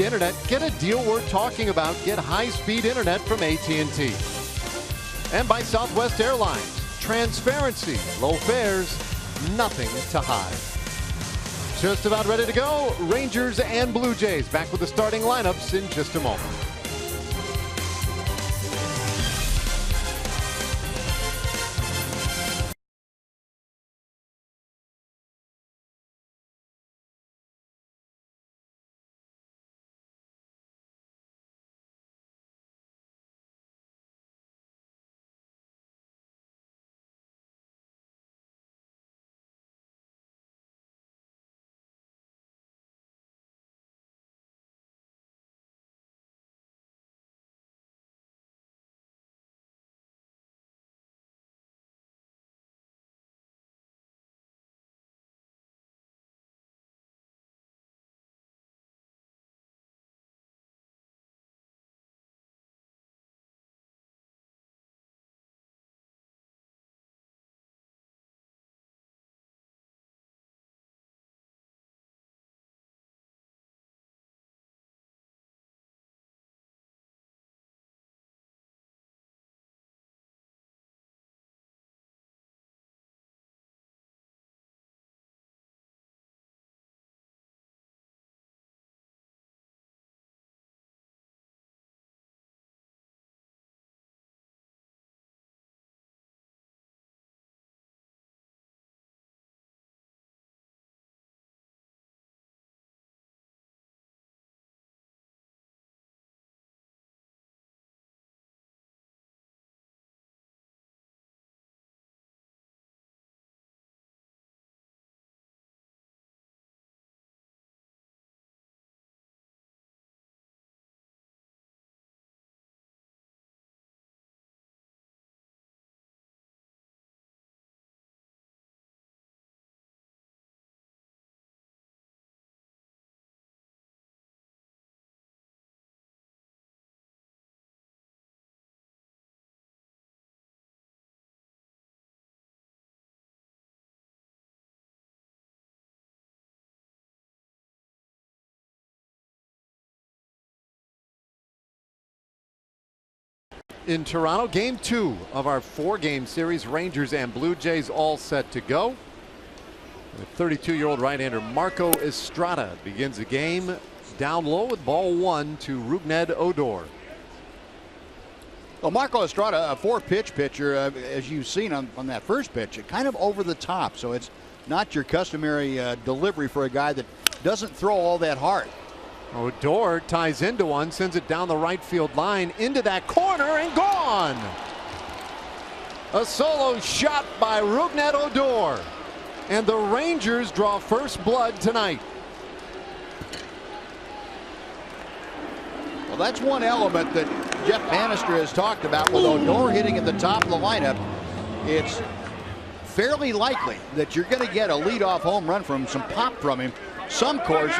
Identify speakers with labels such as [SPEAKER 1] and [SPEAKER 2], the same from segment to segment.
[SPEAKER 1] high-speed internet, get a deal worth talking about. Get high-speed internet from AT&T. And by Southwest Airlines. Transparency, low fares, nothing to hide. Just about ready to go. Rangers and Blue Jays back with the starting lineups in just a moment. In Toronto, game 2 of our 4-game series, Rangers and Blue Jays all set to go. The 32-year-old right-hander Marco Estrada begins the game down low with ball 1 to Rougned Odor.
[SPEAKER 2] Well, Marco Estrada, a 4-pitch pitcher, as you've seen on that first pitch, kind of over the top. So it's not your customary delivery for a guy that doesn't throw all that hard.
[SPEAKER 1] Odor ties into one, sends it down the right field line into that corner and gone. A solo shot by Rougned Odor. And the Rangers draw first blood tonight.
[SPEAKER 2] Well, that's one element that Jeff Bannister has talked about with Odor hitting at the top of the lineup. It's fairly likely that you're going to get a leadoff home run from some pop from him some course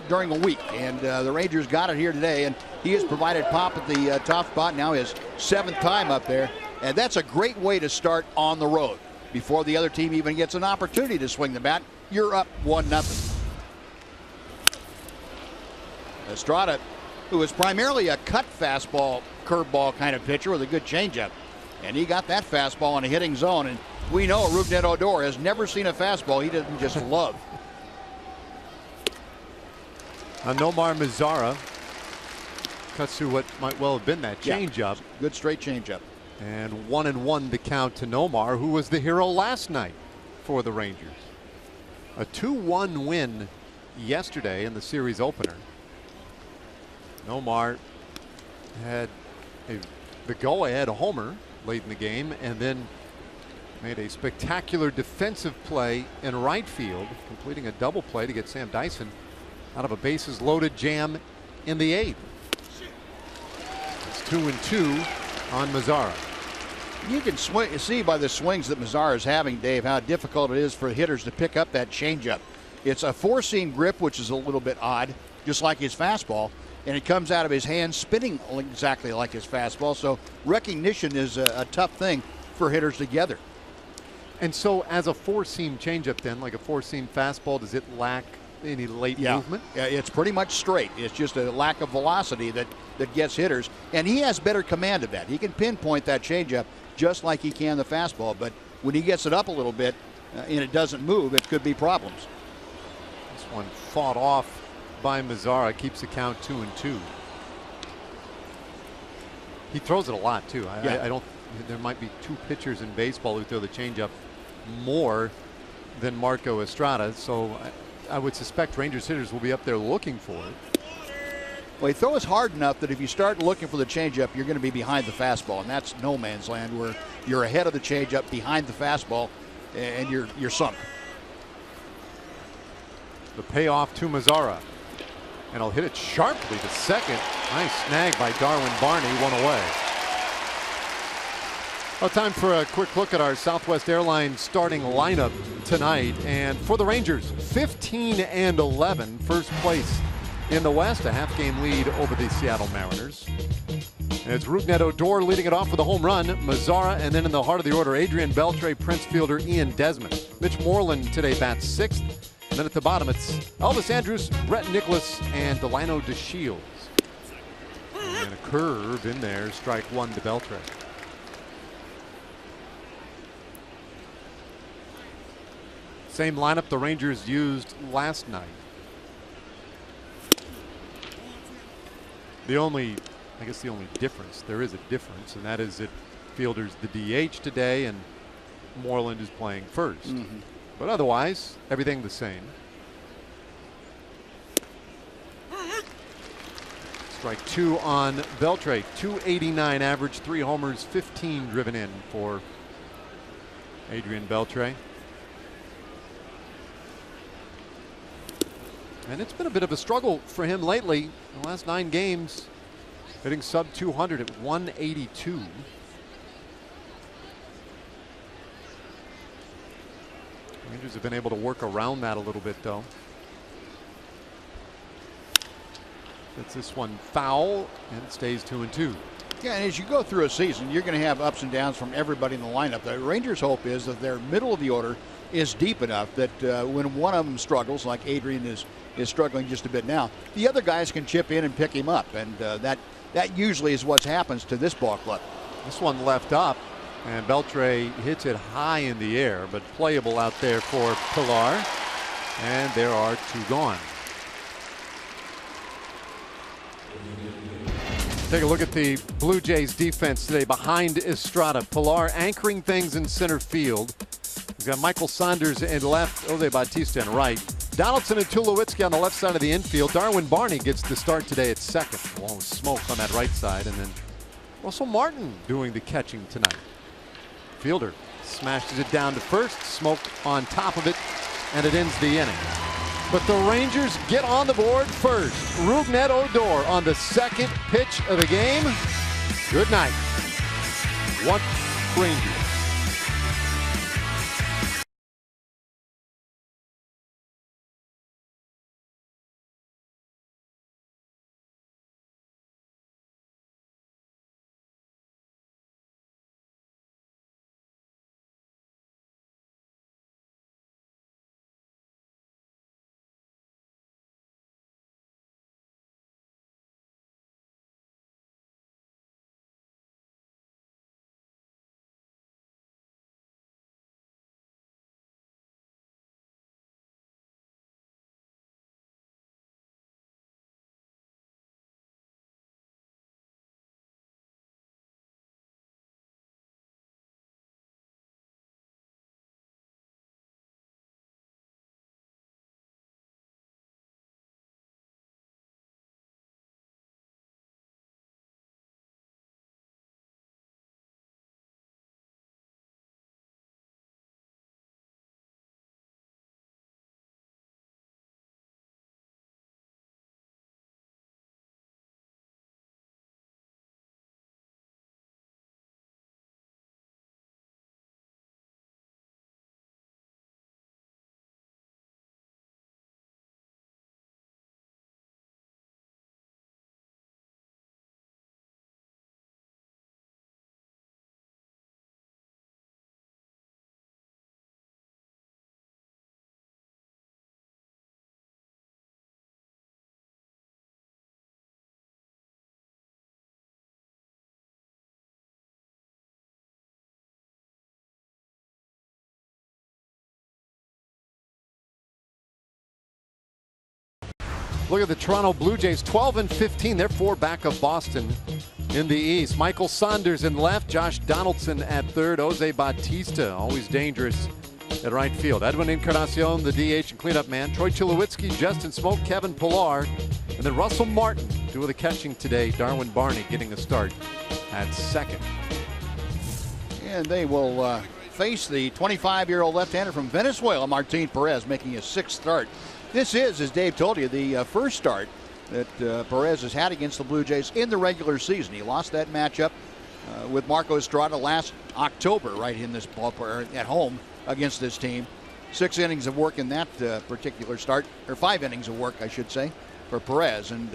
[SPEAKER 2] during a week, and the Rangers got it here today, and he has provided pop at the top spot, now his 7th time up there, and that's a great way to start on the road. Before the other team even gets an opportunity to swing the bat, you're up 1-0. Estrada, who is primarily a cut fastball, curveball kind of pitcher with a good changeup, and he got that fastball in a hitting zone, and we know Rougned Odor has never seen a fastball he doesn't just love.
[SPEAKER 1] Nomar Mazara cuts through what might well have been that changeup.
[SPEAKER 2] Yeah, good straight changeup.
[SPEAKER 1] And 1-1 the count to Nomar, who was the hero last night for the Rangers. A 2-1 win yesterday in the series opener. Nomar had the go-ahead homer late in the game and then made a spectacular defensive play in right field, completing a double play to get Sam Dyson out of a bases loaded jam in the 8th. It's 2-2 on Mazara.
[SPEAKER 2] You can see by the swings that Mazara is having, Dave, how difficult it is for hitters to pick up that changeup. It's a 4-seam grip, which is a little bit odd, just like his fastball, and it comes out of his hand spinning exactly like his fastball. So recognition is a tough thing for hitters together.
[SPEAKER 1] And so as a 4-seam changeup then, like a 4-seam fastball, does it lack any late
[SPEAKER 2] Yeah.
[SPEAKER 1] movement.
[SPEAKER 2] Yeah, it's pretty much straight. It's just a lack of velocity that gets hitters, and he has better command of that. He can pinpoint that changeup just like he can the fastball, but when he gets it up a little bit and it doesn't move, it could be problems.
[SPEAKER 1] This one fought off by Mazara, keeps the count 2-2. He throws it a lot too.
[SPEAKER 2] Yeah.
[SPEAKER 1] I don't. There might be 2 pitchers in baseball who throw the changeup more than Marco Estrada. So I would suspect Rangers hitters will be up there looking for it.
[SPEAKER 2] Well, he throws hard enough that if you start looking for the changeup, you're going to be behind the fastball, and that's no man's land where you're ahead of the changeup, behind the fastball, and you're sunk.
[SPEAKER 1] The payoff to Mazara, and he'll hit it sharply to second. Nice snag by Darwin Barney, 1 away. Well, time for a quick look at our Southwest Airlines starting lineup tonight. And for the Rangers, 15-11, first place in the West, a half-game lead over the Seattle Mariners. And it's Rougned Odor leading it off with a home run, Mazara, and then in the heart of the order, Adrian Beltre, Prince fielder Ian Desmond. Mitch Moreland today bats 6th. And then at the bottom, it's Elvis Andrus, Brett Nicholas, and Delino DeShields. And a curve in there, strike 1 to Beltre. Same lineup the Rangers used last night. I guess the only difference, there is a difference, and that is that Fielder's the DH today and Moreland is playing first. But otherwise, everything the same. Strike 2 on Beltre, 289 average, 3 homers, 15 driven in for Adrian Beltre. And it's been a bit of a struggle for him lately. The last 9 games, hitting sub 200 at 182. Rangers have been able to work around that a little bit, though. Gets this one foul, and it stays 2-2.
[SPEAKER 2] Yeah, and as you go through a season, you're going to have ups and downs from everybody in the lineup. The Rangers' hope is that their middle of the order is deep enough that when one of them struggles, like Adrian is struggling just a bit now, the other guys can chip in and pick him up, and that usually is what happens to this ball club.
[SPEAKER 1] This one left up, and Beltre hits it high in the air, but playable out there for Pilar, and there are 2 gone. Take a look at the Blue Jays defense today behind Estrada. Pilar anchoring things in center field. He's got Michael Saunders in left, Jose Bautista in right. Donaldson and Tulowitzki on the left side of the infield. Darwin Barney gets the start today at second, along with Smoke on that right side. And then Russell Martin doing the catching tonight. Fielder smashes it down to first, Smoke on top of it, and it ends the inning. But the Rangers get on the board first. Rougned Odor on the second pitch of the game. Good night. 1 Rangers. Look at the Toronto Blue Jays, 12-15. They're 4 back of Boston in the East. Michael Saunders in left, Josh Donaldson at third, Jose Bautista, always dangerous at right field. Edwin Encarnacion, the DH and cleanup man. Troy Tulowitzki, Justin Smoke, Kevin Pillar, and then Russell Martin doing the catching today. Darwin Barney getting a start at second.
[SPEAKER 2] And they will face the 25-year-old left-hander from Venezuela, Martin Perez, making his 6th start. This is, as Dave told you, the first start that Perez has had against the Blue Jays in the regular season. He lost that matchup with Marco Estrada last October, right in this ballpark at home against this team. 6 innings of work in that particular start, or 5 innings of work, I should say, for Perez, and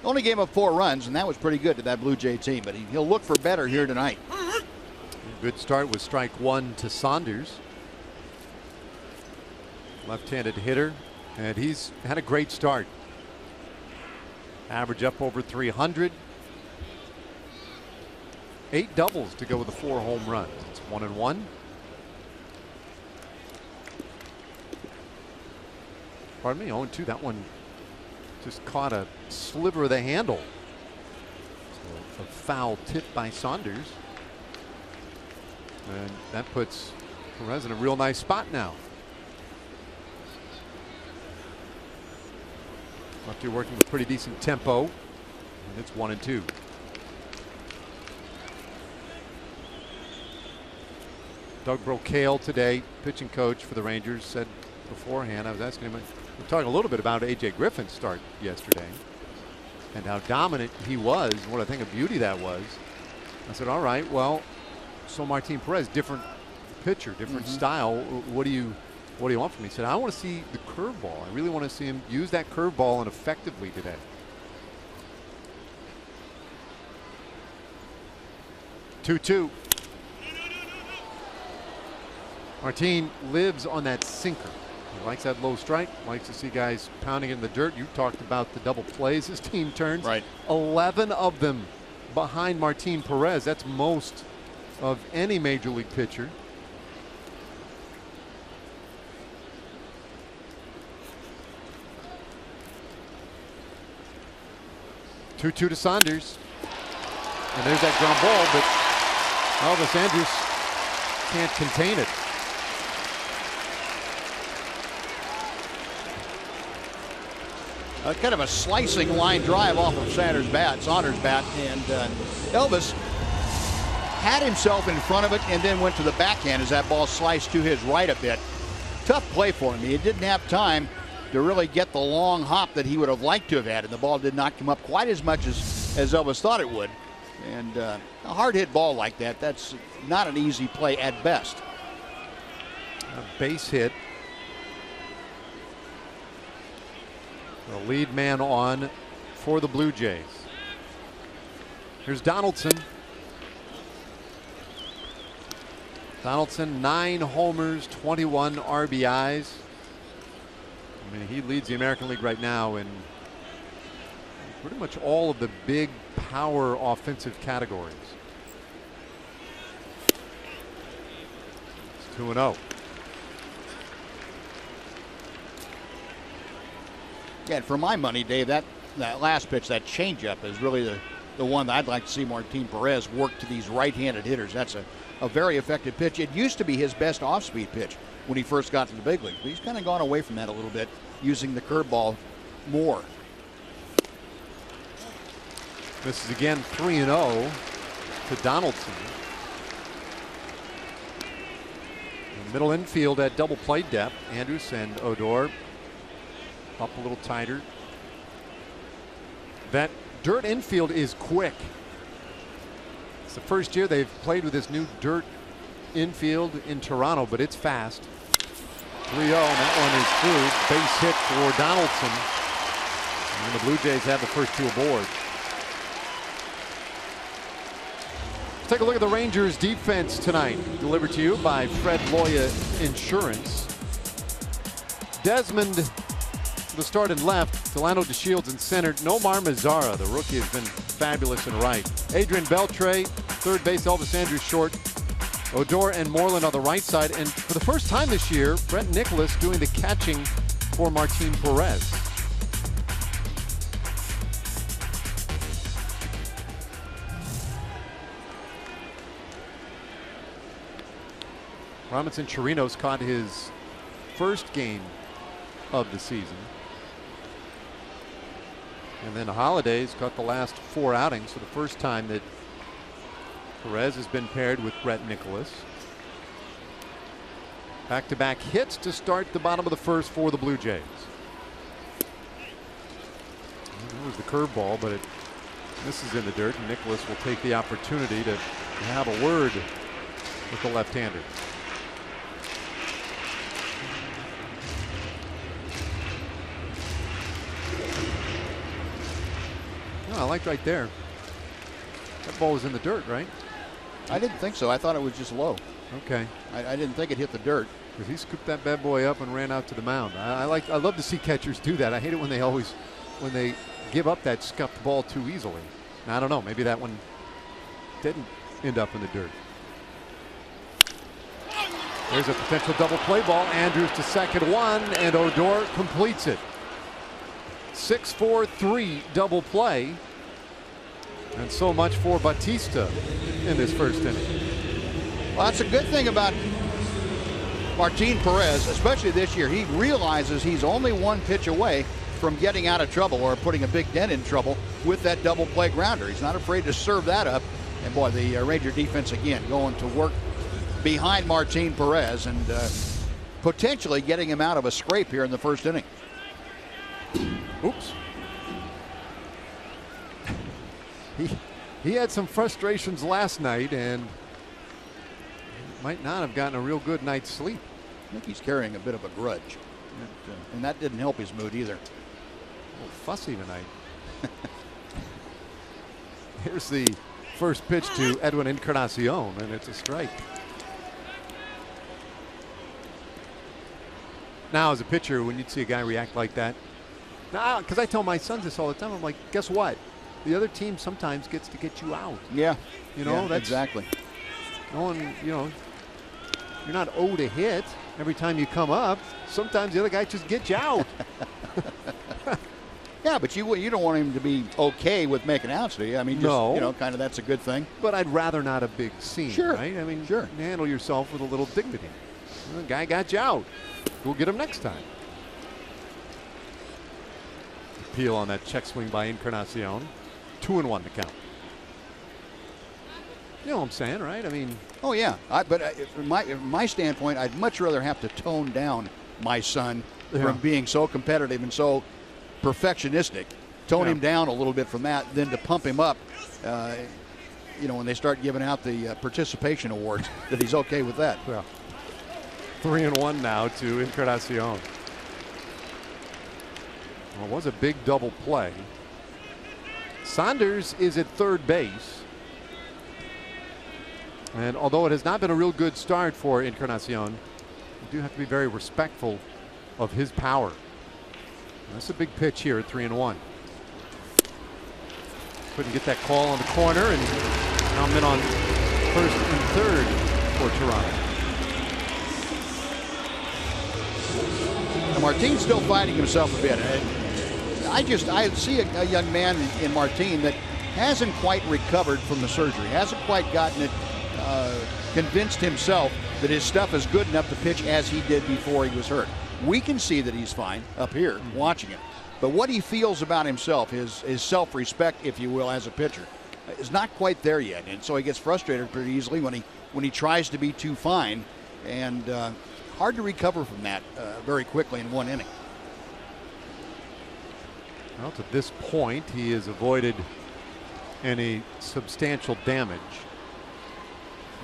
[SPEAKER 2] only gave up 4 runs, and that was pretty good to that Blue Jay team. But he'll look for better here tonight.
[SPEAKER 1] Good start with strike 1 to Saunders. Left-handed hitter, and he's had a great start. Average up over 300. 8 doubles to go with the 4 home runs. It's 1-1. Pardon me, 0-2. That one just caught a sliver of the handle. So a foul tip by Saunders. And that puts Perez in a real nice spot now. Lefty working with pretty decent tempo. And it's 1-2. Doug Brocail today, pitching coach for the Rangers, said beforehand, I was asking him, we're talking a little bit about A.J. Griffin's start yesterday and how dominant he was, what I think a beauty that was. I said, all right, well, so Martin Perez, different pitcher, different style. What do you want from me? He said, I want to see the curveball. I really want to see him use that curveball and effectively today. Two. Martin lives on that sinker. He likes that low strike, likes to see guys pounding in the dirt. You talked about the double plays his team turns.
[SPEAKER 2] Right.
[SPEAKER 1] 11 of them behind Martin Perez. That's most of any major league pitcher. Two to Saunders. And there's that ground ball, but Elvis Andrus can't contain it.
[SPEAKER 2] Kind of a slicing line drive off of Saunders' bat, and Elvis had himself in front of it and then went to the backhand as that ball sliced to his right a bit. Tough play for him. He didn't have time to really get the long hop that he would have liked to have had, and the ball did not come up quite as much as Elvis thought it would. And a hard hit ball like that, that's not an easy play at best.
[SPEAKER 1] A base hit. The lead man on for the Blue Jays. Here's Donaldson. Donaldson, 9 homers, 21 RBIs. I mean, he leads the American League right now in pretty much all of the big power offensive categories. It's 2-0.
[SPEAKER 2] Yeah, for my money, Dave, that last pitch, that changeup, is really the one that I'd like to see Martin Perez work to these right-handed hitters. That's a very effective pitch. It used to be his best off-speed pitch when he first got to the big league, but he's kind of gone away from that a little bit, using the curveball more.
[SPEAKER 1] This is again 3-0 to Donaldson. In middle infield at double play depth, Andrus and Odor up a little tighter. That dirt infield is quick. It's the first year they've played with this new dirt infield in Toronto, but it's fast. 3-0, and that one is through. Base hit for Donaldson. And the Blue Jays have the first 2 aboard. Let's take a look at the Rangers defense tonight. Delivered to you by Fred Loya Insurance. Desmond, the start in left. Delano DeShields in center. Nomar Mazara, the rookie, has been fabulous in right. Adrian Beltre, third base. Elvis Andrus short. Odor and Moreland on the right side. And for the first time this year, Brent Nicholas doing the catching for Martin Perez. Robinson Chirinos caught his first game of the season. And then Holiday's caught the last 4 outings. So the first time that Perez has been paired with Brett Nicholas. Back-to-back hits to start the bottom of the first for the Blue Jays. That was the curveball, but it misses in the dirt, and Nicholas will take the opportunity to have a word with the left-hander. I liked right there. That ball was in the dirt, right?
[SPEAKER 2] I didn't think so. I thought it was just low.
[SPEAKER 1] Okay.
[SPEAKER 2] I didn't think it hit the dirt.
[SPEAKER 1] Because he scooped that bad boy up and ran out to the mound. I love to see catchers do that. I hate it when they give up that scuffed ball too easily. Now, I don't know. Maybe that one didn't end up in the dirt. There's a potential double play ball. Andrews to second, one, and Odor completes it. 6-4-3 double play. And so much for Bautista in this first inning.
[SPEAKER 2] Well, that's a good thing about Martin Perez, especially this year. He realizes he's only one pitch away from getting out of trouble or putting a big dent in trouble with that double play grounder. He's not afraid to serve that up. And boy, the Ranger defense again going to work behind Martin Perez and potentially getting him out of a scrape here in the first inning.
[SPEAKER 1] Oops. He had some frustrations last night and might not have gotten a real good night's sleep.
[SPEAKER 2] I think he's carrying a bit of a grudge. And that didn't help his mood either.
[SPEAKER 1] A little fussy tonight. Here's the first pitch to Edwin Encarnacion, and it's a strike. Now, as a pitcher, when you'd see a guy react like that, now, because I tell my sons this all the time, I'm like, guess what? The other team sometimes gets to get you out.
[SPEAKER 2] Yeah.
[SPEAKER 1] You know, that's
[SPEAKER 2] exactly.
[SPEAKER 1] No one, you know, you're not owed a hit every time you come up. Sometimes the other guy just gets you out.
[SPEAKER 2] Yeah, but you don't want him to be okay with making outs, do you? I mean, just,
[SPEAKER 1] no.
[SPEAKER 2] You know, kind of that's a good thing.
[SPEAKER 1] But I'd rather not a big scene,
[SPEAKER 2] sure.
[SPEAKER 1] Right? I mean,
[SPEAKER 2] sure.
[SPEAKER 1] Handle yourself with a little dignity. The guy got you out. We'll get him next time. Appeal on that check swing by Encarnacion. 2-1 to count. You know what I'm saying, right? I mean.
[SPEAKER 2] Oh, yeah. From my standpoint, I'd much rather have to tone down my son from being so competitive and so perfectionistic. Tone him down a little bit from that than to pump him up, you know, when they start giving out the participation awards, that he's okay with that.
[SPEAKER 1] Yeah. 3-1 now to Encarnacion. Well, it was a big double play. Saunders is at third base. And although it has not been a real good start for Encarnacion, you do have to be very respectful of his power. And that's a big pitch here at 3-1. Couldn't get that call on the corner, and now men on first and third for Toronto.
[SPEAKER 2] And Martin's still fighting himself a bit. I see a young man in Martin that hasn't quite recovered from the surgery, hasn't quite gotten it convinced himself that his stuff is good enough to pitch as he did before he was hurt. We can see that he's fine up here watching him, but what he feels about himself, his self-respect, if you will, as a pitcher, is not quite there yet, and so he gets frustrated pretty easily when he tries to be too fine, and hard to recover from that very quickly in one inning.
[SPEAKER 1] Well, to this point, he has avoided any substantial damage.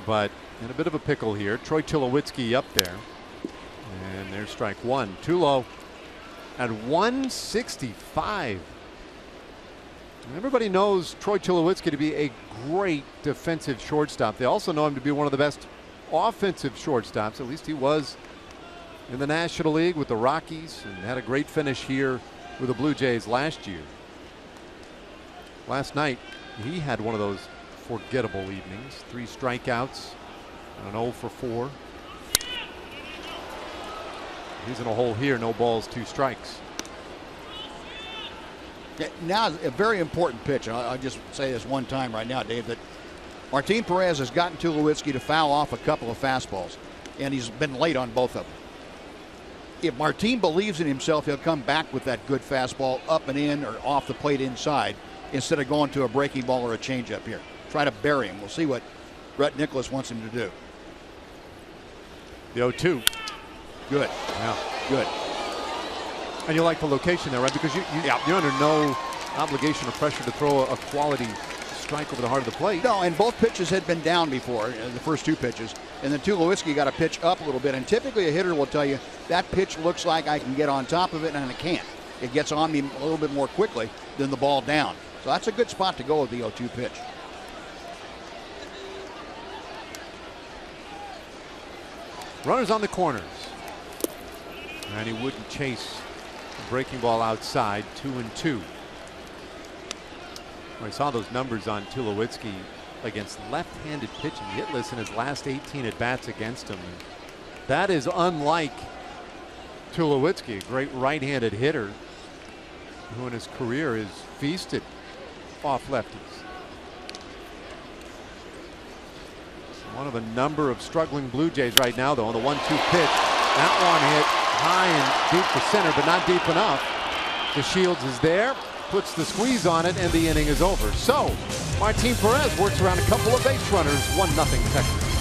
[SPEAKER 1] But in a bit of a pickle here. Troy Tulowitzki up there. And there's strike one. Too low at 165. Everybody knows Troy Tulowitzki to be a great defensive shortstop. They also know him to be one of the best offensive shortstops. At least he was in the National League with the Rockies and had a great finish here with the Blue Jays last year. Last night, he had one of those forgettable evenings. 3 strikeouts and an 0 for 4. He's in a hole here. No balls, 2 strikes.
[SPEAKER 2] Yeah, now a very important pitch. I'll just say this one time right now, Dave, that Martin Perez has gotten Tulowitzki to foul off a couple of fastballs. and he's been late on both of them. If Martin believes in himself, he'll come back with that good fastball up and in or off the plate inside instead of going to a breaking ball or a changeup here. Try to bury him. We'll see what Brett Nicholas wants him to do.
[SPEAKER 1] The 0-2.
[SPEAKER 2] Good.
[SPEAKER 1] Yeah.
[SPEAKER 2] Good.
[SPEAKER 1] And you like the location there, right? Because you're under no obligation or pressure to throw a quality strike over the heart of the plate.
[SPEAKER 2] No, and both pitches had been down before, the first two pitches. And then Tulowitzki got a pitch up a little bit. And typically a hitter will tell you, that pitch looks like I can get on top of it, and I can't. It gets on me a little bit more quickly than the ball down. So that's a good spot to go with the 0-2 pitch.
[SPEAKER 1] Runners on the corners. And he wouldn't chase the breaking ball outside. 2-2. I saw those numbers on Tulowitzki against left-handed pitching. Hitless in his last 18 at-bats against him. That is unlike Tulowitzki, a great right-handed hitter who in his career is feasted off lefties. One of a number of struggling Blue Jays right now, though, on the 1-2 pitch. That one hit high and deep to center, but not deep enough. DeShields is there, puts the squeeze on it, and the inning is over. So, Martin Perez works around a couple of base runners, 1-0 Texas.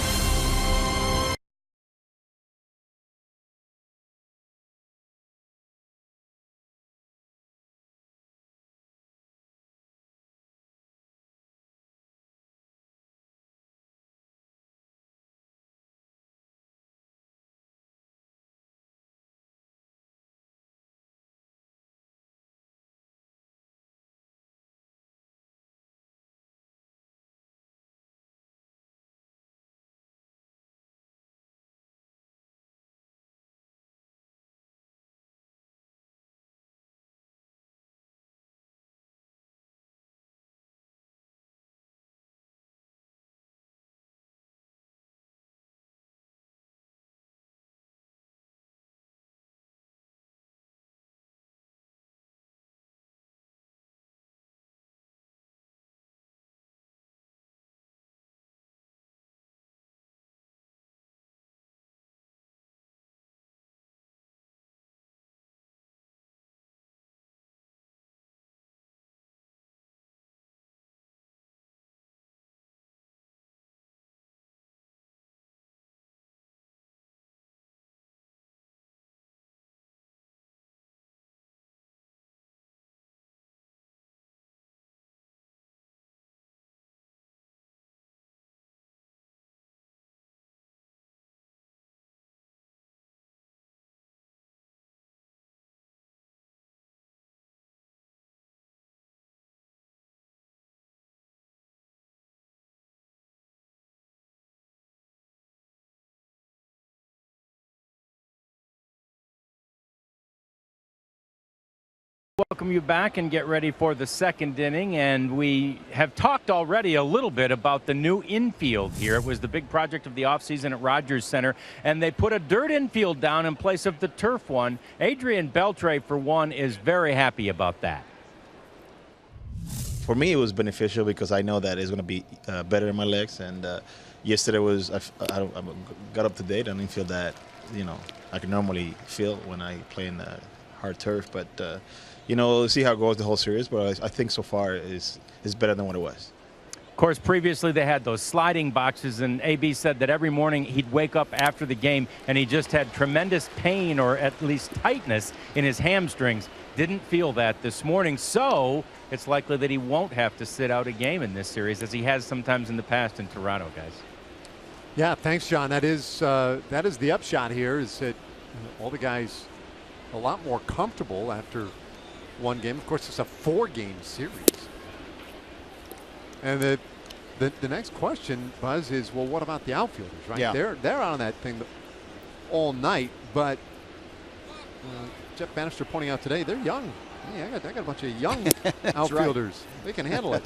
[SPEAKER 3] Welcome you back and get ready for the second inning. And we have talked already a little bit about the new infield here. It was the big project of the offseason at Rogers Center, and they put a dirt infield down in place of the turf one. Adrian Beltre, for one, is very happy about that.
[SPEAKER 4] For me, it was beneficial because I know that it's going to be better in my legs. And yesterday was I got up to date. I didn't feel that I can normally feel when I play in hard turf, but. We'll see how it goes the whole series, but I think so far is better than what it was.
[SPEAKER 3] Of course, previously they had those sliding boxes, and AB said that every morning he'd wake up after the game and he just had tremendous pain or at least tightness in his hamstrings. Didn't feel that this morning, so it's likely that he won't have to sit out a game in this series as he has sometimes in the past in Toronto, guys.
[SPEAKER 1] Yeah, thanks, John. That is the upshot here, is that all the guys a lot more comfortable after one game. Of course, it's a 4-game series. And the next question, Buzz, is, well, what about the outfielders, right?
[SPEAKER 2] Yeah.
[SPEAKER 1] They're on that thing all night, but Jeff Bannister pointing out today, they're young. Yeah, I got a bunch of young outfielders. Right. They can handle it.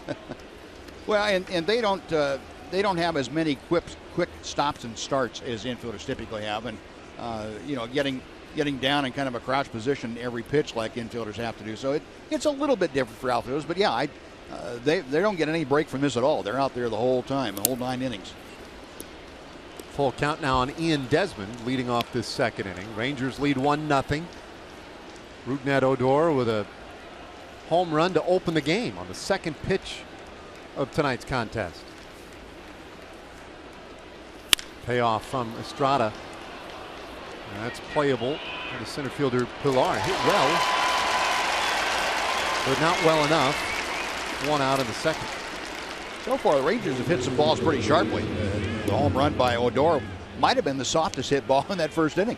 [SPEAKER 2] Well, and they don't have as many quick stops and starts as infielders typically have, and getting down in kind of a crouch position every pitch like infielders have to do. So it's a little bit different for outfielders, but yeah, they don't get any break from this at all. They're out there the whole time, the whole 9 innings.
[SPEAKER 1] Full count now on Ian Desmond leading off this second inning. Rangers lead 1-0. Rougned Odor with a home run to open the game on the second pitch of tonight's contest. Payoff from Estrada. That's playable. And the center fielder Pilar hit well, but not well enough. One out in the second.
[SPEAKER 2] So far, the Rangers have hit some balls pretty sharply. The home run by Odor might have been the softest hit ball in that first inning.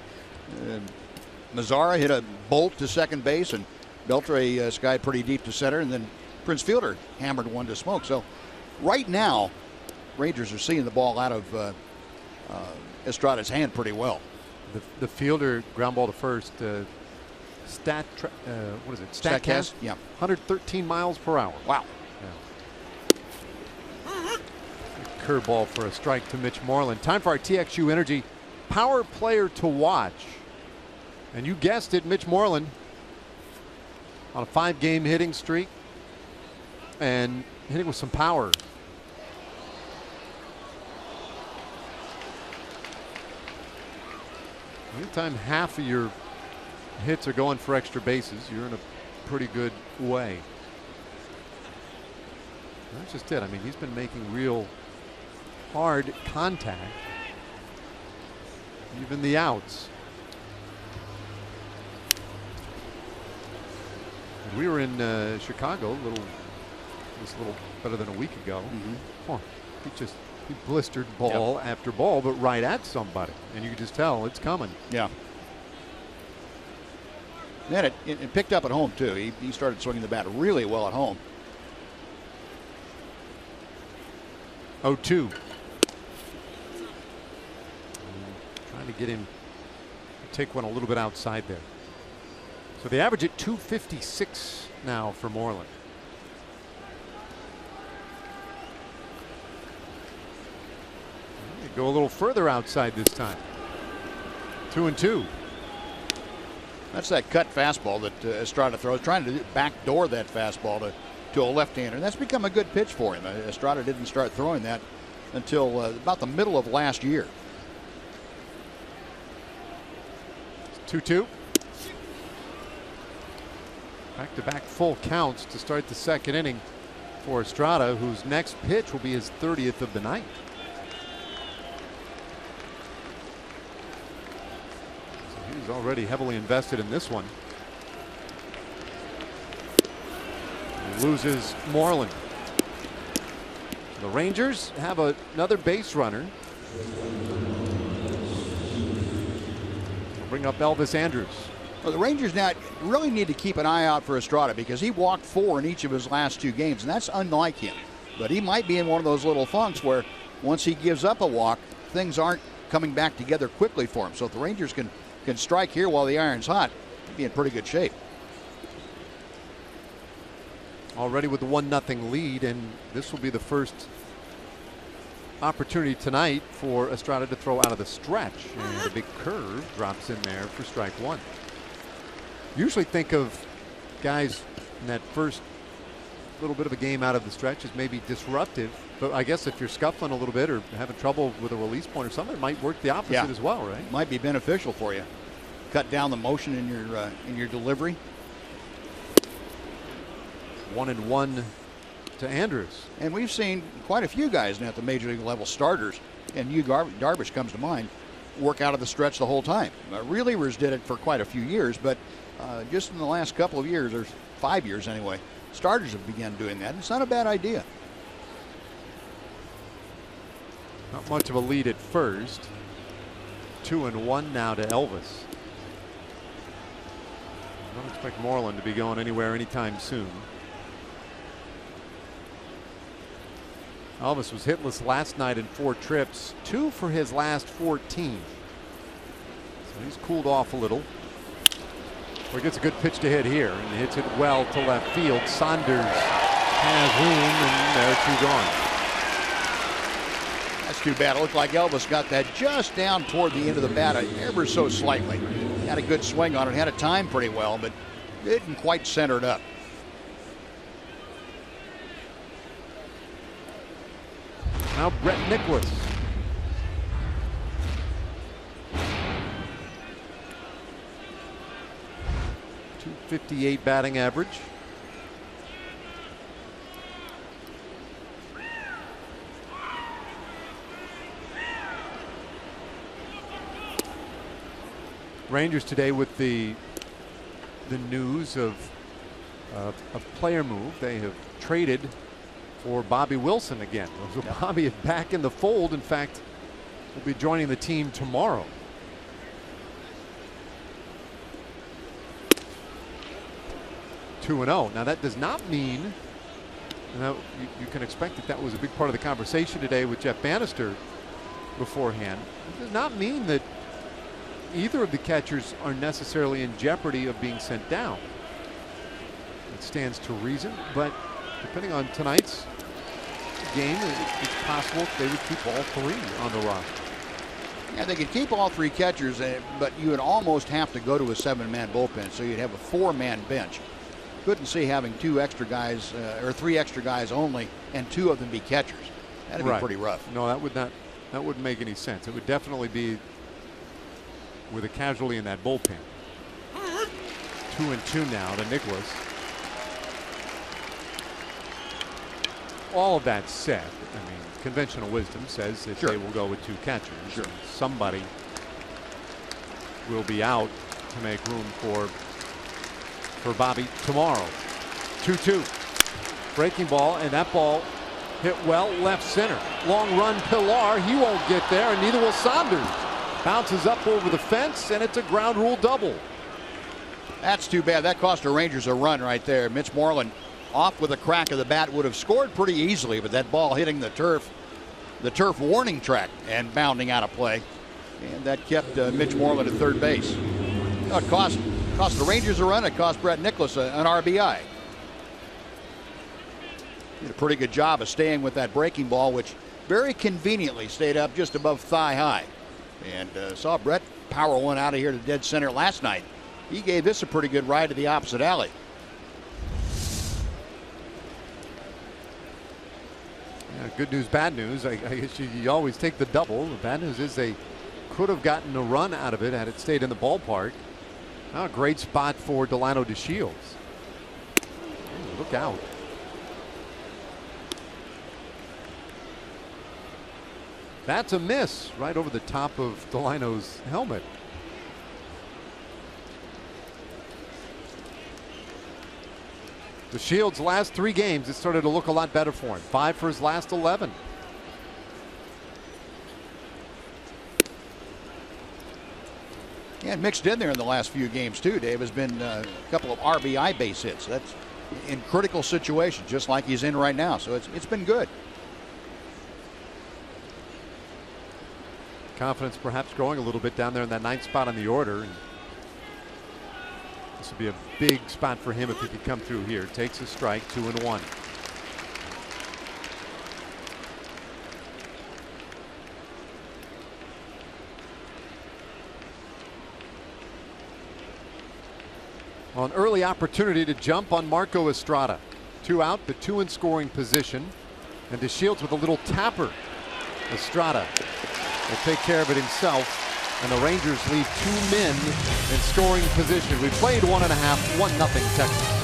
[SPEAKER 2] Mazara hit a bolt to second base, and Beltre skied pretty deep to center, and then Prince Fielder hammered one to smoke. So right now, Rangers are seeing the ball out of Estrada's hand pretty well.
[SPEAKER 1] The fielder ground ball to first. What is it? Statcast?
[SPEAKER 2] Yeah.
[SPEAKER 1] 113 miles per hour.
[SPEAKER 2] Wow.
[SPEAKER 1] Yeah. Curveball for a strike to Mitch Moreland. Time for our TXU Energy Power Player to watch. And you guessed it, Mitch Moreland on a 5-game hitting streak and hitting with some power. Anytime half of your hits are going for extra bases, you're in a pretty good way. That's just it. I mean, he's been making real hard contact, even the outs. And we were in Chicago just a little better than a week ago. Oh, he blistered ball after ball, but right at somebody, and you could just tell it's coming.
[SPEAKER 2] Yeah. Then it picked up at home too. He started swinging the bat really well at home.
[SPEAKER 1] 0-2. Trying to get him to take one a little bit outside there. So the average at 256 now for Moreland. Go a little further outside this time. 2-2.
[SPEAKER 2] That's that cut fastball that Estrada throws, trying to backdoor that fastball to a left-hander. And that's become a good pitch for him. Estrada didn't start throwing that until about the middle of last year.
[SPEAKER 1] 2-2. Back-to-back full counts to start the second inning for Estrada, whose next pitch will be his 30th of the night. He's already heavily invested in this one. He loses Moreland. The Rangers have another base runner. We'll bring up Elvis Andrus.
[SPEAKER 2] Well, the Rangers now really need to keep an eye out for Estrada because he walked 4 in each of his last 2 games, and that's unlike him. But he might be in one of those little funks where once he gives up a walk, things aren't coming back together quickly for him. So if the Rangers can strike here while the iron's hot, he'd be in pretty good shape.
[SPEAKER 1] Already with the 1-0 lead, and this will be the first opportunity tonight for Estrada to throw out of the stretch. And a big curve drops in there for strike 1. Usually think of guys in that first little bit of a game out of the stretch as maybe disruptive, but I guess if you're scuffling a little bit or having trouble with a release point or something, it might work the opposite as well, right?
[SPEAKER 2] Might be beneficial for you. Cut down the motion in your delivery.
[SPEAKER 1] 1-1 to Andrus.
[SPEAKER 2] And we've seen quite a few guys now at the major league level, starters, and Yu Darvish comes to mind, work out of the stretch the whole time. Relievers did it for quite a few years, but just in the last couple of years, or 5 years anyway, starters have begun doing that. It's not a bad idea.
[SPEAKER 1] Not much of a lead at first. 2-1 now to Elvis. I don't expect Moreland to be going anywhere anytime soon. Elvis was hitless last night in 4 trips, 2 for his last 14. So he's cooled off a little. Or he gets a good pitch to hit here and hits it well to left field. Saunders has room, and they're 2 gone.
[SPEAKER 2] That's too bad. It looked like Elvis got that just down toward the end of the bat, ever so slightly. Had a good swing on it, had it timed pretty well, but didn't quite center it up.
[SPEAKER 1] Now Brett Nicholas. .358 batting average. Rangers today with the news of a player move. They have traded for Bobby Wilson again. So Bobby is back in the fold. In fact, will be joining the team tomorrow. (2-0). Now that does not mean, you can expect that was a big part of the conversation today with Jeff Bannister beforehand. It does not mean that either of the catchers are necessarily in jeopardy of being sent down. It stands to reason, but depending on tonight's game, it's possible they would keep all three on the roster.
[SPEAKER 2] Yeah, they could keep all three catchers, but you would almost have to go to a 7-man bullpen, so you'd have a 4-man bench. Couldn't see having 2 extra guys or 3 extra guys only, and 2 of them be catchers. That'd be pretty rough.
[SPEAKER 1] No, that wouldn't make any sense. It would definitely be with a casualty in that bullpen. 2-2 now to Nicholas. All of that said, I mean, conventional wisdom says that they will go with 2 catchers.
[SPEAKER 2] Sure.
[SPEAKER 1] Somebody will be out to make room for Bobby tomorrow. 2-2. Breaking ball, and that ball hit well left center. Long run Pilar. He won't get there, and neither will Saunders. Bounces up over the fence, and it's a ground rule double.
[SPEAKER 2] That's too bad. That cost the Rangers a run right there. Mitch Moreland off with a crack of the bat, would have scored pretty easily, but that ball hitting the turf warning track and bounding out of play. And that kept Mitch Moreland at third base. It cost the Rangers a run. It cost Brett Nicholas an RBI. Did a pretty good job of staying with that breaking ball, which very conveniently stayed up just above thigh high. And saw Brett power one out of here to dead center last night. He gave this a pretty good ride to the opposite alley.
[SPEAKER 1] Yeah, good news, bad news. I guess you always take the double. The bad news is they could have gotten a run out of it had it stayed in the ballpark. Now a great spot for Delino DeShields. Look out. That's a miss right over the top of Delino's helmet. DeShields' last 3 games, it started to look a lot better for him. 5 for his last 11.
[SPEAKER 2] Yeah, mixed in there in the last few games too. Dave has been a couple of RBI base hits. That's in critical situations, just like he's in right now. So it's been good.
[SPEAKER 1] Confidence perhaps growing a little bit down there in that 9th spot on the order. And this would be a big spot for him if he could come through here. Takes a strike, 2-1. Well, an early opportunity to jump on Marco Estrada. 2 out, but 2 in scoring position. And DeShields with a little tapper. Estrada will take care of it himself. And the Rangers leave 2 men in scoring position. We played 1.5, 1-0 Texas.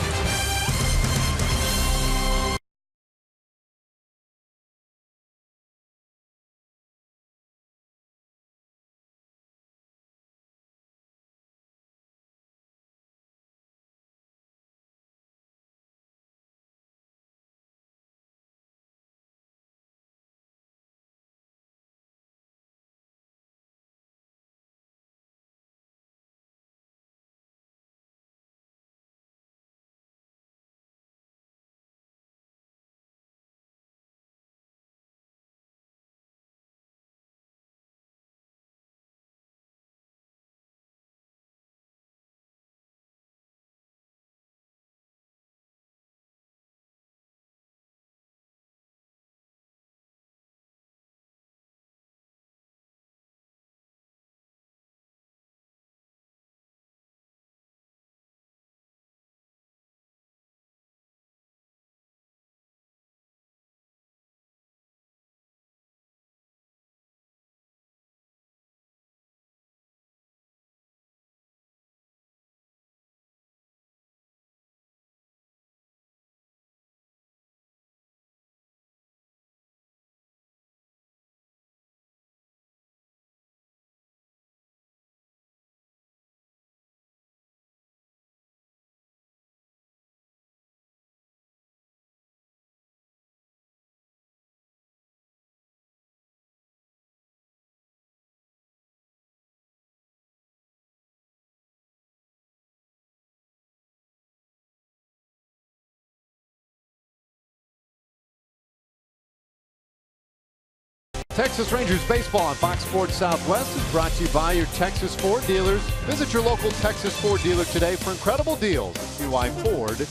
[SPEAKER 1] Texas Rangers baseball on Fox Sports Southwest is brought to you by your Texas Ford dealers. Visit your local Texas Ford dealer today for incredible deals. See why Ford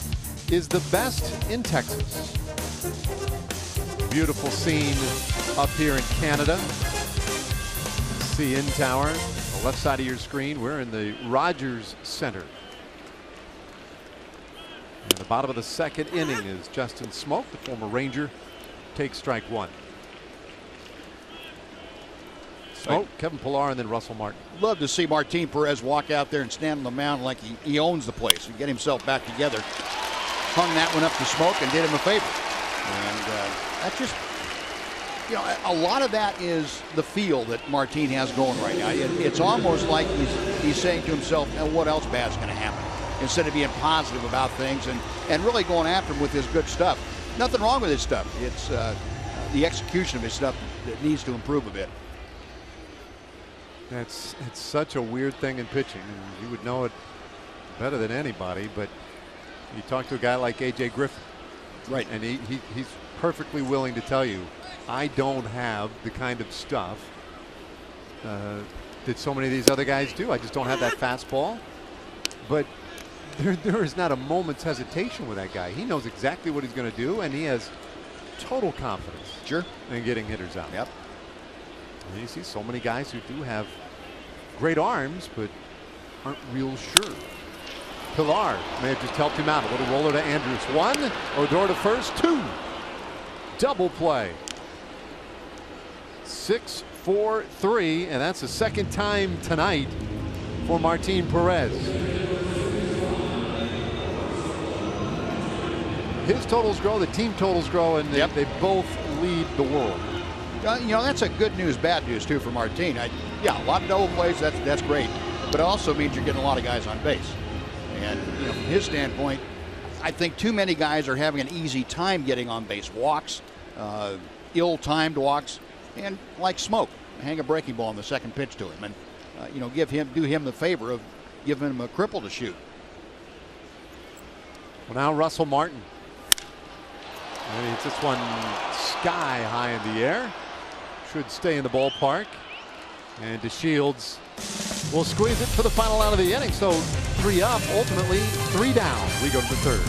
[SPEAKER 1] is the best in Texas. Beautiful scene up here in Canada. CN Tower, the left side of your screen. We're in the Rogers Center. And the bottom of the second inning is Justin Smoak, the former Ranger, takes strike one. Smoak, Kevin Pillar, and then Russell Martin.
[SPEAKER 2] Love to see Martin Perez walk out there and stand on the mound like he owns the place and get himself back together. Hung that one up to Smoak and did him a favor. And that just, you know, a lot of that is the feel that Martin has going right now. It's almost like he's saying to himself, "Now, what else bad's going to happen?" Instead of being positive about things and really going after him with his good stuff. Nothing wrong with his stuff. It's the execution of his stuff that needs to improve a bit.
[SPEAKER 1] It's such a weird thing in pitching, and you would know it better than anybody, but you talk to a guy like A.J. Griffin,
[SPEAKER 2] right?
[SPEAKER 1] And he's perfectly willing to tell you, I don't have the kind of stuff that so many of these other guys do. I just don't have that fastball. But there is not a moment's hesitation with that guy. He knows exactly what he's going to do, and he has total confidence in getting hitters out.
[SPEAKER 2] Yep.
[SPEAKER 1] And you see so many guys who do have great arms, but aren't real sure. Pillar may have just helped him out. A little roller to Andrus. One, Odor to first. Two. Double play. 6-4-3, and that's the second time tonight for Martin Perez. His totals grow, the team totals grow, and they both lead the world.
[SPEAKER 2] You know, that's a good news, bad news too for Martin. Yeah, a lot of double plays, that's great, but it also means you're getting a lot of guys on base. And you know, from his standpoint, I think too many guys are having an easy time getting on base. Walks, ill-timed walks, and like Smoak, hang a breaking ball on the second pitch to him, and you know, do him the favor of giving him a cripple to shoot.
[SPEAKER 1] Well, now Russell Martin. And he hits this one sky high in the air. Should stay in the ballpark. And DeShields will squeeze it for the final out of the inning. So 3 up, ultimately 3 down. We go to the third.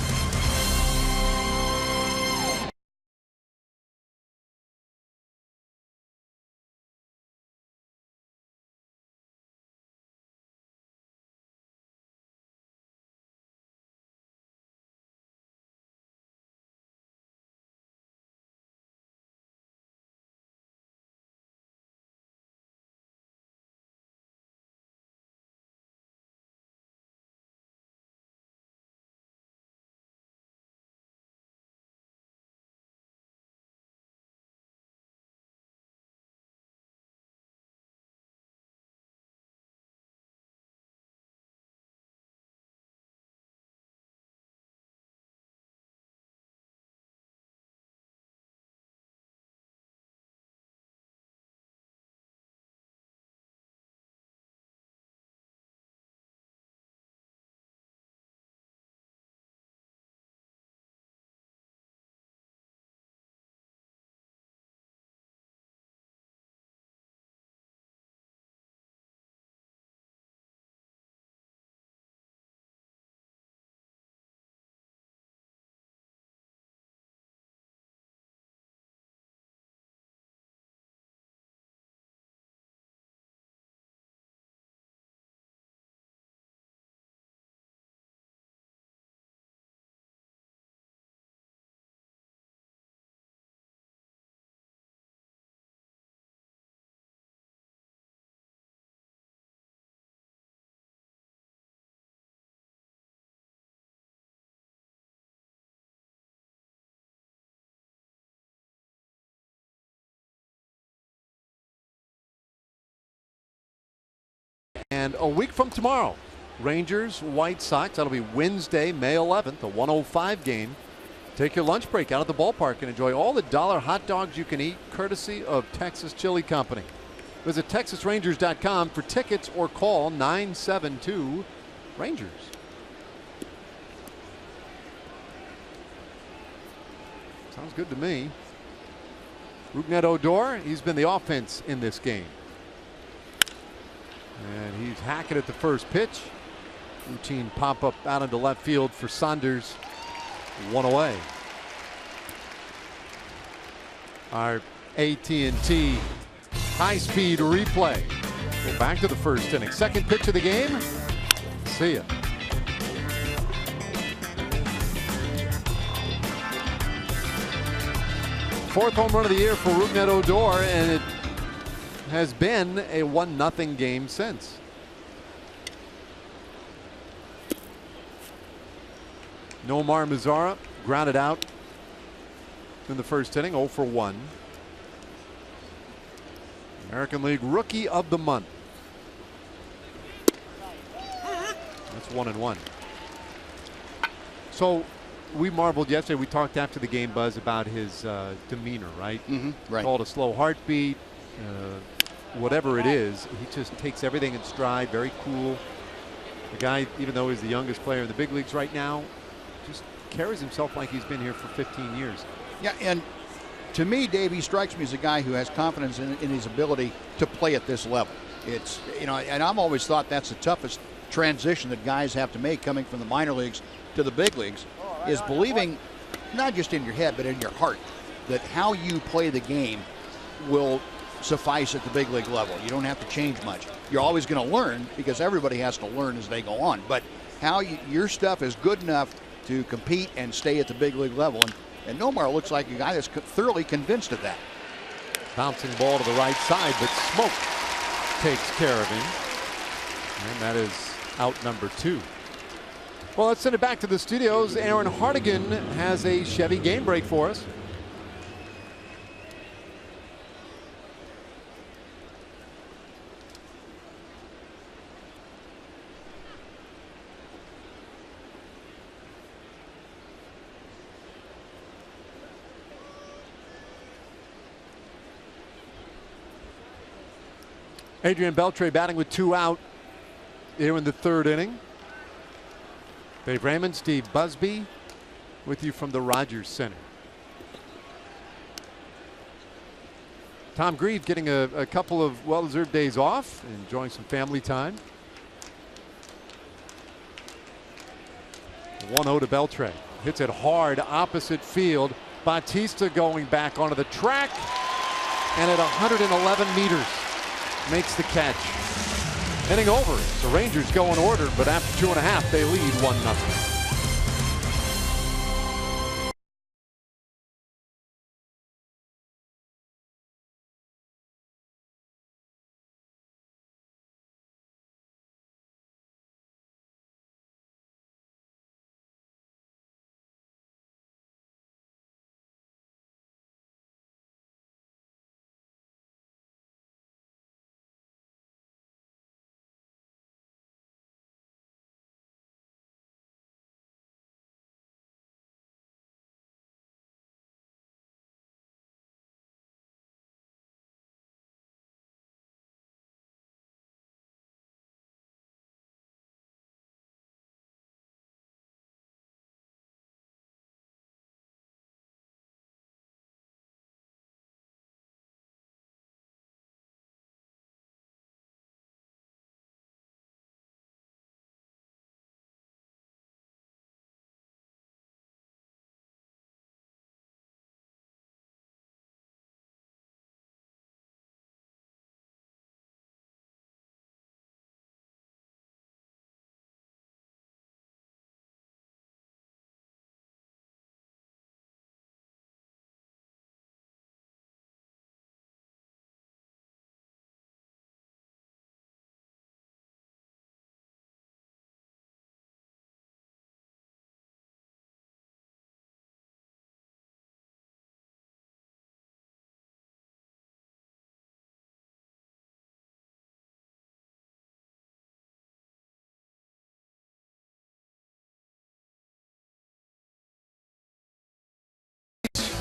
[SPEAKER 1] And a week from tomorrow, Rangers, White Sox. That'll be Wednesday, May 11th, a 1:05 game. Take your lunch break out at the ballpark and enjoy all the dollar hot dogs you can eat, courtesy of Texas Chili Company. Visit TexasRangers.com for tickets or call 972-RANGERS. Sounds good to me. Rougned Odor, he's been the offense in this game. And he's hacking at the first pitch. Routine pop up out into left field for Saunders. 1 away. Our AT&T high-speed replay. Go back to the first inning. Second pitch of the game. See ya. Fourth home run of the year for Rougned Odor, and it has been a 1-0 game since. Nomar Mazara grounded out in the first inning, 0 for 1. American League Rookie of the Month. That's 1-1. So we marveled yesterday. We talked after the game, Buzz, about his demeanor, right?
[SPEAKER 2] Right.
[SPEAKER 1] Called a slow heartbeat. Whatever it is, he just takes everything in stride. Very cool. The guy, even though he's the youngest player in the big leagues right now, just carries himself like he's been here for 15 years.
[SPEAKER 2] Yeah, and to me, Dave, he strikes me as a guy who has confidence in his ability to play at this level. It's, and I've always thought that's the toughest transition that guys have to make coming from the minor leagues to the big leagues, is believing not just in your head but in your heart that how you play the game will suffice at the big league level. You don't have to change much. You're always going to learn because everybody has to learn as they go on, but how your stuff is good enough to compete and stay at the big league level. And Nomar looks like a guy that's thoroughly convinced of that.
[SPEAKER 1] Bouncing ball to the right side, but Smoke takes care of him. And that is out number 2. Well, let's send it back to the studios. Aaron Hardigan has a Chevy game break for us. Adrian Beltre batting with 2 out here in the 3rd inning. Dave Raymond, Steve Busby with you from the Rogers Center. Tom Grieve getting a couple of well-deserved days off, enjoying some family time. 1-0 to Beltre. Hits it hard opposite field. Bautista going back onto the track, and at 111 meters makes the catch. Inning over. The Rangers go in order, but after 2.5, they lead 1-0.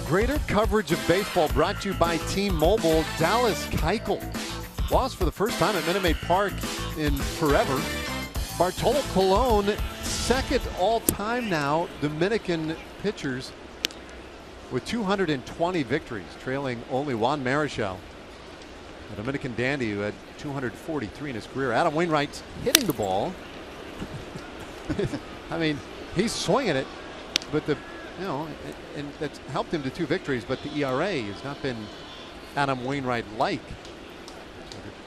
[SPEAKER 1] Greater coverage of baseball brought to you by T-Mobile. Dallas Keuchel lost for the first time at Minute Maid Park in forever. Bartolo Colon, second all-time now Dominican pitchers with 220 victories, trailing only Juan Marichal, a Dominican dandy who had 243 in his career. Adam Wainwright's hitting the ball. I mean, he's swinging it, but and that's helped him to 2 victories, but the ERA has not been Adam Wainwright-like.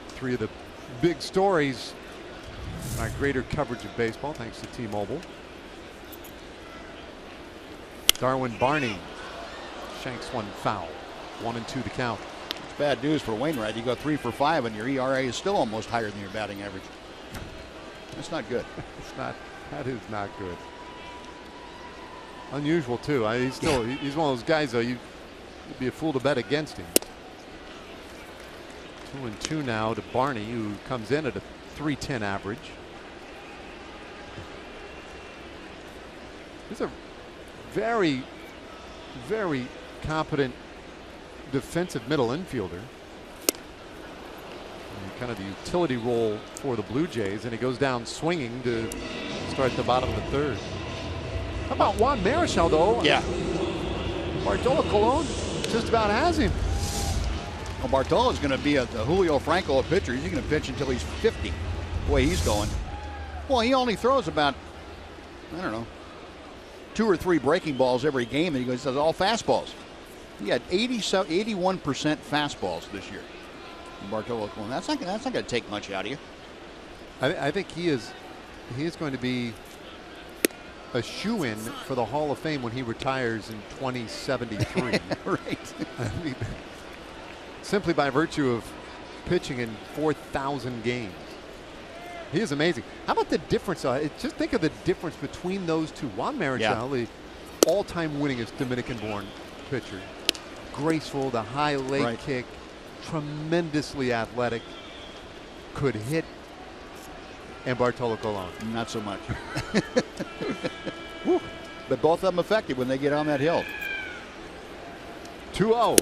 [SPEAKER 1] 3 of the big stories in our greater coverage of baseball, thanks to T-Mobile. Darwin Barney shanks one foul. 1-2 the count.
[SPEAKER 2] It's bad news for Wainwright. You go 3 for 5 and your ERA is still almost higher than your batting average. That's not good.
[SPEAKER 1] It's not. That is not good. Unusual too. He's one of those guys though. You'd be a fool to bet against him. 2-2 now to Barney, who comes in at a .310 average. He's a very, very competent defensive middle infielder. And kind of the utility role for the Blue Jays, and he goes down swinging to start the bottom of the 3rd. How about Juan Marichal though?
[SPEAKER 2] Yeah.
[SPEAKER 1] Bartolo Colon just about has him.
[SPEAKER 2] Well, Bartolo is going to be a Julio Franco pitcher. He's going to pitch until he's 50, the way he's going. Well, he only throws about, I don't know, 2 or 3 breaking balls every game, and he does all fastballs. He had 81% fastballs this year. Bartolo Colon. That's not going to take much out of you.
[SPEAKER 1] I think he is going to be a shoo-in for the Hall of Fame when he retires in 2073.
[SPEAKER 2] Right.
[SPEAKER 1] I mean, simply by virtue of pitching in 4,000 games. He is amazing. How about the difference? Just think of the difference between those two. Juan Marichal, the all-time winningest Dominican-born pitcher. Graceful, the high leg kick, tremendously athletic, could hit. And Bartolo Colon.
[SPEAKER 2] Not so much. But both of them effective when they get on that hill.
[SPEAKER 1] 2-0.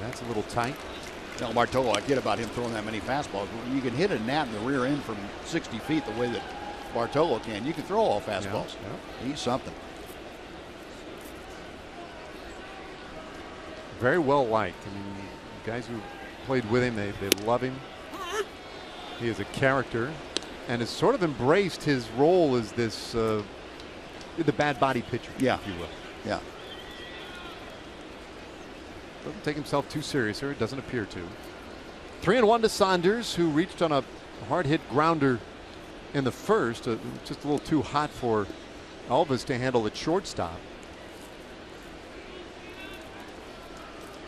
[SPEAKER 1] That's a little tight.
[SPEAKER 2] Now, Bartolo, I get about him throwing that many fastballs. You can hit a gnat in the rear end from 60 feet the way that Bartolo can. You can throw all fastballs.
[SPEAKER 1] Yeah.
[SPEAKER 2] He's something.
[SPEAKER 1] Very well liked. I mean, guys who played with him, they love him. He is a character and has sort of embraced his role as this the bad body pitcher, if you will.
[SPEAKER 2] Yeah.
[SPEAKER 1] Doesn't take himself too serious, or it doesn't appear to. 3-1 to Saunders, who reached on a hard hit grounder in the 1st. Just a little too hot for Elvis to handle at shortstop.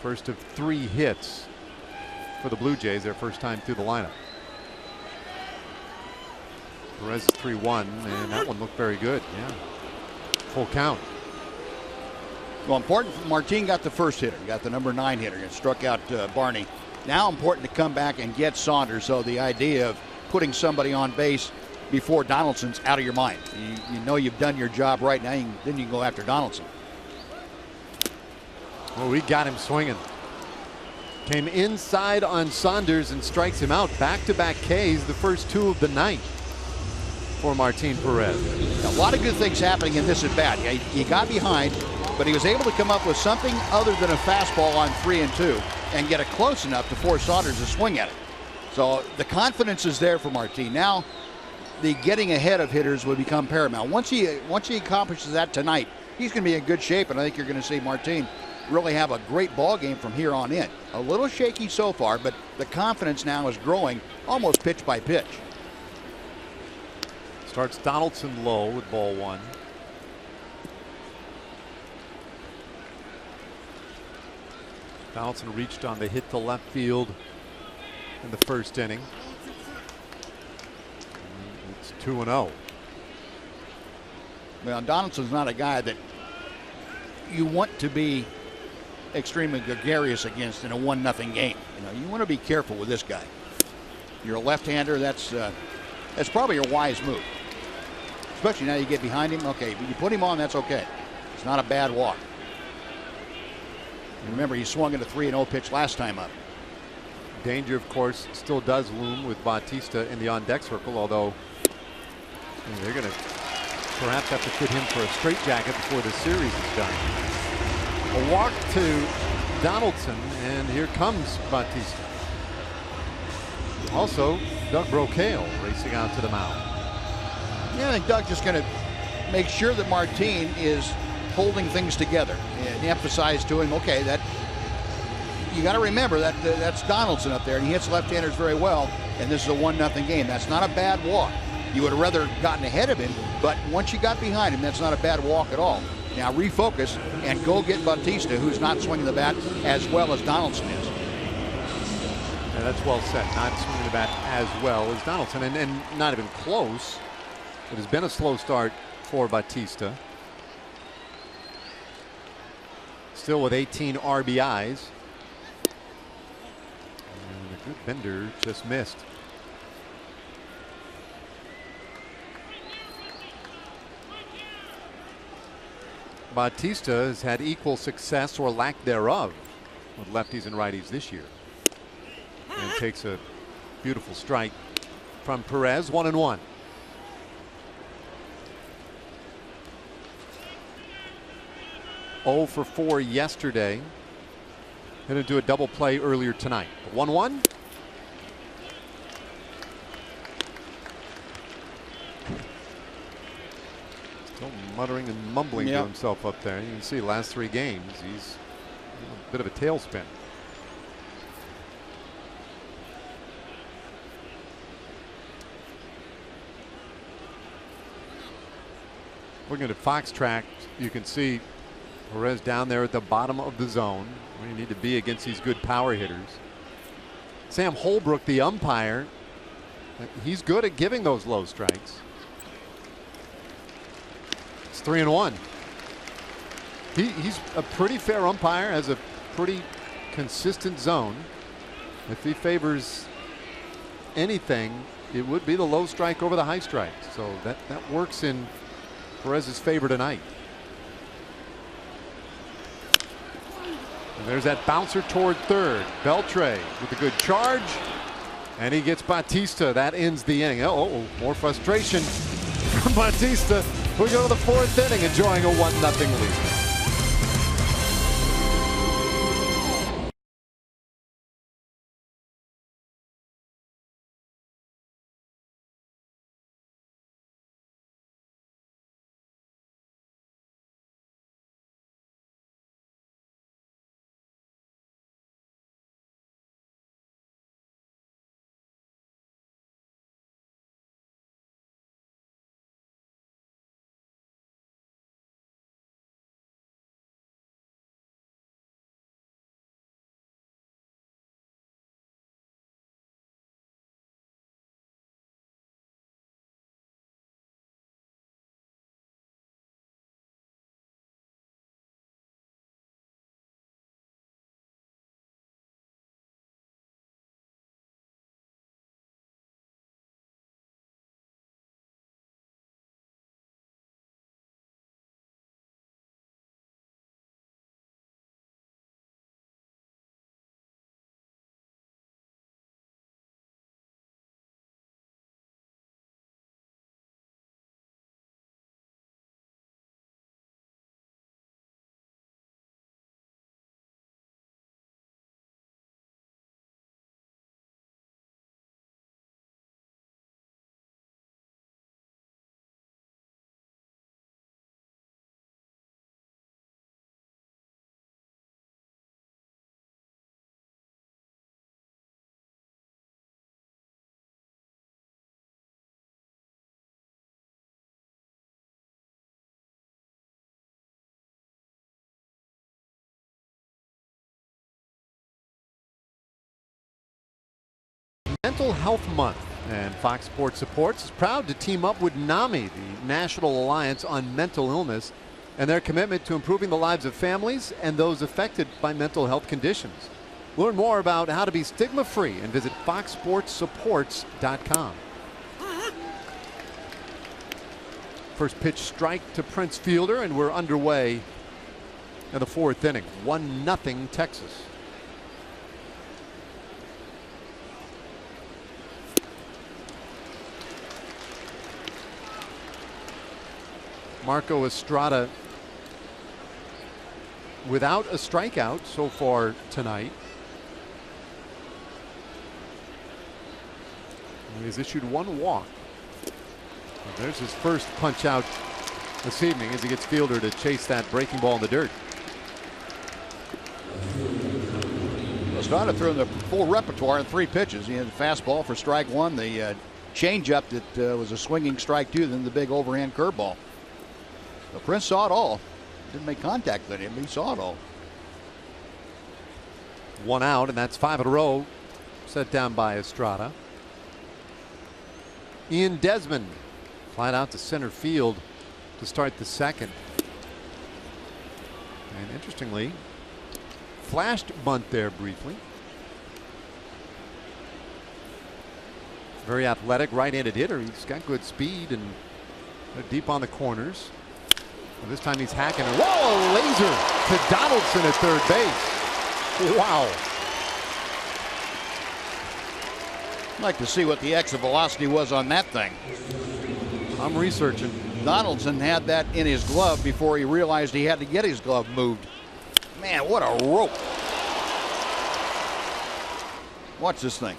[SPEAKER 1] First of 3 hits for the Blue Jays, their first time through the lineup. Perez is 3-1, and that one looked very good. Yeah. Full count.
[SPEAKER 2] Well, important. Martin got the first hitter, got the number 9 hitter, and struck out Barney. Now important to come back and get Saunders. So the idea of putting somebody on base before Donaldson's out of your mind. You know you've done your job right now. Then you can go after Donaldson.
[SPEAKER 1] Well, we got him swinging. Came inside on Saunders and strikes him out. Back-to-back Ks, the first 2 of the night for Martin Perez.
[SPEAKER 2] A lot of good things happening in this at bat. He got behind, but he was able to come up with something other than a fastball on 3-2 and get it close enough to force Saunders to swing at it. So the confidence is there for Martin. Now the getting ahead of hitters will become paramount. Once he accomplishes that tonight, he's going to be in good shape, and I think you're going to see Martin really have a great ball game from here on in. A little shaky so far, but the confidence now is growing almost pitch by pitch.
[SPEAKER 1] Starts Donaldson low with ball 1. Donaldson reached on the hit to left field in the 1st inning. It's 2-0.
[SPEAKER 2] Well, Donaldson's not a guy that you want to be extremely gregarious against in a 1-0 game. You want to be careful with this guy. You're a left-hander. That's probably a wise move. Especially now you get behind him. Okay, but you put him on, that's okay. It's not a bad walk. And remember, he swung at a 3-0 pitch last time up.
[SPEAKER 1] Danger, of course, still does loom with Bautista in the on-deck circle, although they're going to perhaps have to fit him for a straitjacket before the series is done. A walk to Donaldson, and here comes Bautista. Also, Doug Brocail racing out to the mound.
[SPEAKER 2] Yeah, I think Doug's just going to make sure that Martin is holding things together and emphasize to him, okay, that you got to remember that that's Donaldson up there, and he hits left-handers very well, and this is a 1-0 game. That's not a bad walk. You would have rather gotten ahead of him, but once you got behind him, that's not a bad walk at all. Now refocus and go get Bautista, who's not swinging the bat as well as Donaldson is.
[SPEAKER 1] Yeah, that's well said. Not swinging the bat as well as Donaldson, and not even close. It has been a slow start for Bautista. Still with 18 RBIs. And a good bender just missed. Bautista has had equal success or lack thereof with lefties and righties this year. And takes a beautiful strike from Perez. 1-1. Oh for 4 yesterday. Going to do a double play earlier tonight. 1-1. Still muttering and mumbling to himself up there. You can see last 3 games he's a bit of a tailspin. Looking at Fox track, you can see Perez down there at the bottom of the zone where you need to be against these good power hitters. Sam Holbrook, the umpire, he's good at giving those low strikes. It's 3-1. He's a pretty fair umpire, has a pretty consistent zone. If he favors anything, it would be the low strike over the high strike. So that works in Perez's favor tonight. And there's that bouncer toward third. Beltre with a good charge, and he gets Bautista. That ends the inning. More frustration from Bautista. We go to the 4th inning, enjoying a 1-0 lead. Mental Health Month, and Fox Sports Supports is proud to team up with NAMI, the National Alliance on Mental Illness, and their commitment to improving the lives of families and those affected by mental health conditions. Learn more about how to be stigma-free and visit foxsportsupports.com. First pitch strike to Prince Fielder, and we're underway in the 4th inning. 1-0 Texas. Marco Estrada without a strikeout so far tonight. He's issued 1 walk. And there's his first punch out this evening as he gets Fielder to chase that breaking ball in the dirt.
[SPEAKER 2] Estrada threw in the full repertoire in 3 pitches. He had the fastball for strike 1, the changeup that was a swinging strike 2, then the big overhand curveball. So Prince saw it all. Didn't make contact with him, but he saw it all.
[SPEAKER 1] 1 out, and that's 5 in a row set down by Estrada. Ian Desmond flying out to center field to start the second. And interestingly, flashed bunt there briefly. Very athletic right-handed hitter. He's got good speed and deep on the corners. And this time he's hacking. Whoa, a laser to Donaldson at third base. Wow.
[SPEAKER 2] I'd like to see what the exit velocity was on that thing.
[SPEAKER 1] I'm researching.
[SPEAKER 2] Donaldson had that in his glove before he realized he had to get his glove moved. Man, what a rope. Watch this thing.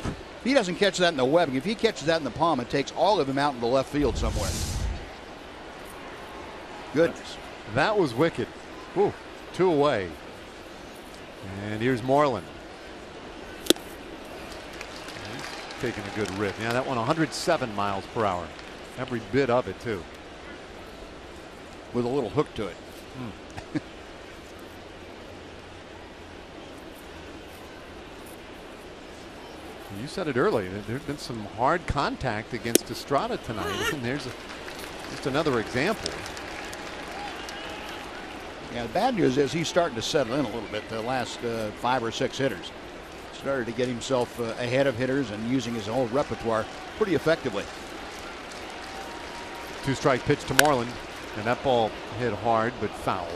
[SPEAKER 2] If he doesn't catch that in the webbing, if he catches that in the palm, it takes all of him out in the left field somewhere. Goodness.
[SPEAKER 1] That was wicked. Whew, 2 away. And here's Moreland. Taking a good rip. Yeah, that one 107 miles per hour. Every bit of it, too.
[SPEAKER 2] With a little hook to it.
[SPEAKER 1] You said it earlier. There's been some hard contact against Estrada tonight, and there's just another example.
[SPEAKER 2] Yeah, the bad news is he's starting to settle in a little bit. The last 5 or 6 hitters started to get himself ahead of hitters and using his whole repertoire pretty effectively.
[SPEAKER 1] 2-strike pitch to Moreland, and that ball hit hard but foul.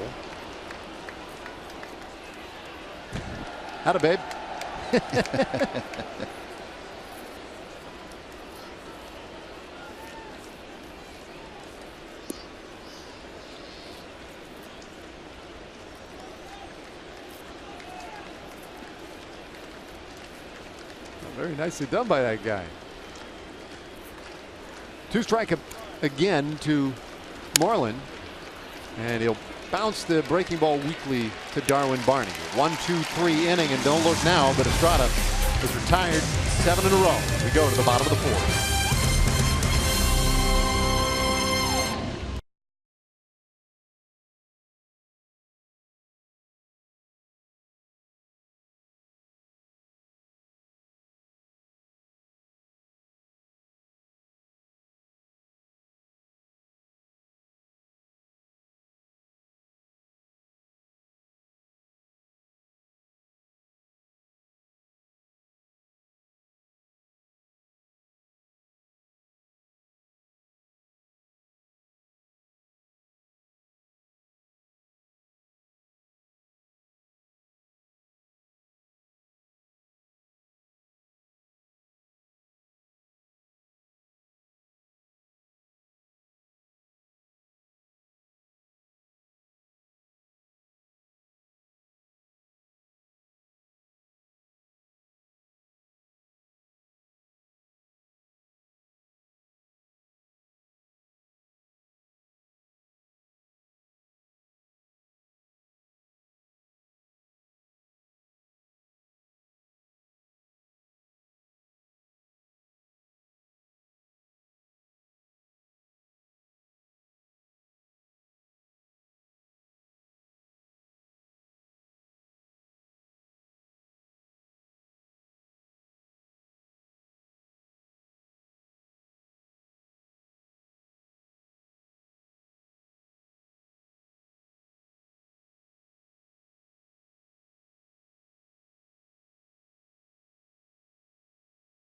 [SPEAKER 1] Howdy, babe. Very nicely done by that guy. 2-strike again to Moreland, and he'll bounce the breaking ball weakly to Darwin Barney. 1-2-3 inning, and don't look now, but Estrada is retired 7 in a row. We go to the bottom of the 4th.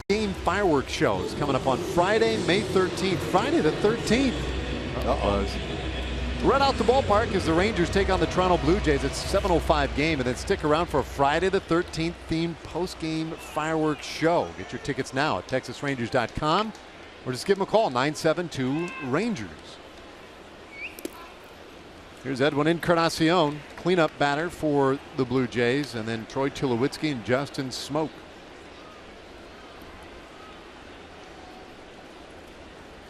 [SPEAKER 1] Game fireworks shows coming up on Friday, May 13th. Friday the 13th. Run out the ballpark as the Rangers take on the Toronto Blue Jays. It's a 7:05 game, and then stick around for a Friday the 13th themed post-game fireworks show. Get your tickets now at TexasRangers.com or just give them a call, 972-RANGERS. Here's Edwin Encarnacion, cleanup batter for the Blue Jays, and then Troy Tulowitzki and Justin Smoke.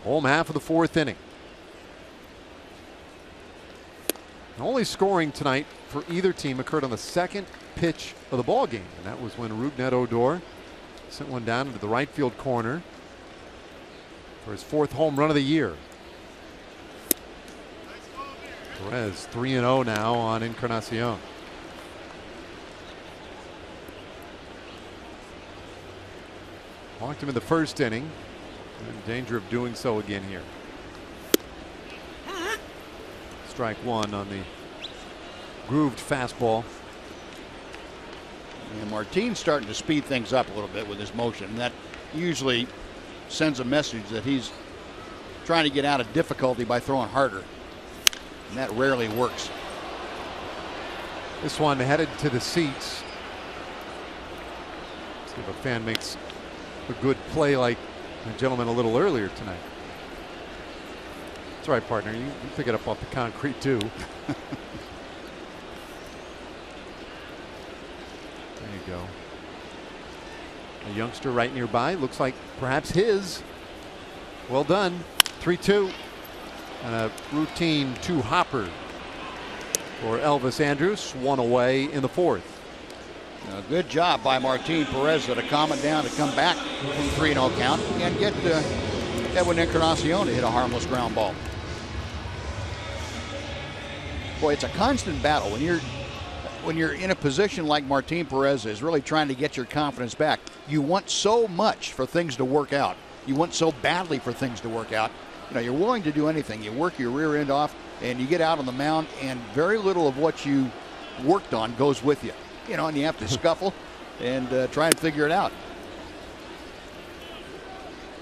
[SPEAKER 1] Home half of the 4th inning. The only scoring tonight for either team occurred on the 2nd pitch of the ball game, and that was when Rougned Odor sent one down into the right field corner for his 4th home run of the year. Perez 3-0 now on Encarnacion. Walked him in the 1st inning. In danger of doing so again here. Strike 1 on the grooved fastball.
[SPEAKER 2] And Martin's starting to speed things up a little bit with his motion. And that usually sends a message that he's trying to get out of difficulty by throwing harder. And that rarely works.
[SPEAKER 1] This one headed to the seats. See if a fan makes a good play like the gentleman a little earlier tonight. That's right, partner. You pick it up off the concrete too. There you go. A youngster right nearby. Looks like perhaps his. Well done. 3-2. And a routine 2-hopper for Elvis Andrus. 1 away in the 4th.
[SPEAKER 2] Good job by Martin Perez to calm it down to come back from 3-0 count and get Edwin Encarnacion to hit a harmless ground ball. Boy, it's a constant battle when you're in a position like Martin Perez is, really trying to get your confidence back. You want so much for things to work out. You want so badly for things to work out. You're willing to do anything. You work your rear end off and you get out on the mound, and very little of what you worked on goes with you. And you have to scuffle and try and figure it out.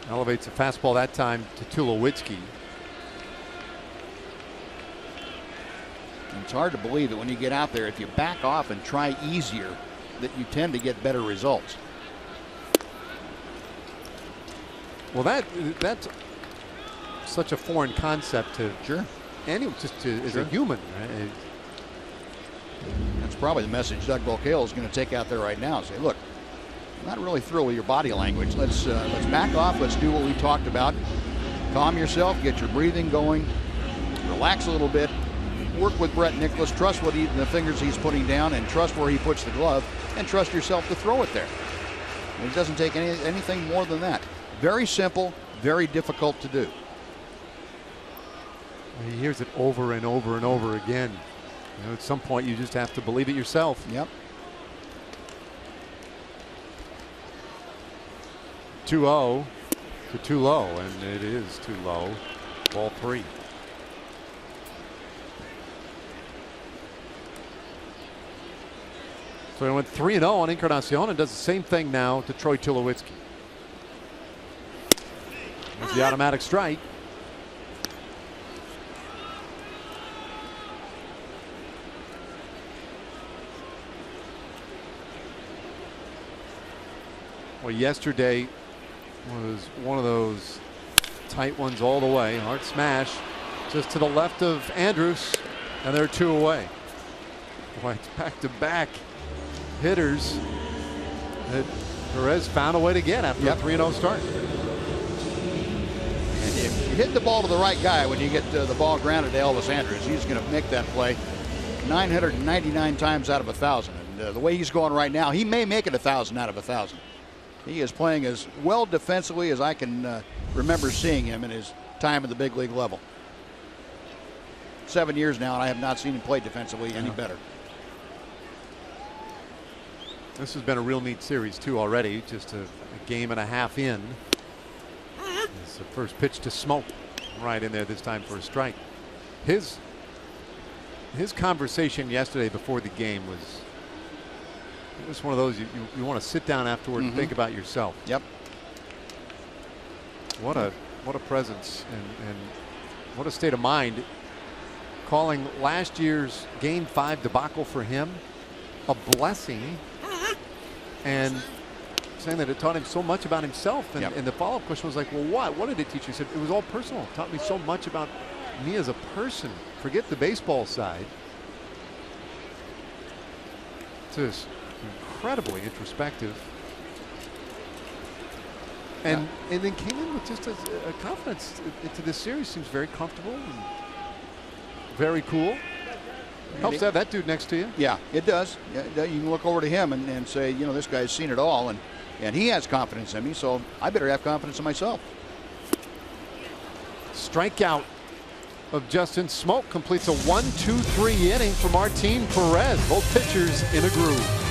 [SPEAKER 1] Elevates a fastball that time to Tulowitzki.
[SPEAKER 2] It's hard to believe that when you get out there, if you back off and try easier, that you tend to get better results.
[SPEAKER 1] Well, that's such a foreign concept to anyone, just as a human. Right?
[SPEAKER 2] That's probably the message Doug Volcale is going to take out there right now. Say, look, I'm not really thrilled with your body language. Let's back off. Let's do what we talked about. Calm yourself. Get your breathing going. Relax a little bit. Work with Brett Nicholas. Trust the fingers he's putting down, and trust where he puts the glove, and trust yourself to throw it there. It doesn't take anything more than that. Very simple. Very difficult to do.
[SPEAKER 1] He hears it over and over and over again. At some point, you just have to believe it yourself.
[SPEAKER 2] Yep.
[SPEAKER 1] 2-0 to too low, and it is too low. Ball 3. So he went 3-0 on Encarnacion and does the same thing now to Troy Tulowitzki. There's the automatic strike. Well, yesterday was one of those tight ones all the way. Hard smash just to the left of Andrus, and they're 2 away. Boy, it's back-to-back hitters that Perez found a way to get after a 3-0 start.
[SPEAKER 2] And if you hit the ball to the right guy when you get the ball grounded to Elvis Andrus, he's going to make that play 999 times out of 1,000. And the way he's going right now, he may make it 1,000 out of 1,000. He is playing as well defensively as I can remember seeing him in his time at the big league level. 7 years now, and I have not seen him play defensively any better.
[SPEAKER 1] This has been a real neat series too already. Just a game and a half in. It's the first pitch to Smoke, right in there this time for a strike. His conversation yesterday before the game was. It was one of those you want to sit down afterward and think about yourself.
[SPEAKER 2] Yep.
[SPEAKER 1] What a presence and what a state of mind. Calling last year's Game 5 debacle for him a blessing, and saying that it taught him so much about himself. And, and the follow-up question was like, well, what did it teach you? He said it was all personal. It taught me so much about me as a person, forget the baseball side. Just incredibly introspective. And then came in with just a confidence into this series. Seems very comfortable and very cool. Helps to have that dude next to you.
[SPEAKER 2] Yeah, it does. You can look over to him and say, you know, this guy's seen it all, and he has confidence in me, so I better have confidence in myself.
[SPEAKER 1] Strikeout of Justin Smoke completes a 1-2-3 inning for Martin Perez. Both pitchers in a groove.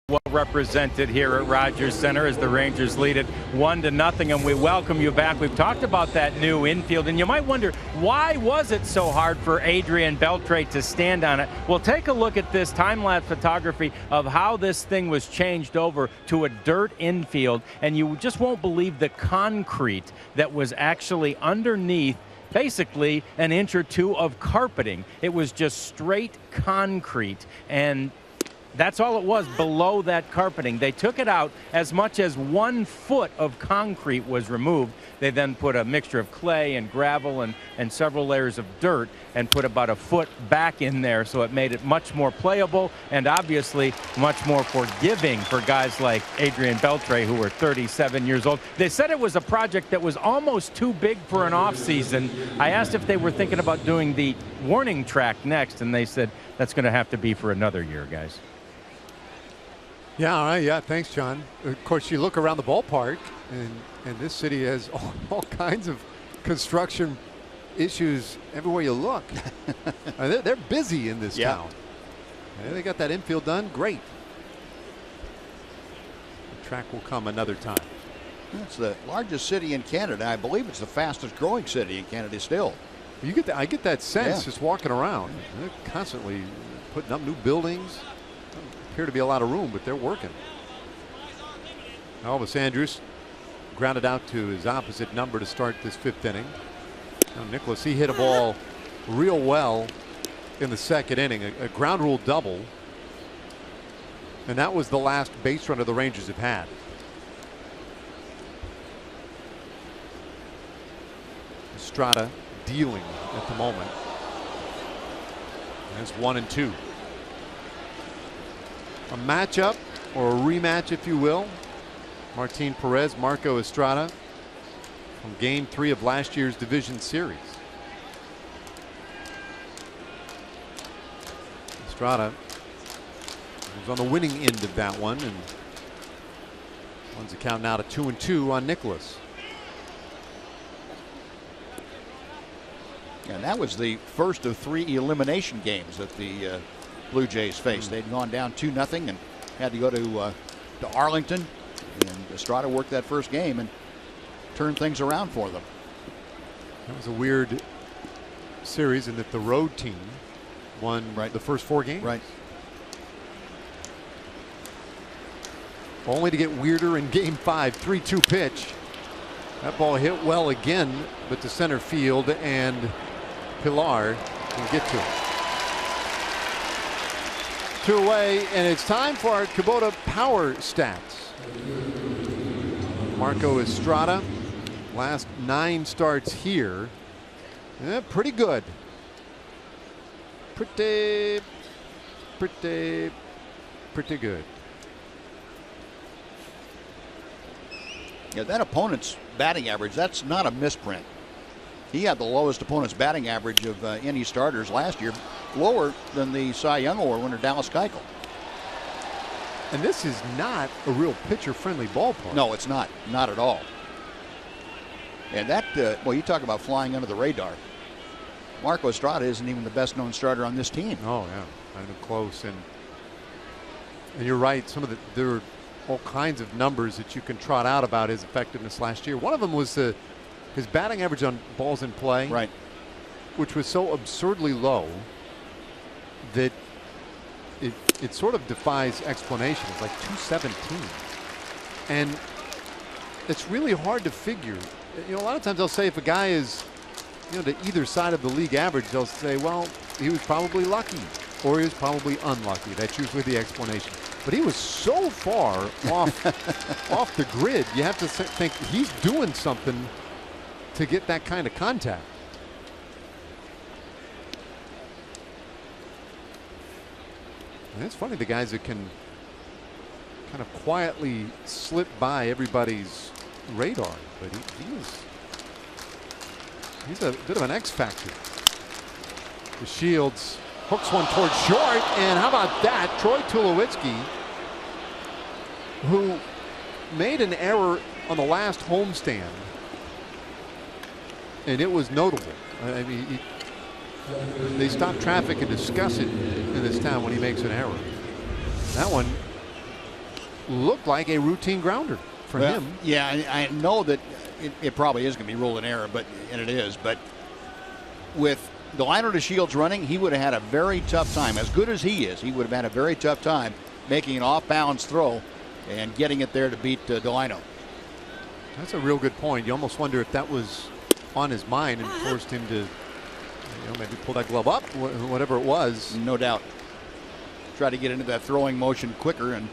[SPEAKER 3] Well represented here at Rogers Center as the Rangers lead it 1-0, and we welcome you back. We've talked about that new infield, and you might wonder, why was it so hard for Adrian Beltre to stand on it? Well, take a look at this time-lapse photography of how this thing was changed over to a dirt infield, and you just won't believe the concrete that was actually underneath. Basically an inch or two of carpeting. It was just straight concrete, and that's all it was below that carpeting. They took it out. As much as 1 foot of concrete was removed. They then put a mixture of clay and gravel and several layers of dirt and put about a foot back in there, so it made it much more playable and obviously much more forgiving for guys like Adrian Beltre, who were 37 years old. They said it was a project that was almost too big for an off-season. I asked if they were thinking about doing the warning track next, and they said that's going to have to be for another year, guys.
[SPEAKER 1] Yeah, all right. Yeah, thanks, John. Of course, you look around the ballpark, and this city has all kinds of construction issues everywhere you look. They're busy in this town. They got that infield done. Great. The track will come another time.
[SPEAKER 2] It's the largest city in Canada. I believe it's the fastest growing city in Canada still.
[SPEAKER 1] I get that sense just walking around. They're constantly putting up new buildings. Appear to be a lot of room, but they're working. Elvis Andrus grounded out to his opposite number to start this 5th inning. Now Nicholas, he hit a ball real well in the 2nd inning, a ground rule double, and that was the last base runner the Rangers have had. Estrada dealing at the moment. That's 1-2. A matchup, or a rematch, if you will. Martin Perez, Marco Estrada from Game 3 of last year's division series. Estrada was on the winning end of that one, and runs the count now to 2-2 on Nicholas.
[SPEAKER 2] And that was the first of 3 elimination games that the Blue Jays faced. They'd gone down 2-0 and had to go to Arlington, and Estrada worked that first game and turned things around for them.
[SPEAKER 1] That was a weird series in that the road team won the first 4 games.
[SPEAKER 2] Right.
[SPEAKER 1] Only to get weirder in game 5. 3-2 pitch. That ball hit well again, but to center field, and Pilar can get to it. 2 away, and it's time for our Kubota Power Stats. Marco Estrada, last 9 starts here. Pretty good. Pretty good.
[SPEAKER 2] Yeah, that opponent's batting average, that's not a misprint. He had the lowest opponent's batting average of any starters last year, lower than the Cy Young Award winner Dallas Keuchel.
[SPEAKER 1] And this is not a real pitcher-friendly ballpark.
[SPEAKER 2] No, it's not. Not at all. And that, well, you talk about flying under the radar. Marco Estrada isn't even the best-known starter on this team.
[SPEAKER 1] Oh, yeah. Not even close. And you're right. There are all kinds of numbers that you can trot out about his effectiveness last year. One of them was his batting average on balls in play,
[SPEAKER 2] right,
[SPEAKER 1] which was so absurdly low that it sort of defies explanation. It's like 217, and it's really hard to figure. You know, a lot of times they'll say if a guy is, you know, to either side of the league average, they'll say, well, he was probably lucky or he was probably unlucky. That's usually the explanation. But he was so far off the grid, you have to think he's doing something to get that kind of contact. And it's funny, the guys that can kind of quietly slip by everybody's radar, but he's a bit of an X factor. The Shields hooks one towards short, and how about that? Troy Tulowitzki, who made an error on the last homestand, and it was notable. I mean, they stop traffic and discuss it in this town when he makes an error. That one looked like a routine grounder for him.
[SPEAKER 2] Yeah, I know that it probably is going to be ruled an error, and it is. But with Delino DeShields running, he would have had a very tough time. As good as he is, he would have had a very tough time making an off-balance throw and getting it there to beat Delino.
[SPEAKER 1] That's a real good point. You almost wonder if that was on his mind and forced him to, you know, maybe pull that glove up, whatever it was.
[SPEAKER 2] No doubt. Try to get into that throwing motion quicker, and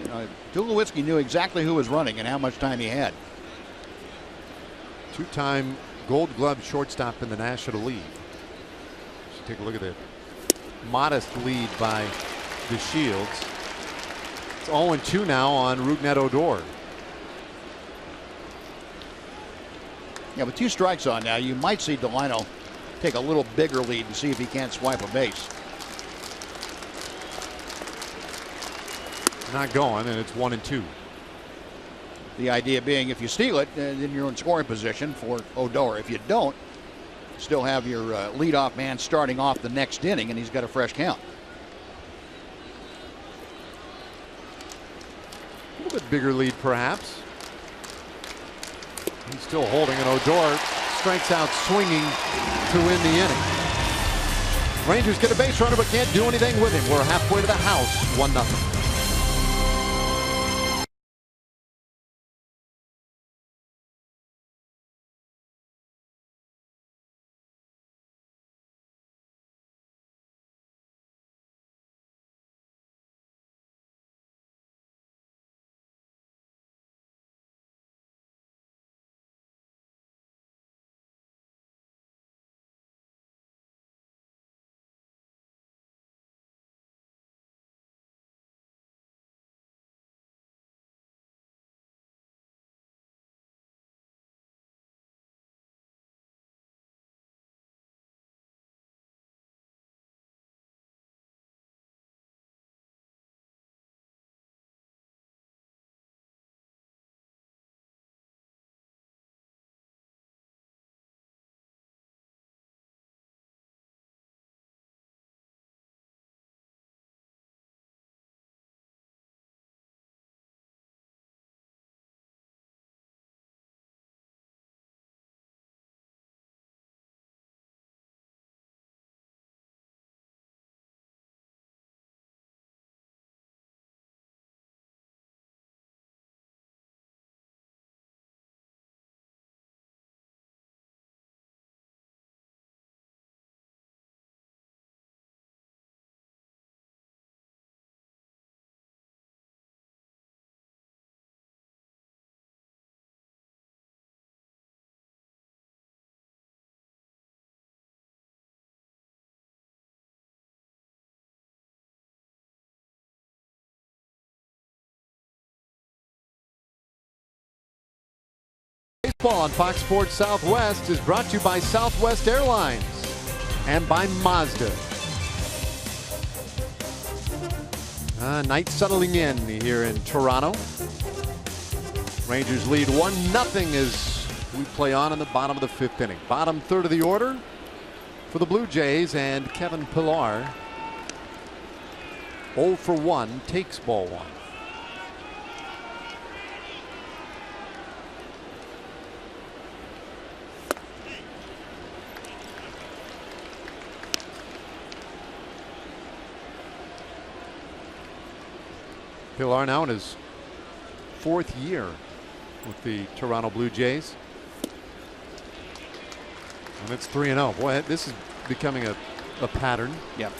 [SPEAKER 2] you know, Tulowitzki knew exactly who was running and how much time he had.
[SPEAKER 1] 2-time Gold Glove shortstop in the National League. Just take a look at the modest lead by the Shields. It's 0-2 now on Rougned Odor.
[SPEAKER 2] Yeah, with 2 strikes on now, you might see Delino take a little bigger lead and see if he can't swipe a base.
[SPEAKER 1] Not going, and it's 1-2.
[SPEAKER 2] The idea being, if you steal it, then you're in scoring position for Odor. If you don't, still have your leadoff man starting off the next inning, and he's got a fresh count.
[SPEAKER 1] A little bit bigger lead, perhaps. He's still holding, and Odor strikes out swinging to win the inning. Rangers get a base runner, but can't do anything with him. We're halfway to the house, 1-0. Baseball on Fox Sports Southwest is brought to you by Southwest Airlines and by Mazda. Night settling in here in Toronto. Rangers lead 1-0 as we play on in the bottom of the 5th inning. Bottom third of the order for the Blue Jays, and Kevin Pillar 0 for 1 takes ball 1. Pillar now in his 4th year with the Toronto Blue Jays. And it's 3-0. Boy, this is becoming a pattern.
[SPEAKER 2] Yep.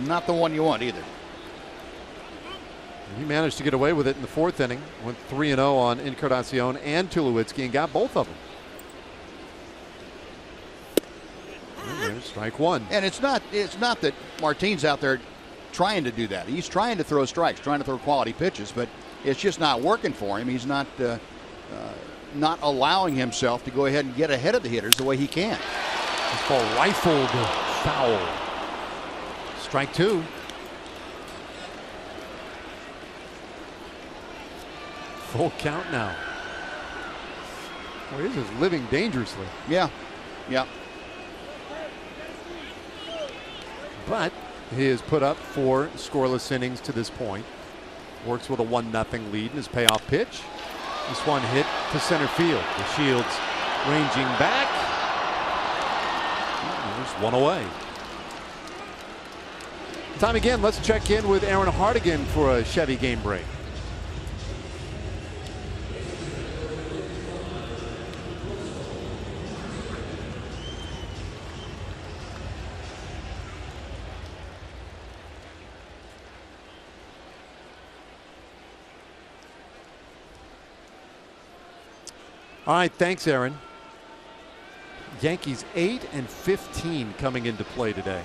[SPEAKER 2] Not the one you want either.
[SPEAKER 1] He managed to get away with it in the 4th inning. Went 3-0 on Encarnacion and Tulowitzki and got both of them. And there's strike 1.
[SPEAKER 2] And it's not that Martin's out there trying to do that. He's trying to throw strikes, trying to throw quality pitches, but it's just not working for him. He's not allowing himself to go ahead and get ahead of the hitters the way he can.
[SPEAKER 1] This ball rifled foul. Strike 2. Full count now. Boy, this is living dangerously.
[SPEAKER 2] Yeah.
[SPEAKER 1] But he has put up 4 scoreless innings to this point. Works with a 1-0 lead in his payoff pitch. This one hit to center field. The Shields ranging back. There's one away. Time again. Let's check in with Aaron Hardigan for a Chevy game break. All right, thanks, Aaron. Yankees 8-15 coming into play today,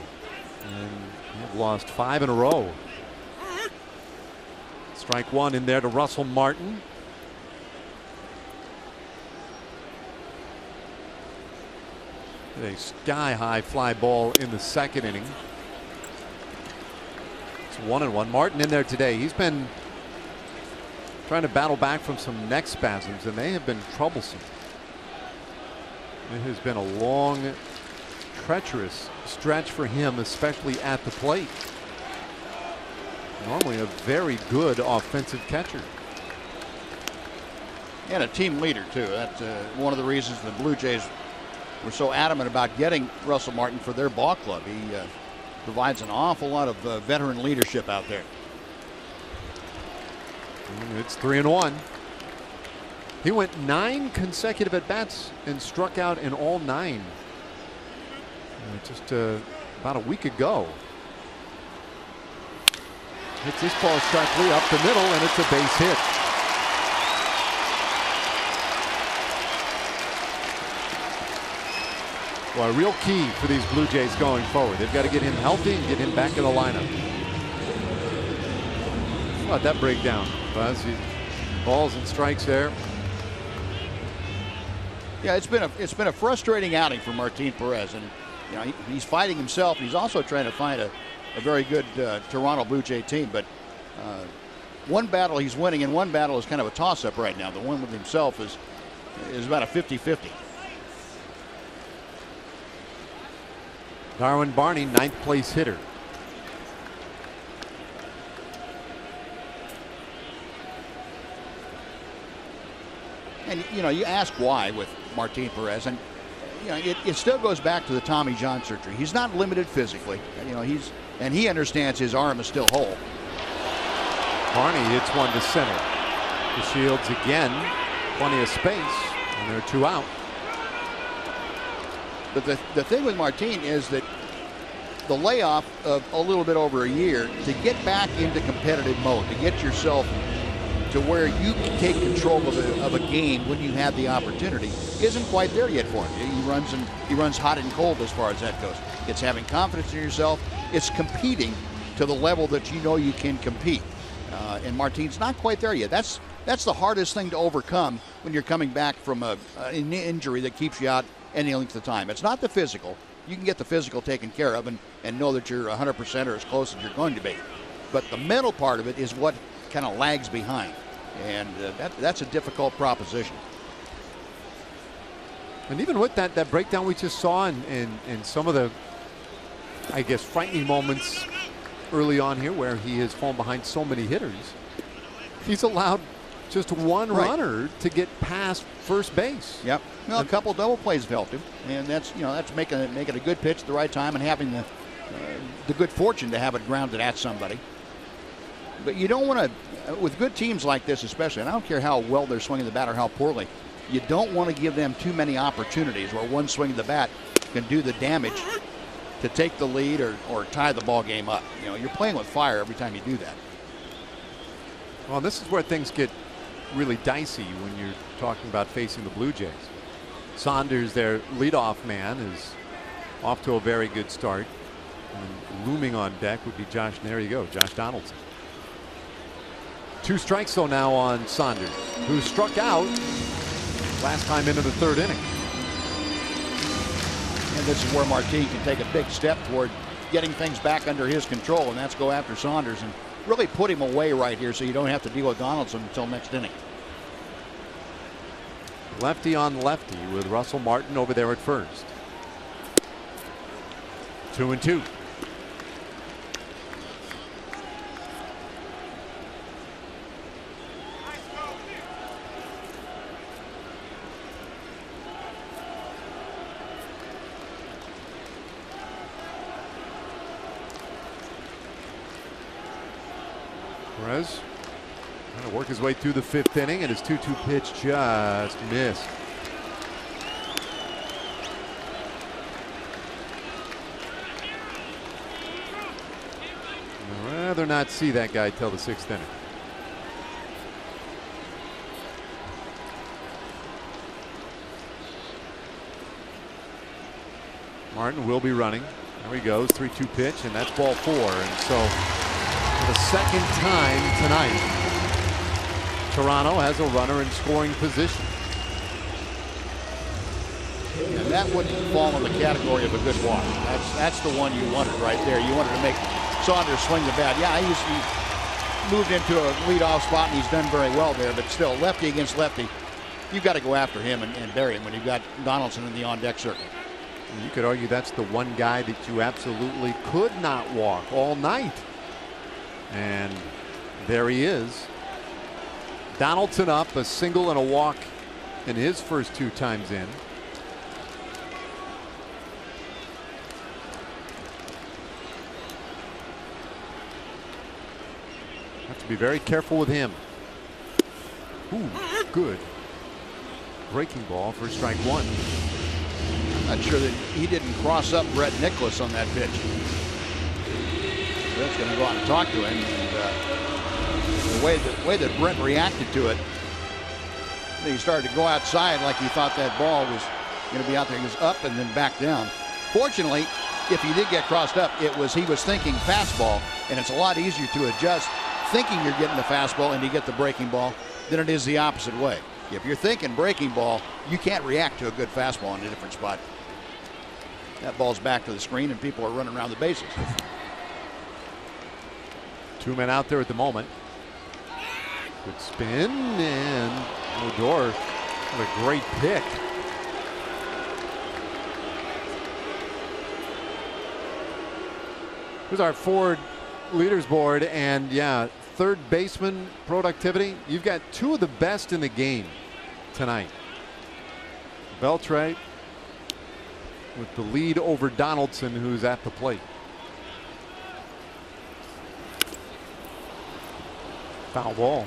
[SPEAKER 1] and they've lost 5 in a row. Strike 1 in there to Russell Martin. A sky-high fly ball in the 2nd inning. It's 1-1. Martin in there today. He's been trying to battle back from some neck spasms, and they have been troublesome. It has been a long, treacherous stretch for him, especially at the plate. Normally a very good offensive catcher.
[SPEAKER 2] And a team leader, too. That's one of the reasons the Blue Jays were so adamant about getting Russell Martin for their ball club. He provides an awful lot of veteran leadership out there.
[SPEAKER 1] It's 3-1. He went 9 consecutive at-bats and struck out in all 9. Just about a week ago. Hits this ball sharply up the middle, and it's a base hit. Well, a real key for these Blue Jays going forward. They've got to get him healthy and get him back in the lineup. How about that breakdown, Buzz? Balls and strikes there.
[SPEAKER 2] Yeah, it's been a frustrating outing for Martin Perez, and you know he's fighting himself. He's also trying to find a very good Toronto Blue Jay team, but one battle he's winning, and one battle is kind of a toss-up right now. The one with himself is about a 50-50.
[SPEAKER 1] Darwin Barney, 9th place hitter.
[SPEAKER 2] And you know, you ask why with Martin Perez, and you know it still goes back to the Tommy John surgery. He's not limited physically. You know, he understands his arm is still whole.
[SPEAKER 1] Barney hits one to center. The Shields again, plenty of space, and they're 2 out.
[SPEAKER 2] But the thing with Martin is that the layoff of a little bit over a year to get back into competitive mode, to get yourself to where you can take control of a game when you have the opportunity, isn't quite there yet for him. He runs hot and cold as far as that goes. It's having confidence in yourself. It's competing to the level that you know you can compete. And Martine's not quite there yet. That's the hardest thing to overcome when you're coming back from an injury that keeps you out any length of time. It's not the physical. You can get the physical taken care of and know that you're 100% or as close as you're going to be. But the mental part of it is what kind of lags behind. And that's a difficult proposition.
[SPEAKER 1] And even with that breakdown we just saw and some of the, I guess, frightening moments early on here where he has fallen behind so many hitters, he's allowed just one runner to get past first base.
[SPEAKER 2] Yep. Well, a couple double plays have helped him, and that's making a good pitch at the right time and having the good fortune to have it grounded at somebody. But you don't want to, with good teams like this especially, and I don't care how well they're swinging the bat or how poorly, you don't want to give them too many opportunities where one swing of the bat can do the damage to take the lead or tie the ball game up. You're playing with fire every time you do that.
[SPEAKER 1] Well, this is where things get really dicey when you're talking about facing the Blue Jays. Saunders, their leadoff man, is off to a very good start. And looming on deck would be Josh. There you go, Josh Donaldson. 2 strikes though now on Saunders, who struck out last time into the 3rd inning.
[SPEAKER 2] And this is where Martine can take a big step toward getting things back under his control, and that's go after Saunders and really put him away right here so you don't have to deal with Donaldson until next inning.
[SPEAKER 1] Lefty on lefty with Russell Martin over there at first. 2-2. Perez trying to work his way through the 5th inning, and his 2-2 pitch just missed. I'd rather not see that guy till the 6th inning. Martin will be running. There he goes, 3-2 pitch, and that's ball 4. And so for the 2nd time tonight, Toronto has a runner in scoring position.
[SPEAKER 2] And that wouldn't fall in the category of a good walk. That's the one you wanted right there. You wanted to make Saunders swing the bat. Yeah, he moved into a leadoff spot, and he's done very well there. But still, lefty against lefty, you've got to go after him and bury him when you've got Donaldson in the on-deck circle.
[SPEAKER 1] You could argue that's the one guy that you absolutely could not walk all night. And there he is. Donaldson up, a single and a walk in his first 2 times in. Have to be very careful with him. Ooh, good. Breaking ball for strike 1.
[SPEAKER 2] I'm not sure that he didn't cross up Brett Nicholas on that pitch. Brett's going to go out and talk to him. And the way that Brett reacted to it, he started to go outside like he thought that ball was going to be out there. He was up and then back down. Fortunately, if he did get crossed up, he was thinking fastball, and it's a lot easier to adjust thinking you're getting the fastball and you get the breaking ball than it is the opposite way. If you're thinking breaking ball, you can't react to a good fastball in a different spot. That ball's back to the screen and people are running around the bases.
[SPEAKER 1] 2 men out there at the moment. Good spin, and Odor, what a great pick. Here's our Ford leaders board, and yeah, 3rd baseman productivity. You've got 2 of the best in the game tonight. Beltre with the lead over Donaldson, who's at the plate. Foul ball.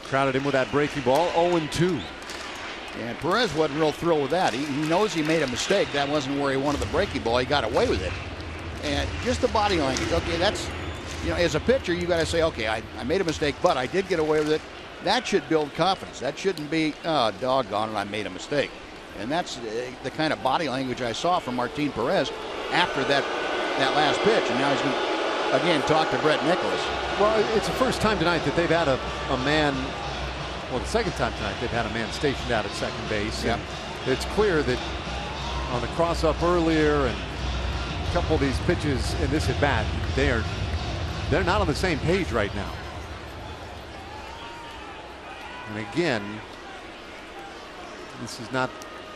[SPEAKER 1] Crowded in with that breaking ball. 0-2.
[SPEAKER 2] And Perez wasn't real thrilled with that. He knows he made a mistake. That wasn't where he wanted the breaking ball. He got away with it. And just the body language. Okay, that's, as a pitcher, you got to say, okay, I made a mistake, but I did get away with it. That should build confidence. That shouldn't be, oh, doggone it, I made a mistake. And that's the kind of body language I saw from Martin Perez after that that last pitch, and now he's going to again talk to Brett Nicholas.
[SPEAKER 1] Well, it's the first time tonight that they've had a man. Well, the second time tonight they've had a man stationed out at second base.
[SPEAKER 2] Yep.
[SPEAKER 1] And it's clear that on the cross up earlier and a couple of these pitches in this at bat, they're not on the same page right now. And again, this is not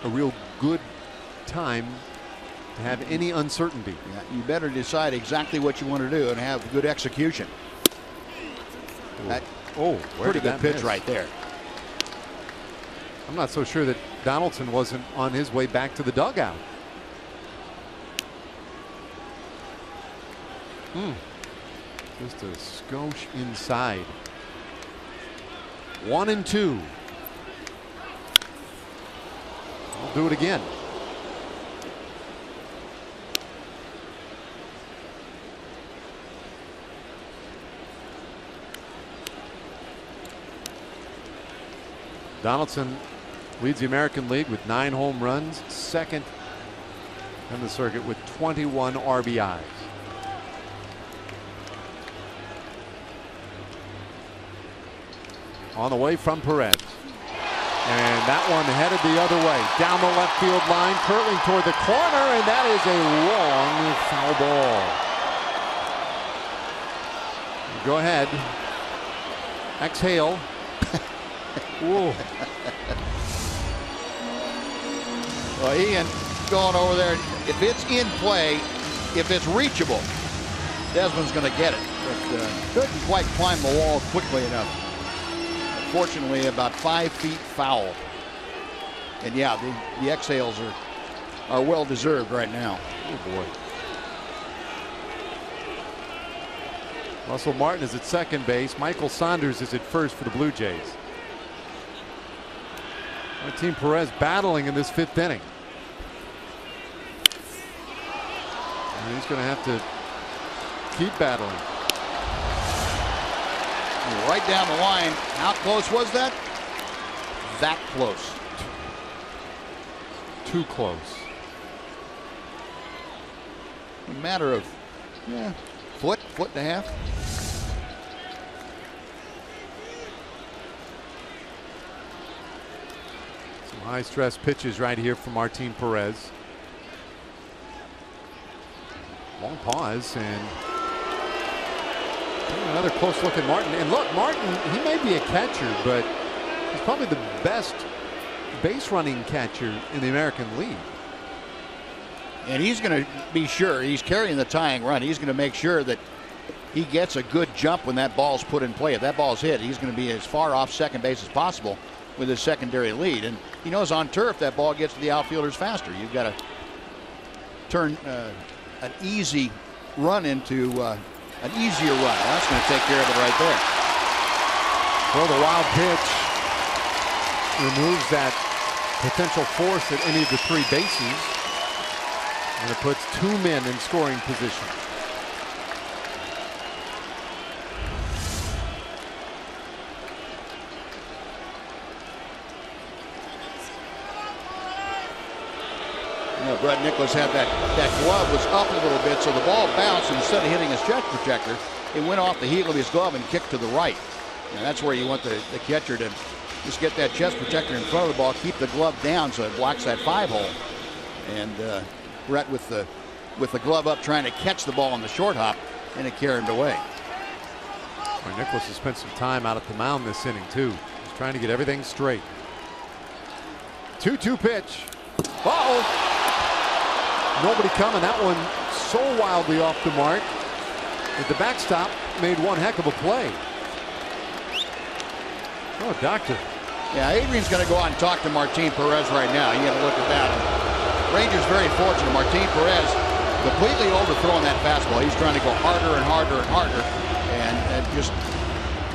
[SPEAKER 1] a real good time to have any uncertainty.
[SPEAKER 2] Yeah, you better decide exactly what you want to do and have good execution. That pretty good pitch right there.
[SPEAKER 1] I'm not so sure that Donaldson wasn't on his way back to the dugout. Just a skosh inside. 1-2. I'll do it again. Donaldson leads the American League with 9 home runs, second in the circuit with 21 RBIs. On the way from Perez. And that one headed the other way. Down the left field line, curling toward the corner, and that is a long foul ball. Go ahead. Exhale. Whoa.
[SPEAKER 2] Well, Ian going over there. If it's in play, if it's reachable, Desmond's going to get it. But couldn't quite climb the wall quickly enough. Fortunately, about 5 feet foul. And yeah, the exhales are well deserved right now.
[SPEAKER 1] Oh boy. Russell Martin is at second base. Michael Saunders is at first for the Blue Jays. Martin Perez battling in this 5th inning. And he's going to have to keep battling.
[SPEAKER 2] Right down the line. How close was that? That close.
[SPEAKER 1] Too close.
[SPEAKER 2] A matter of foot and a half.
[SPEAKER 1] Some high stress pitches right here from Martin Perez. Long pause and another close look at Martin. And look, Martin, he may be a catcher, but he's probably the best base running catcher in the American League.
[SPEAKER 2] And he's going to be sure, he's carrying the tying run. He's going to make sure that he gets a good jump when that ball's put in play. If that ball's hit, he's going to be as far off second base as possible with his secondary lead. And he knows on turf that ball gets to the outfielders faster. You've got to turn an easy run into an easier run. That's going to take care of it right there.
[SPEAKER 1] Well, the wild pitch removes that potential force at any of the 3 bases. And it puts 2 men in scoring position.
[SPEAKER 2] Brett Nicholas had that glove was up a little bit, so the ball bounced, and instead of hitting his chest protector, it went off the heel of his glove and kicked to the right. And that's where you want the catcher to just get that chest protector in front of the ball, keep the glove down so it blocks that 5-hole. And Brett with the glove up trying to catch the ball on the short hop, and it carried him away.
[SPEAKER 1] Well, Nicholas has spent some time out at the mound this inning too. He's trying to get everything straight. 2-2 pitch. Uh-oh. Nobody coming. That one so wildly off the mark that the backstop made one heck of a play. Oh, doctor.
[SPEAKER 2] Yeah, Adrian's going to go out and talk to Martin Perez right now. You got to look at that. Rangers very fortunate. Martin Perez completely overthrowing that fastball. He's trying to go harder and harder and harder, and just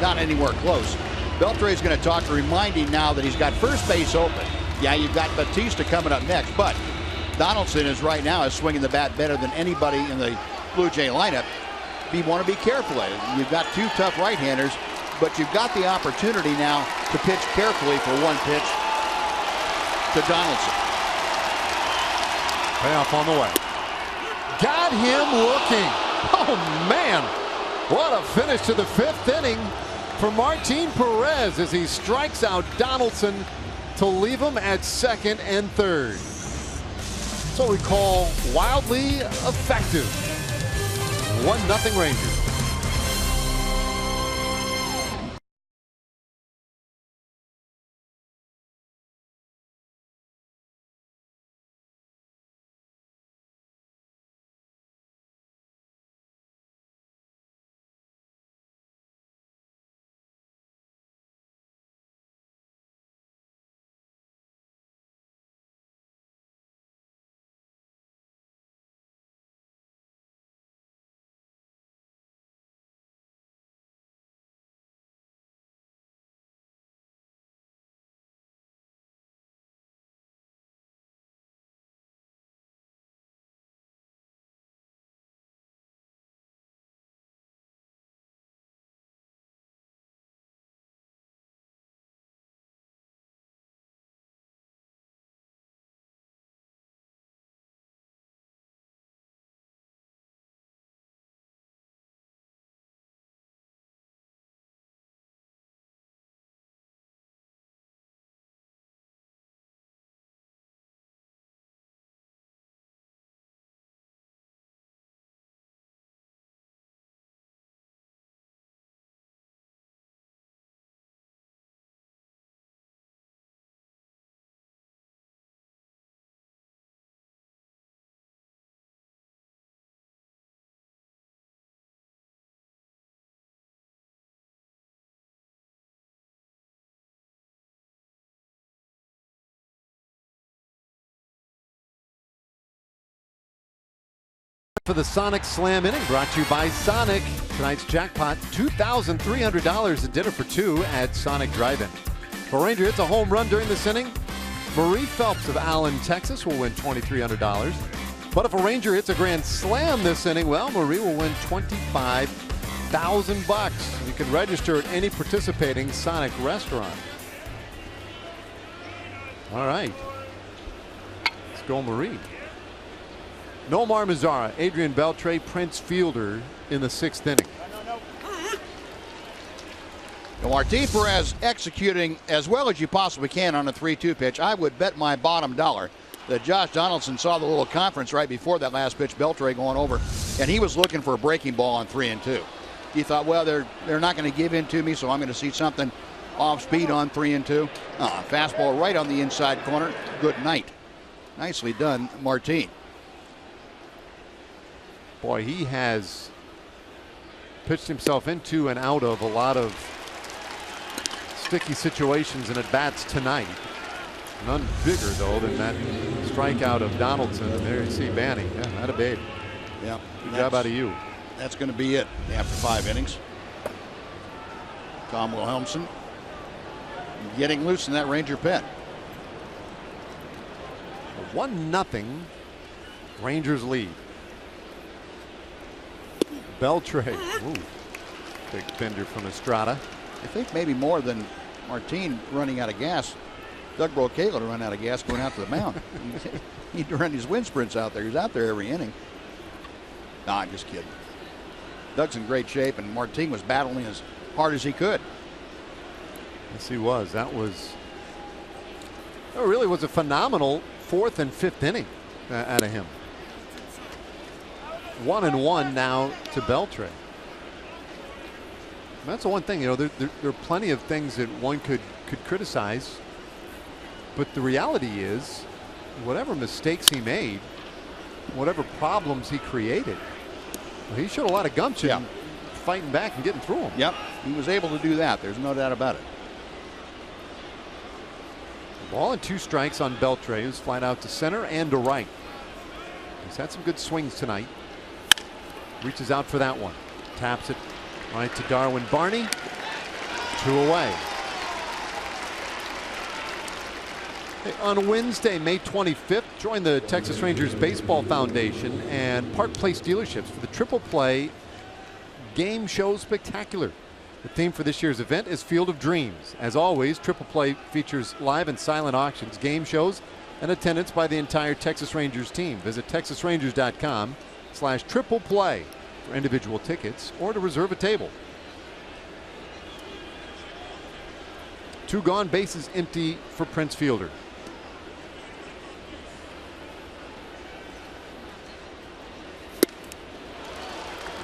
[SPEAKER 2] not anywhere close. Beltre's going to talk to remind him now that he's got first base open. Yeah, you've got Batista coming up next, but Donaldson is right now swinging the bat better than anybody in the Blue Jay lineup. You want to be careful at it. You've got 2 tough right-handers, but you've got the opportunity now to pitch carefully for 1 pitch to Donaldson.
[SPEAKER 1] Payoff on the way. got him looking. Oh, man. What a finish to the 5th inning for Martin Perez as he strikes out Donaldson to leave him at 2nd and 3rd. That's what we call wildly effective. 1-0 Rangers. For the Sonic Slam inning, brought to you by Sonic. Tonight's jackpot, $2,300 in dinner for 2 at Sonic Drive-In. For Ranger hits a home run during this inning, Marie Phelps of Allen, Texas will win $2,300. But if a Ranger hits a grand slam this inning, well, Marie will win $25,000. You can register at any participating Sonic restaurant. All right. Let's go, Marie. Nomar Mazara, Adrian Beltre, Prince Fielder in the 6th inning.
[SPEAKER 2] Martin Perez executing as well as you possibly can on a 3-2 pitch. I would bet my bottom dollar that Josh Donaldson saw the little conference right before that last pitch, Beltre going over, and he was looking for a breaking ball on 3-2. He thought, well, they're not going to give in to me, so I'm going to see something off speed on 3-2. Fastball right on the inside corner. Good night. Nicely done, Martin.
[SPEAKER 1] Boy, he has pitched himself into and out of a lot of sticky situations and at-bats tonight. None bigger, though, than that strikeout of Donaldson. And there you see Banny. Yeah, not a babe.
[SPEAKER 2] Yeah.
[SPEAKER 1] Good job out of you.
[SPEAKER 2] That's going to be it after 5 innings. Tom Wilhelmsen getting loose in that Ranger pen.
[SPEAKER 1] 1-0 Rangers lead. Beltre. Ooh, big bender from Estrada.
[SPEAKER 2] I think maybe more than Martin running out of gas. Doug Brocalo to run out of gas going out to the mound. He'd run his wind sprints out there. He's out there every inning. Nah, I'm just kidding. Doug's in great shape, and Martin was battling as hard as he could.
[SPEAKER 1] Yes, he was. That really was a phenomenal 4th and 5th inning out of him. 1-1 now to Beltre. That's the one thing, you know, there are plenty of things that one could criticize, but the reality is, whatever mistakes he made, whatever problems he created, well, he showed a lot of gumption, fighting back and getting through them.
[SPEAKER 2] Yep, he was able to do that. There's no doubt about it.
[SPEAKER 1] Ball and 2 strikes on Beltre, who's flying out to center and to right. He's had some good swings tonight. Reaches out for that one. Taps it right to Darwin Barney. 2 away. Hey, on Wednesday, May 25th, join the Texas Rangers Baseball Foundation and Park Place dealerships for the Triple Play Game Show Spectacular. The theme for this year's event is Field of Dreams. As always, Triple Play features live and silent auctions, game shows, and attendance by the entire Texas Rangers team. Visit TexasRangers.com triple play for individual tickets or to reserve a table. 2 gone, bases empty for Prince Fielder.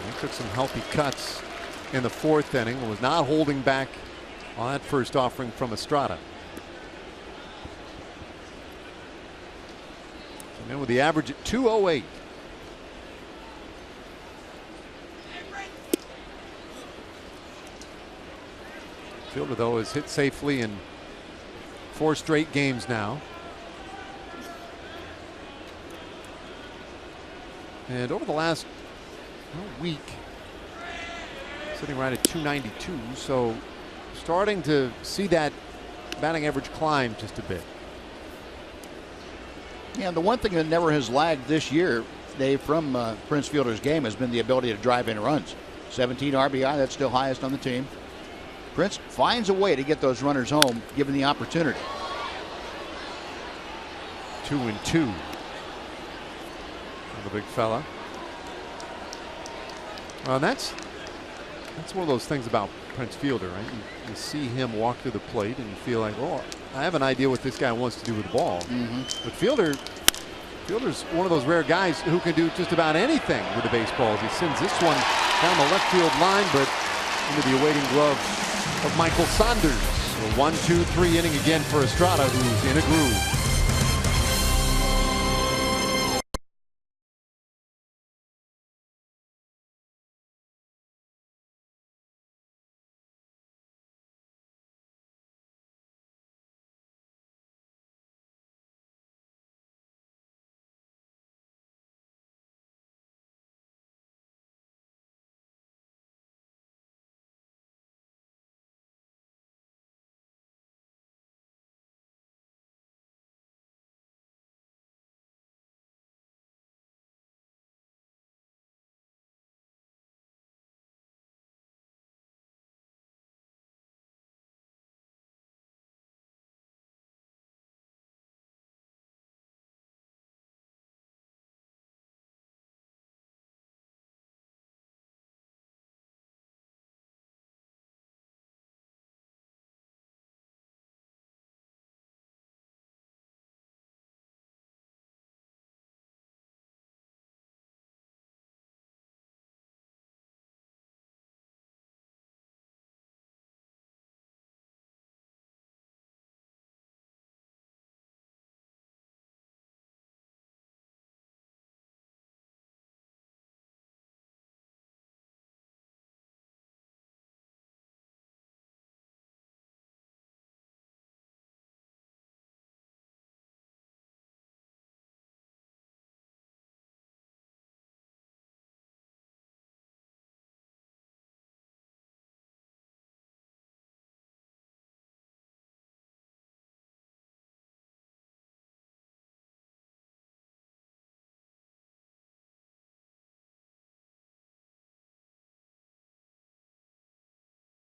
[SPEAKER 1] He took some healthy cuts in the 4th inning and was not holding back on that first offering from Estrada. And then with the average at 208. Fielder, though, has hit safely in 4 straight games now. And over the last week, sitting right at 292, so starting to see that batting average climb just a bit.
[SPEAKER 2] Yeah, the one thing that never has lagged this year, Dave, from Prince Fielder's game has been the ability to drive in runs. 17 RBI, that's still highest on the team. Prince finds a way to get those runners home given the opportunity.
[SPEAKER 1] 2-2. The big fella. Well, that's one of those things about Prince Fielder, right? You see him walk through the plate and you feel like, oh, I have an idea what this guy wants to do with the ball. But Fielder's one of those rare guys who can do just about anything with the baseball. He sends this one down the left field line, but into the awaiting glove of Michael Saunders. A 1-2-3 inning again for Estrada, who's in a groove.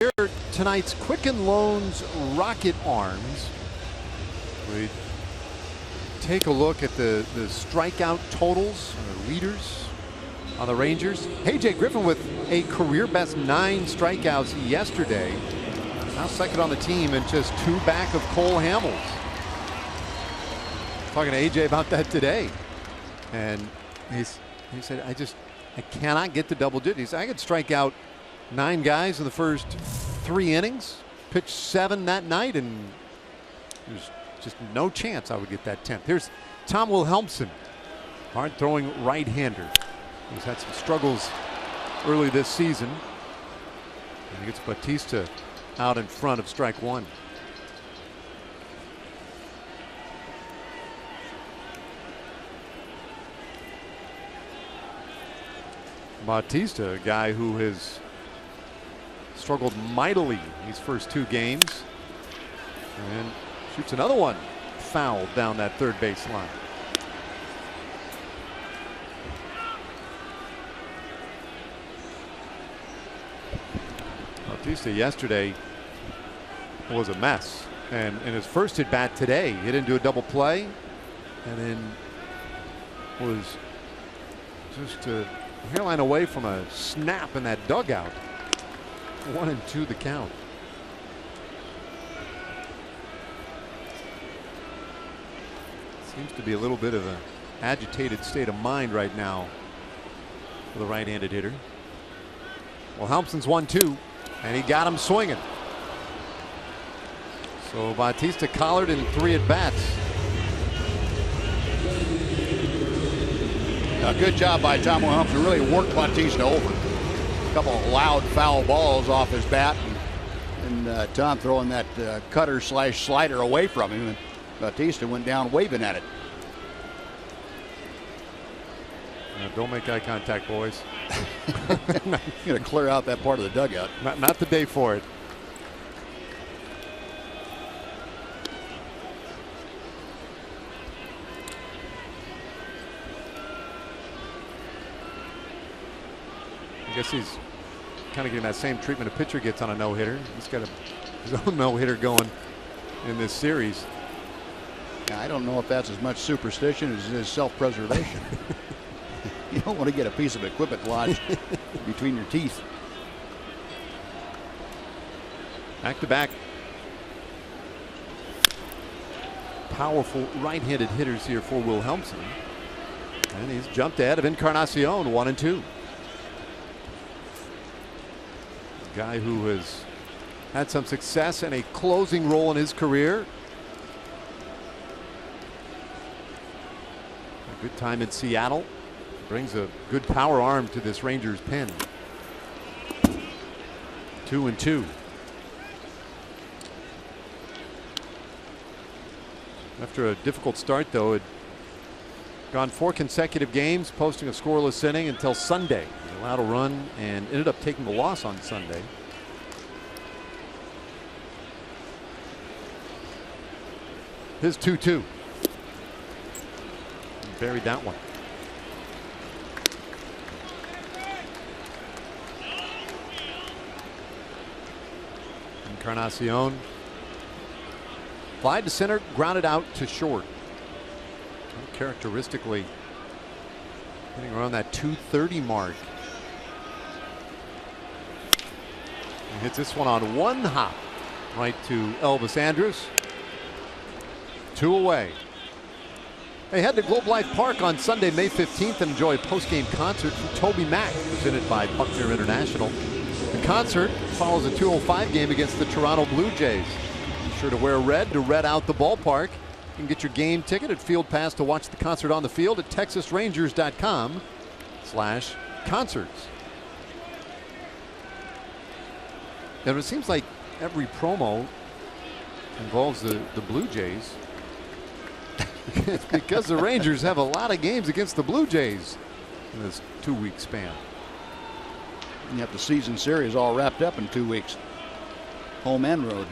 [SPEAKER 1] Here tonight's Quicken Loans Rocket Arms. We take a look at the strikeout totals and the leaders on the Rangers. A.J. Griffin with a career best 9 strikeouts yesterday. Now second on the team and just 2 back of Cole Hamels. Talking to A.J. about that today. And he said, I cannot get to double digits. He said, I could strike out 9 guys in the first 3 innings, pitched 7 that night, and there's just no chance I would get that 10th. Here's Tom Wilhelmsen, hard throwing right-hander. He's had some struggles early this season. And he gets Bautista out in front of strike 1. Bautista, a guy who has struggled mightily these first 2 games, and shoots another one foul down that third base line. Bautista yesterday was a mess, and in his first at bat today, he didn't do a double play, and then was just a hairline away from a snap in that dugout. 1-2 the count. Seems to be a little bit of an agitated state of mind right now for the right-handed hitter. Well, Helmson's 1-2, and he got him swinging. So Bautista collared in 3 at-bats.
[SPEAKER 2] A good job by Tom Wilhelmsen. Really worked Bautista over. A couple of loud foul balls off his bat, and Tom throwing that cutter / slider away from him, and Bautista went down waving at it.
[SPEAKER 1] Don't make eye contact, boys.
[SPEAKER 2] Going to clear out that part of the dugout.
[SPEAKER 1] Not the day for it. I guess he's kind of getting that same treatment a pitcher gets on a no-hitter. He's got his own no-hitter going in this series.
[SPEAKER 2] Now, I don't know if that's as much superstition as it is self-preservation. You don't want to get a piece of equipment lodged between your teeth.
[SPEAKER 1] Back-to-back powerful right-handed hitters here for Wilhelmsen. And he's jumped ahead of Encarnacion, 1-2. Guy who has had some success and a closing role in his career. A good time in Seattle. Brings a good power arm to this Rangers pen. 2-2. After a difficult start, though, had gone 4 consecutive games, posting a scoreless inning until Sunday. He allowed a run and ended up taking the loss on Sunday. His 2-2. Buried that one. Encarnacion. Fly to center, grounded out to short. Uncharacteristically hitting around that 230 mark. He hits this one on 1 hop right to Elvis Andrus. 2 away. Hey, head to Globe Life Park on Sunday, May 15th and enjoy a post-game concert from Toby Mac, presented by Buckner International. The concert follows a 2:05 game against the Toronto Blue Jays. Be sure to wear red to red out the ballpark. You can get your game ticket at Field Pass to watch the concert on the field at TexasRangers.com/concerts. And it seems like every promo involves the Blue Jays. It's because the Rangers have a lot of games against the Blue Jays in this 2-week span.
[SPEAKER 2] You have the season series all wrapped up in 2 weeks. Home and road.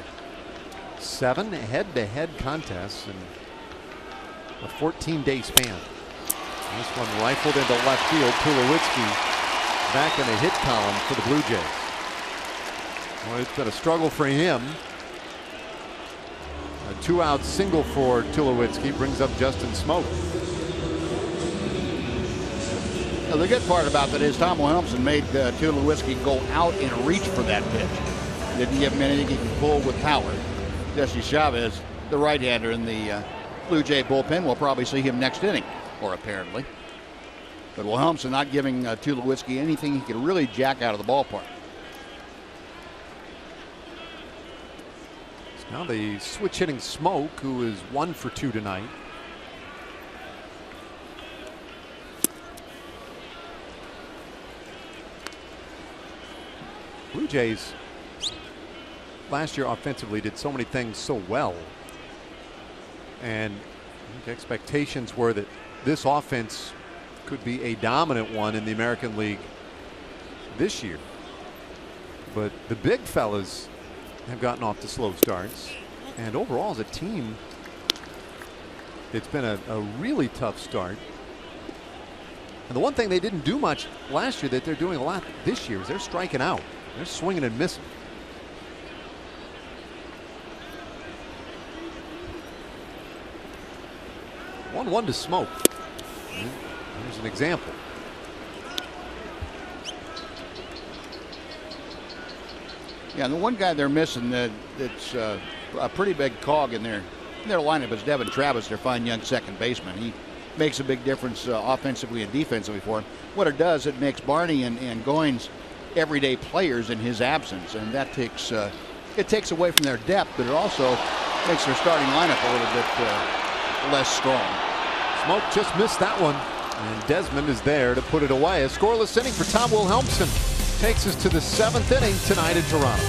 [SPEAKER 1] 7 head-to-head contests in a 14-day span. This one rifled into left field. Tulowitzki back in the hit column for the Blue Jays. Well, it's been a struggle for him. A 2-out single for Tulowitzki brings up Justin Smoak.
[SPEAKER 2] Now, the good part about that is Tom Wilhelmsen made Tulowitzki go out and reach for that pitch. Didn't give him anything he could pull with power. Jesse Chavez, the right-hander in the Blue Jay bullpen, we'll probably see him next inning, or apparently. But Wilhelmsen not giving Tulowitzki anything he could really jack out of the ballpark.
[SPEAKER 1] Now the switch hitting Smoak, who is 1 for 2 tonight. Blue Jays last year offensively did so many things so well, and I think expectations were that this offense could be a dominant one in the American League this year. But the big fellas have gotten off to slow starts, and overall as a team it's been a really tough start. And the one thing they didn't do much last year that they're doing a lot this year is they're striking out. They're swinging and missing. One to Smoak. Here's an example.
[SPEAKER 2] Yeah, and the one guy they're missing that's a pretty big cog in their lineup is Devin Travis, their fine young second baseman. He makes a big difference offensively and defensively for him. What it does, it makes Barney and Goins everyday players in his absence, and that takes it takes away from their depth, but it also makes their starting lineup a little bit less strong.
[SPEAKER 1] Smoke just missed that one, and Desmond is there to put it away. A scoreless inning for Tom Wilhelmsen takes us to the 7th inning tonight in Toronto.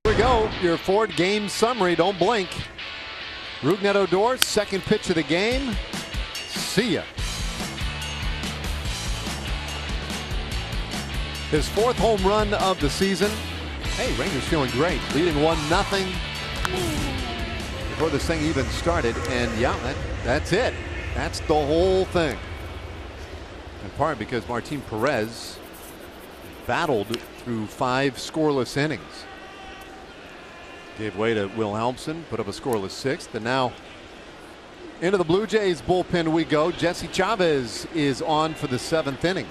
[SPEAKER 1] Here we go, your Ford game summary. Don't blink. Rougned Odor, second pitch of the game. See ya. His 4th home run of the season. Hey, Rangers feeling great, leading 1-0 before this thing even started. And yeah, that's it. That's the whole thing. In part because Martin Perez battled through 5 scoreless innings. Gave way to Wilhelmsen, put up a scoreless 6th, and now into the Blue Jays bullpen we go. Jesse Chavez is on for the 7th inning.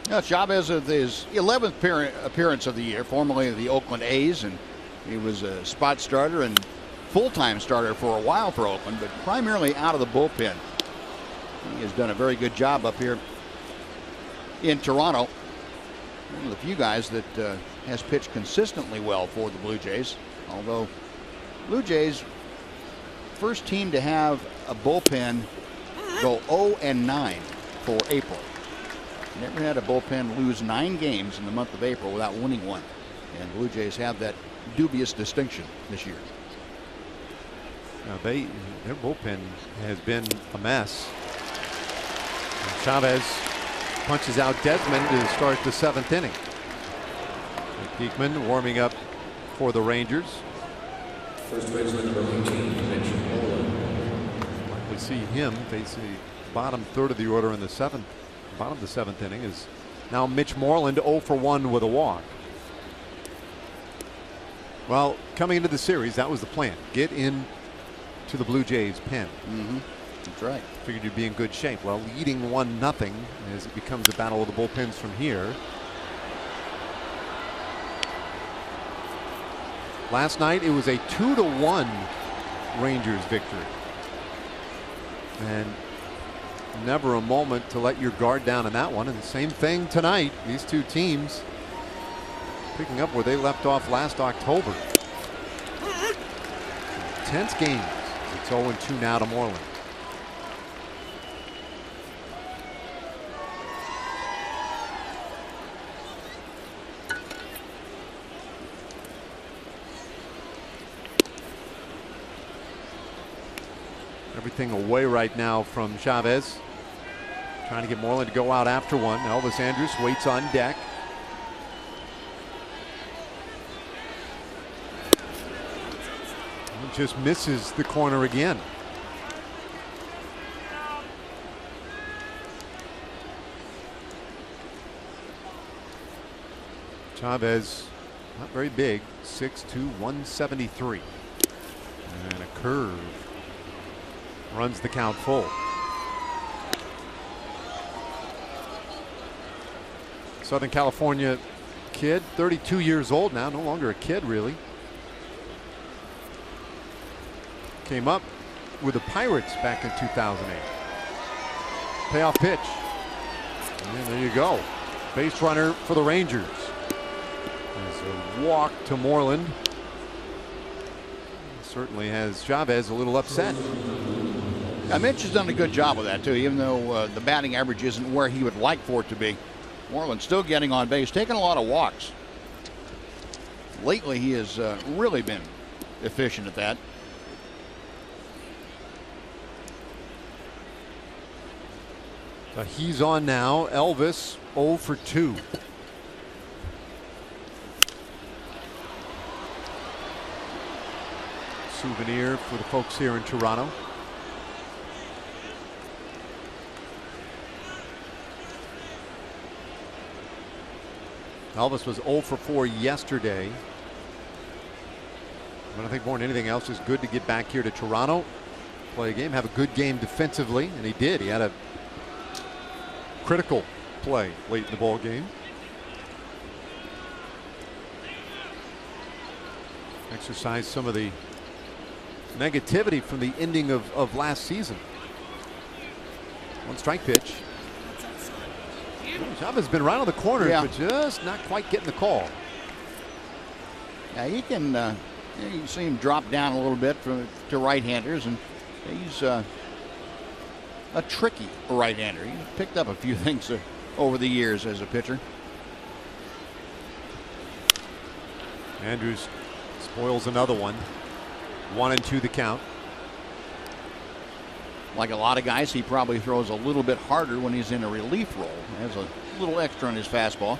[SPEAKER 2] Now, Chavez is his 11th appearance of the year, formerly of the Oakland A's, and he was a spot starter and full-time starter for a while for Oakland, but primarily out of the bullpen. He has done a very good job up here in Toronto. One of the few guys that has pitched consistently well for the Blue Jays, although Blue Jays first team to have a bullpen go 0-9 for April. Never had a bullpen lose 9 games in the month of April without winning one, and Blue Jays have that dubious distinction this year.
[SPEAKER 1] Now their bullpen has been a mess. And Chavez punches out Desmond to start the 7th inning. Diekman warming up for the Rangers.
[SPEAKER 5] First baseman number 18, Mitch Moreland.
[SPEAKER 1] We see him face the bottom third of the order in the 7th. Bottom of the 7th inning is now Mitch Moreland, 0 for 1 with a walk. Well, coming into the series, that was the plan. Get in to the Blue Jays pen.
[SPEAKER 2] That's right.
[SPEAKER 1] Figured you'd be in good shape. Well, leading 1-0 as it becomes a battle of the bullpens from here. Last night it was a 2-1 Rangers victory. And never a moment to let your guard down in that one. And the same thing tonight. These two teams picking up where they left off last October. Tense games. It's 0-2 now to Moreland. Everything away right now from Chavez. Trying to get Moreland to go out after one. Elvis Andrus waits on deck. Just misses the corner again. Chavez, not very big, 6'2", 173. And a curve runs the count full. Southern California kid, 32 years old now, no longer a kid really. Came up with the Pirates back in 2008. Payoff pitch. And there you go. Base runner for the Rangers. There's a walk to Moreland. Certainly has Chavez a little upset.
[SPEAKER 2] Mitch has done a good job with that too, even though the batting average isn't where he would like for it to be. Moreland still getting on base, taking a lot of walks. Lately he has really been efficient at that.
[SPEAKER 1] So he's on now. Elvis 0 for 2. Souvenir for the folks here in Toronto. Elvis was 0 for 4 yesterday. But I think more than anything else, it's good to get back here to Toronto, play a game, have a good game defensively, and he did. He had a critical play late in the ball game. Exercise some of the negativity from the ending of last season. One strike pitch. Chavez has been right on the corner, but just not quite getting the call.
[SPEAKER 2] Yeah, he can. You see him drop down a little bit to right-handers, and he's a tricky right-hander. He's picked up a few things over the years as a pitcher.
[SPEAKER 1] Andrews spoils another one. 1-2 the count.
[SPEAKER 2] Like a lot of guys, he probably throws a little bit harder when he's in a relief role. Has a little extra on his fastball.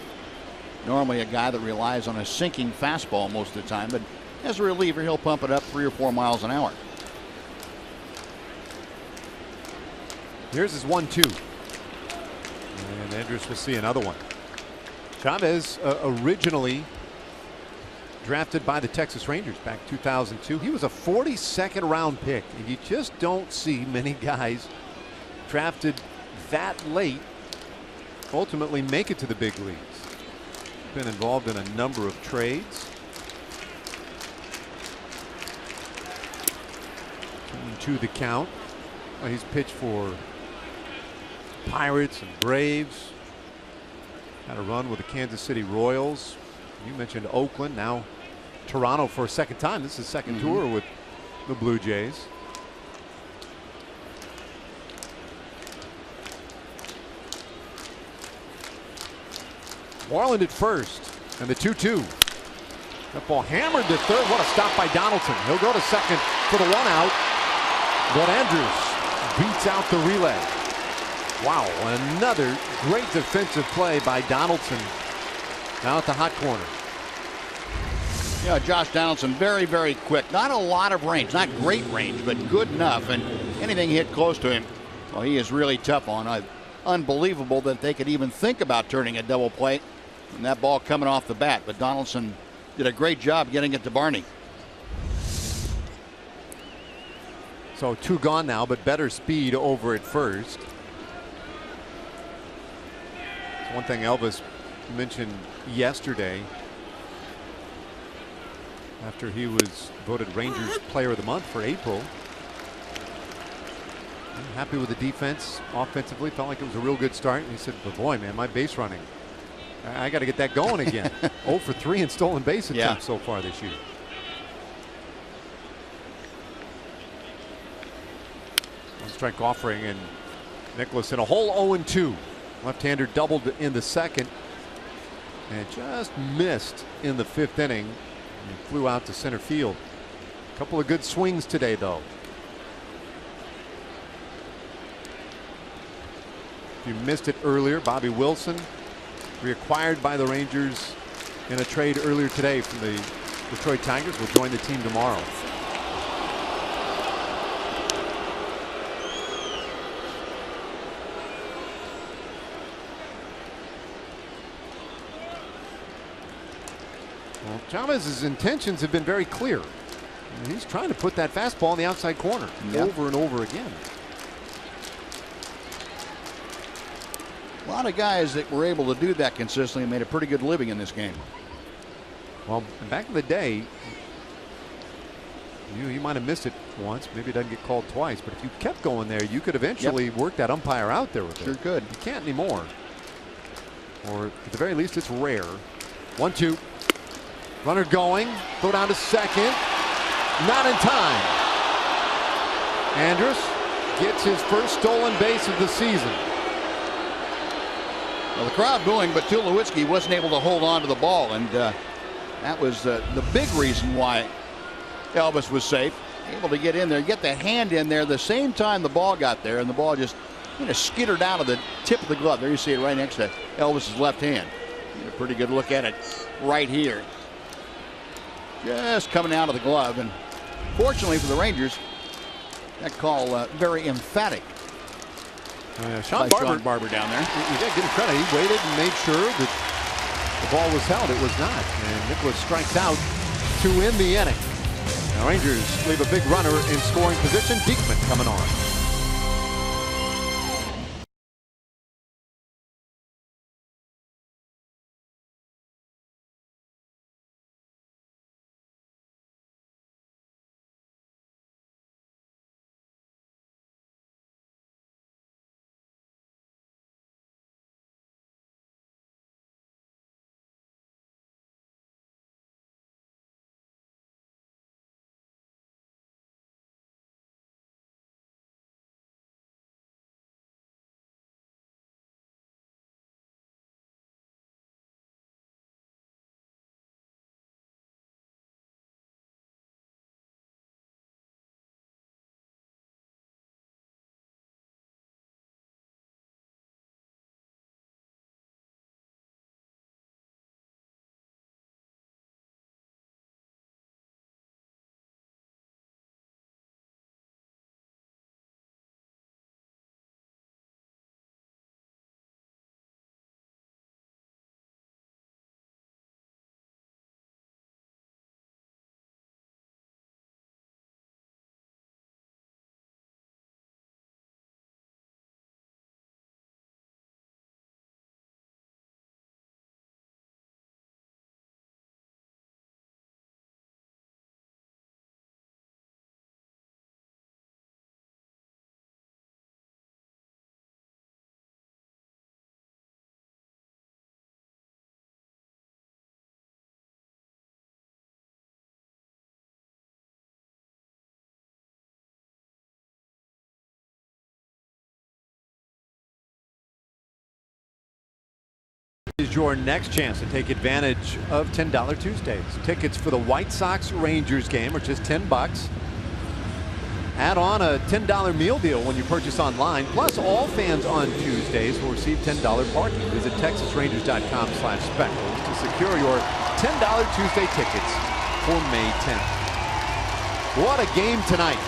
[SPEAKER 2] Normally a guy that relies on a sinking fastball most of the time, but as a reliever, he'll pump it up 3 or 4 miles an hour.
[SPEAKER 1] Here's his 1-2. And Andrews will see another one. Chavez originally drafted by the Texas Rangers back 2002. He was a 42nd round pick, and you just don't see many guys drafted that late ultimately make it to the big leagues. Been involved in a number of trades. 2-2 the count. Well, he's pitched for Pirates and Braves. Had a run with the Kansas City Royals. You mentioned Oakland, now Toronto for a second time. This is his second tour with the Blue Jays. Moreland at first, and the 2-2. That ball hammered to third. What a stop by Donaldson. He'll go to second for the 1 out. But Andrews beats out the relay. Wow, another great defensive play by Donaldson. Now at the hot corner.
[SPEAKER 2] Yeah, Josh Donaldson, very, very quick. Not a lot of range, not great range, but good enough. And anything hit close to him, well, he is really tough on. Unbelievable that they could even think about turning a double play. And that ball coming off the bat. But Donaldson did a great job getting it to Barney.
[SPEAKER 1] So 2 gone now, but better speed over at first. It's one thing Elvis mentioned yesterday after he was voted Rangers Player of the Month for April. I'm happy with the defense offensively. Felt like it was a real good start. And he said, but boy, man, my base running, I got to get that going again. 0 for 3 in stolen base attempts so far this year. One strike offering, and Nicholas in a whole 0-2. Left-hander doubled in the second and just missed in the 5th inning. And flew out to center field. A couple of good swings today, though. If you missed it earlier, Bobby Wilson, reacquired by the Rangers in a trade earlier today from the Detroit Tigers, will join the team tomorrow. Well, Chavez's intentions have been very clear. He's trying to put that fastball in the outside corner over and over again.
[SPEAKER 2] A lot of guys that were able to do that consistently made a pretty good living in this game.
[SPEAKER 1] Well, back in the day, you might have missed it once. Maybe it doesn't get called twice. But if you kept going there, you could eventually work that umpire out there with it.
[SPEAKER 2] Sure could.
[SPEAKER 1] You can't anymore. Or at the very least, it's rare. 1-2. Runner going. Throw down to second. Not in time. Andrus gets his first stolen base of the season.
[SPEAKER 2] Well, the crowd booing, but Tulowitzki wasn't able to hold on to the ball, and that was the big reason why Elvis was safe. Able to get in there, get the hand in there the same time the ball got there, and the ball just skittered out of the tip of the glove. There you see it right next to Elvis's left hand. Get a pretty good look at it right here. Just coming out of the glove, and fortunately for the Rangers, that call very emphatic.
[SPEAKER 1] Sean
[SPEAKER 2] Barber down there.
[SPEAKER 1] You got to give him credit. He waited and made sure that the ball was held. It was not. And Nicholas strikes out to end the inning. The Rangers leave a big runner in scoring position. Diekman coming on. Is your next chance to take advantage of $10 Tuesdays. Tickets for the White Sox Rangers game are just $10. Add on a $10 meal deal when you purchase online. Plus, all fans on Tuesdays will receive $10 parking. Visit TexasRangers.com/specials to secure your $10 Tuesday tickets for May 10th. What a game tonight.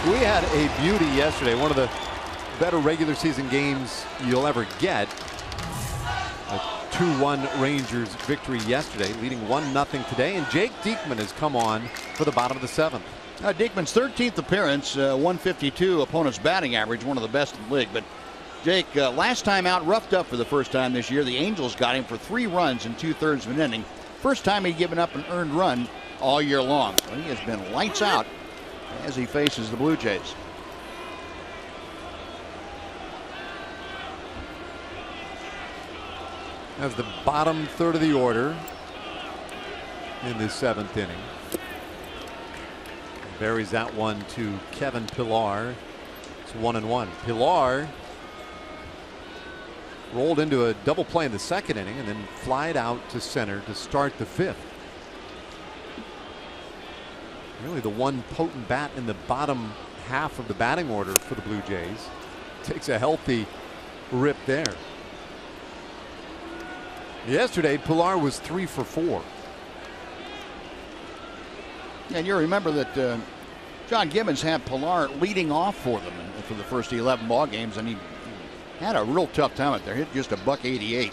[SPEAKER 1] We had a beauty yesterday. One of the better regular season games you'll ever get. A 2-1 Rangers victory yesterday, leading 1-0 today, and Jake Diekman has come on for the bottom of the 7th.
[SPEAKER 2] Diekman's 13th appearance, 152 opponent's batting average, one of the best in the league. But Jake, last time out, roughed up for the first time this year. The Angels got him for 3 runs in 2/3 of an inning. First time he'd given up an earned run all year long. So he has been lights out as he faces the Blue Jays.
[SPEAKER 1] As the bottom third of the order in the 7th inning. Buries that one to Kevin Pillar. It's 1-1. Pillar rolled into a double play in the 2nd inning and then flied out to center to start the 5th. Really the one potent bat in the bottom half of the batting order for the Blue Jays. Takes a healthy rip there. Yesterday, Pillar was 3 for 4.
[SPEAKER 2] And you remember that John Gibbons had Pillar leading off for them for the first 11 ball games, and he had a real tough time out there. Hit just a $188.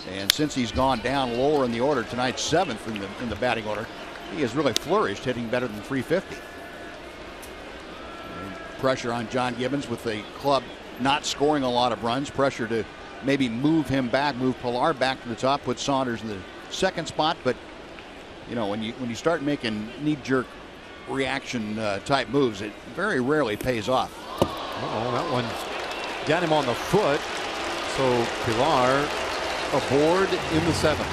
[SPEAKER 2] And since he's gone down lower in the order, tonight's 7th in the batting order, he has really flourished, hitting better than 350. And pressure on John Gibbons with the club not scoring a lot of runs. Pressure to maybe move him back, move Pilar back to the top, put Saunders in the second spot. But you know, when you start making knee-jerk reaction type moves, it very rarely pays off.
[SPEAKER 1] Uh-oh, that one got him on the foot. So Pilar aboard in the 7th.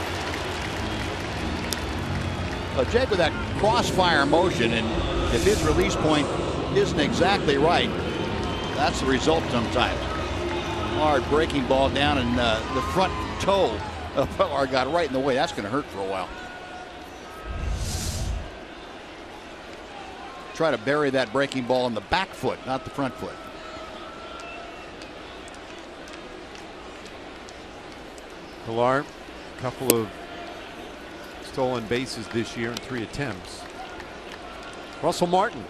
[SPEAKER 2] Jake with that crossfire motion, and if his release point isn't exactly right, that's the result sometimes. Hard breaking ball down, and the front toe of Pilar got right in the way. That's going to hurt for a while. Try to bury that breaking ball in the back foot, not the front foot.
[SPEAKER 1] Pilar, a couple of stolen bases this year in 3 attempts. Russell Martin,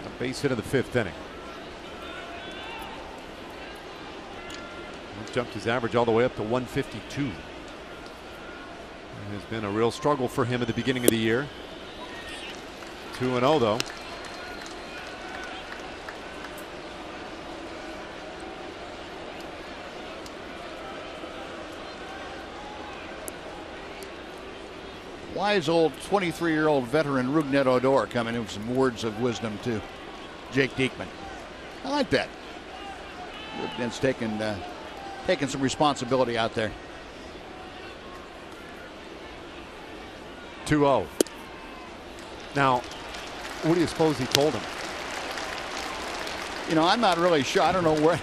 [SPEAKER 1] a base hit in the 5th inning. He jumped his average all the way up to 152. It has been a real struggle for him at the beginning of the year. 2-0 though.
[SPEAKER 2] Wise old 23-year-old veteran Rougned Odor coming in with some words of wisdom to Jake Diekman. I like that. Rougned's taking some responsibility out there.
[SPEAKER 1] 2-0. Now, what do you suppose he told him?
[SPEAKER 2] You know, I'm not really sure. I don't know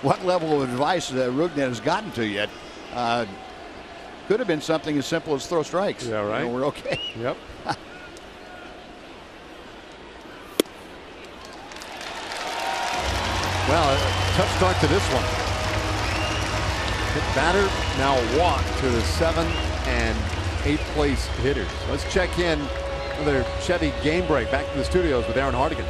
[SPEAKER 2] what level of advice Rougned has gotten to yet. Could have been something as simple as throw strikes.
[SPEAKER 1] Yeah, right.
[SPEAKER 2] You know, we're okay.
[SPEAKER 1] Yep. Well, a tough start to this one. Hit batter, now a walk to the 7th and 8th place hitters. Let's check in another Chevy game break. Back to the studios with Aaron Hardigan.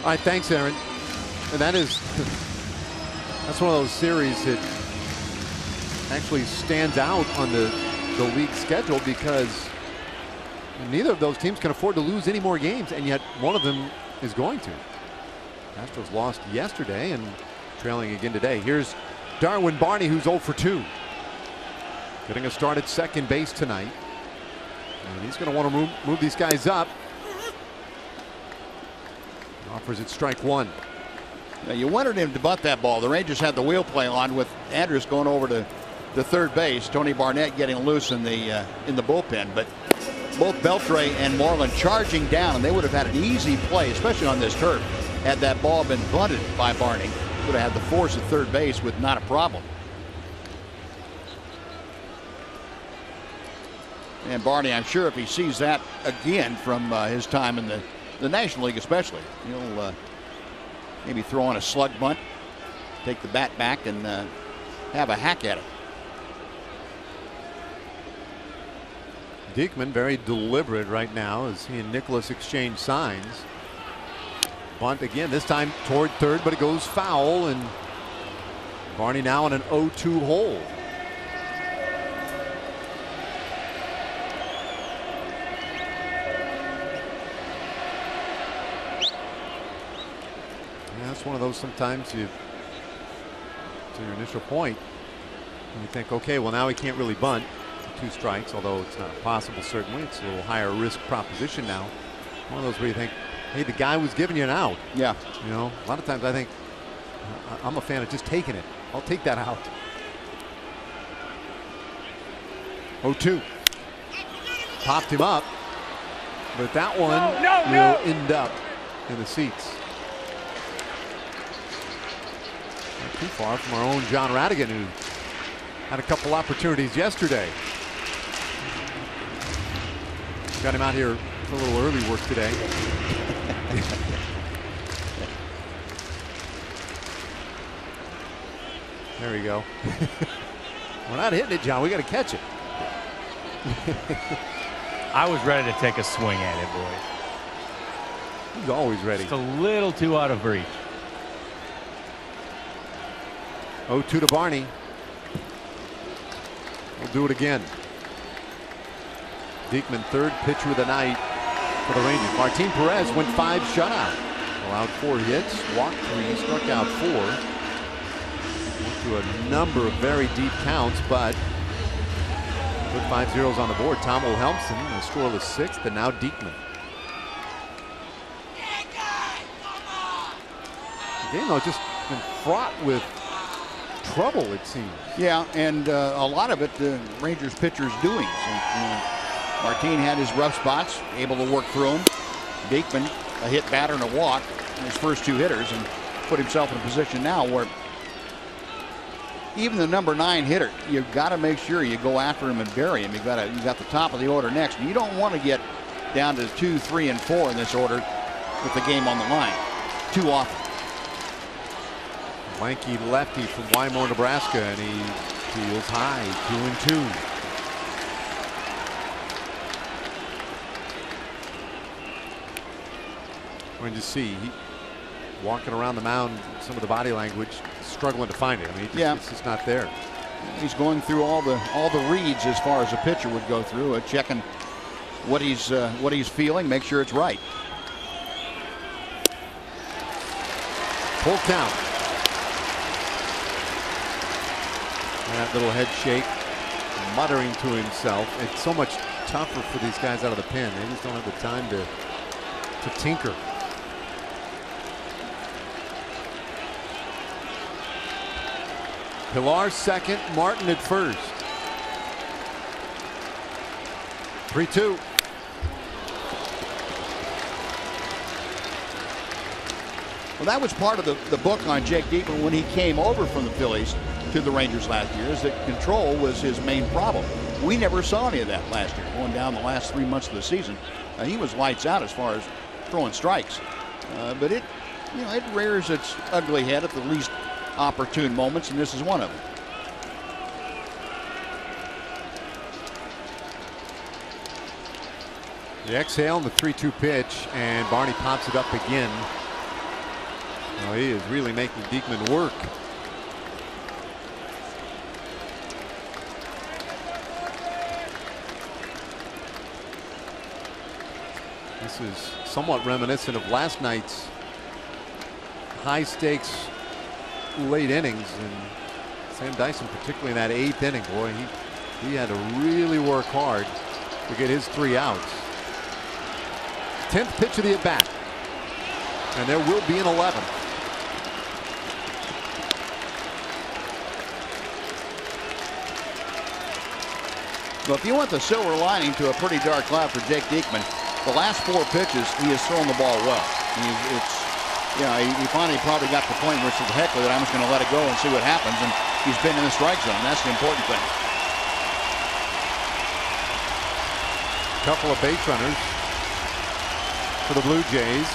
[SPEAKER 1] All right, thanks, Aaron. And that's one of those series that actually stands out on the league schedule because neither of those teams can afford to lose any more games, and yet one of them is going to. Astros lost yesterday and trailing again today. Here's Darwin Barney, who's 0 for 2. Getting a start at second base tonight. And he's going to want to move these guys up. Offers it strike 1.
[SPEAKER 2] Now you wanted him to butt that ball. The Rangers had the wheel play on with Andrus going over to the third base. Tony Barnett getting loose in the bullpen, but both Beltre and Moreland charging down, and they would have had an easy play, especially on this turf, had that ball been bunted by Barney. Would have had the force at third base with not a problem. And Barney, I'm sure if he sees that again from his time in the National League especially, he'll maybe throw on a slug bunt, take the bat back, and have a hack at it.
[SPEAKER 1] Diekman very deliberate right now as he and Nicholas exchange signs. Bunt again, this time toward third, but it goes foul, and Barney now in an 0-2 hole. That's one of those sometimes to your initial point, you think, okay, well now he can't really bunt. 2 strikes, although it's not impossible, certainly. It's a little higher risk proposition now. One of those where you think, hey, the guy was giving you an out.
[SPEAKER 2] Yeah.
[SPEAKER 1] You know, a lot of times I think I'm a fan of just taking it. I'll take that out. 0-2. Popped him up, but that one will end up in the seats. Not too far from our own John Radigan, who had a couple opportunities yesterday. Got him out here for a little early work today. There we go. We're not hitting it, John. We got to catch it.
[SPEAKER 3] I was ready to take a swing at it, boys.
[SPEAKER 1] He's always ready.
[SPEAKER 3] Just a little too out of reach.
[SPEAKER 1] 0-2 to Barney. We'll do it again. Diekman, third pitcher of the night for the Rangers. Martin Perez went 5 shutout. Allowed 4 hits, walked 3, struck out 4. Went to a number of very deep counts, but put 5 zeros on the board. Tom Wilhelmsen, a scoreless 6th, and now Diekman. The game, though, just been fraught with trouble, it seems.
[SPEAKER 2] Yeah, and a lot of it the Rangers pitchers doing. So, Martin had his rough spots, able to work through them. Diekman, a hit, batter, and a walk in his first 2 hitters, and put himself in a position now where even the number 9 hitter, you've got to make sure you go after him and bury him. You got the top of the order next. And you don't want to get down to 2, 3, and 4 in this order with the game on the line too often.
[SPEAKER 1] Lanky lefty from Wymore, Nebraska, and he fields high, 2-2. When you see he walking around the mound, some of the body language, struggling to find it. I mean, it's just not there.
[SPEAKER 2] He's going through all the reads as far as a pitcher would go through, checking what he's feeling, make sure it's right.
[SPEAKER 1] Full count. That little head shake, muttering to himself. It's so much tougher for these guys out of the pen. They just don't have the time to tinker. Pilar second, Martin at first. 3-2.
[SPEAKER 2] Well, that was part of the book on Jake Diekman when he came over from the Phillies to the Rangers last year, is that control was his main problem. We never saw any of that last year. Going down the last 3 months of the season, he was lights out as far as throwing strikes. But it rears its ugly head at the least opportune moments, and this is one of them.
[SPEAKER 1] The exhale and the 3-2 pitch, and Barney pops it up again. Well, he is really making Diekman work. This is somewhat reminiscent of last night's high stakes late innings, and Sam Dyson, particularly in that 8th inning, boy, he had to really work hard to get his 3 outs. 10th pitch of the at bat, and there will be an 11th.
[SPEAKER 2] Well, if you want the silver lining to a pretty dark cloud for Jake Diekman, the last 4 pitches he has thrown the ball well. He finally probably got to the point where he said, heck with it, I'm just going to let it go and see what happens, and he's been in the strike zone. That's the important thing.
[SPEAKER 1] Couple of base runners for the Blue Jays,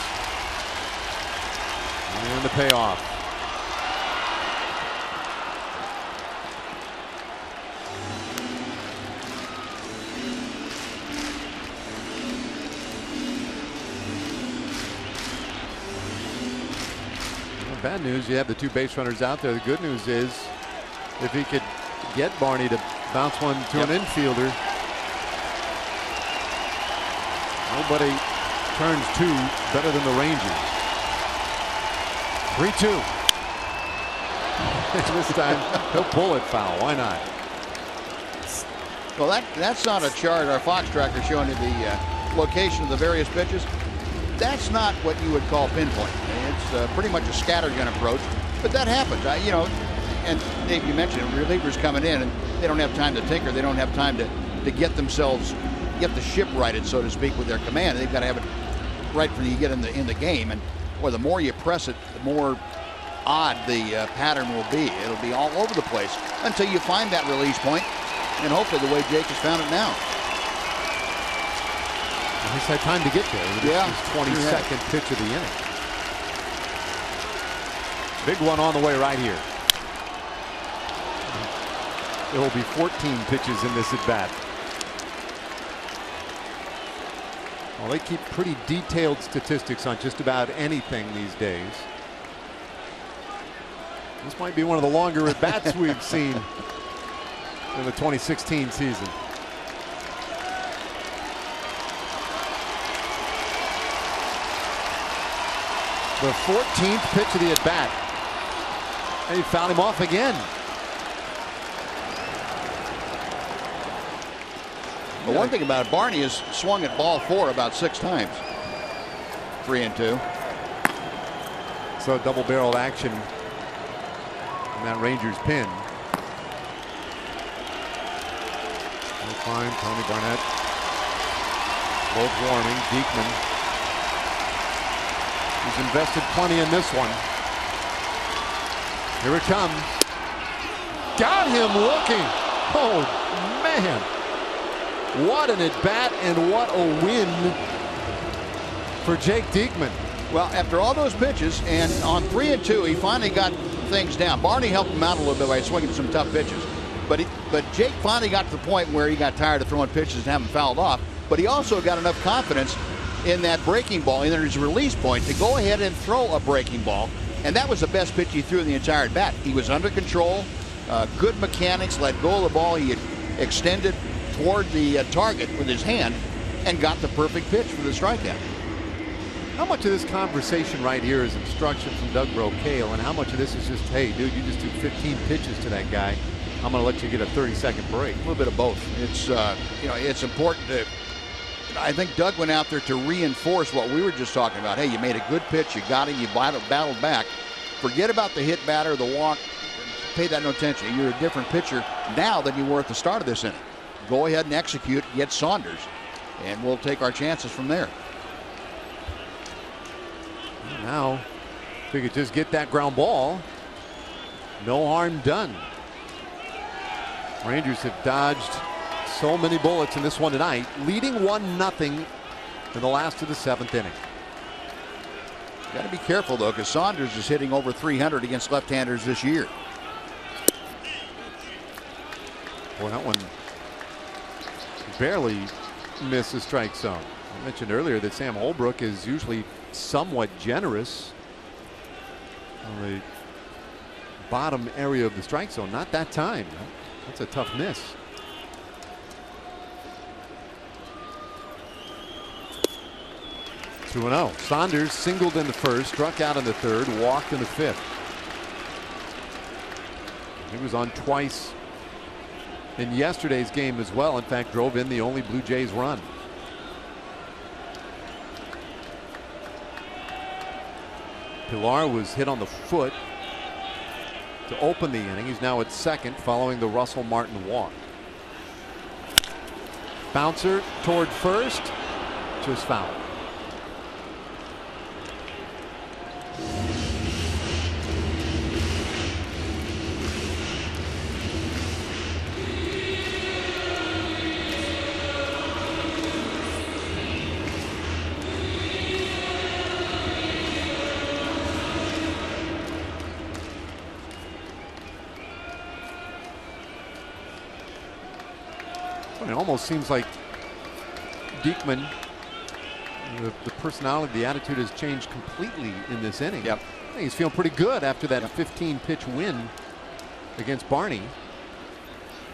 [SPEAKER 1] and the payoff. Bad news, you have the 2 base runners out there. The good news is if he could get Barney to bounce one to an infielder, nobody turns 2 better than the Rangers. 3-2. This time he'll pull it foul. Why not?
[SPEAKER 2] Well, that's not a chart. Our Fox tracker showing you the location of the various pitches. That's not what you would call pinpoint. It's pretty much a scattergun approach, but that happens. And Dave, you mentioned relievers coming in, and they don't have time to tinker. They don't have time to get the ship righted, so to speak, with their command. They've got to have it right when you get in the game. And boy, the more you press it, the more odd the pattern will be. It'll be all over the place until you find that release point, and hopefully the way Jake has found it now.
[SPEAKER 1] He's had time to get there. This is his 22nd pitch of the inning. Big one on the way right here. It will be 14 pitches in this at bat. Well, they keep pretty detailed statistics on just about anything these days. This might be one of the longer at bats we've seen in the 2016 season. The 14th pitch of the at bat. And he fouled him off again.
[SPEAKER 2] But one thing about Barney is swung at ball 4 about 6 times. 3-2.
[SPEAKER 1] So double-barreled action in that Rangers pin. No climb, Tony Barnett. Both warming. Diekman. He's invested plenty in this one. Here it comes. Got him looking. Oh, man. What an at-bat and what a win for Jake Diekman.
[SPEAKER 2] Well, after all those pitches, and on 3-2, he finally got things down. Barney helped him out a little bit by swinging some tough pitches. But Jake finally got to the point where he got tired of throwing pitches and having fouled off. But he also got enough confidence in that breaking ball, in his release point, to go ahead and throw a breaking ball. And that was the best pitch he threw in the entire at bat. He was under control, good mechanics, let go of the ball. He had extended toward the target with his hand and got the perfect pitch for the strikeout.
[SPEAKER 1] How much of this conversation right here is instruction from Doug Brocail, and how much of this is just, hey, dude, you just threw 15 pitches to that guy. I'm going to let you get a 30-second break.
[SPEAKER 2] A little bit of both. It's it's important to. I think Doug went out there to reinforce what we were just talking about. Hey, you made a good pitch, you got him, you battled back. Forget about the hit batter, the walk. Pay that no attention. You're a different pitcher now than you were at the start of this inning. Go ahead and execute, get Saunders, and we'll take our chances from there.
[SPEAKER 1] Now, if we could just get that ground ball, no harm done. Rangers have dodged so many bullets in this one tonight, leading 1-0 in the last of the 7th inning.
[SPEAKER 2] Got to be careful, though, because Saunders is hitting over 300 against left-handers this year.
[SPEAKER 1] Boy, that one barely missed the strike zone. I mentioned earlier that Sam Holbrook is usually somewhat generous on the bottom area of the strike zone. Not that time. That's a tough miss. Two and 0. Saunders singled in the first, struck out in the third, walked in the fifth. He was on twice in yesterday's game as well. In fact, drove in the only Blue Jays run. Pilar was hit on the foot to open the inning. He's now at second following the Russell Martin walk. Bouncer toward first, just foul. It almost seems like Diekman, the personality, the attitude has changed completely in this inning.
[SPEAKER 2] Yep.
[SPEAKER 1] I think he's feeling pretty good after that 15-pitch win against Barney.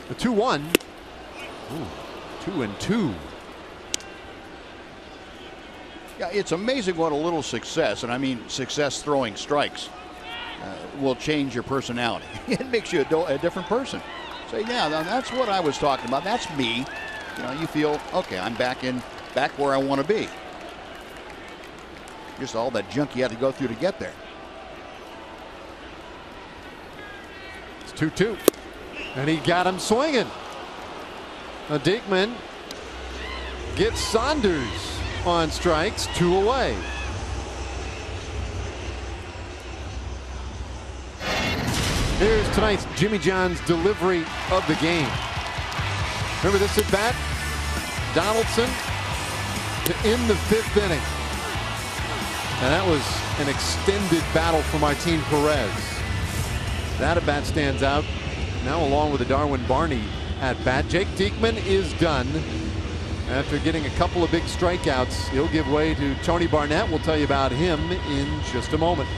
[SPEAKER 1] The 2-1. 2-2.
[SPEAKER 2] Yeah, it's amazing what a little success, and I mean success throwing strikes, will change your personality. It makes you a different person. Say, yeah, that's what I was talking about. That's me. You know, you feel, okay, I'm back where I want to be. Just all that junk you had to go through to get there.
[SPEAKER 1] It's 2-2. And he got him swinging. Now Diekman gets Saunders on strikes, 2 away. Here's tonight's Jimmy John's delivery of the game. Remember this at bat? Donaldson to end the 5th inning. And that was an extended battle for Martin Perez. That at bat stands out. now along with the Darwin Barney at bat. Jake Diekman is done. After getting a couple of big strikeouts, he'll give way to Tony Barnett. We'll tell you about him in just a moment.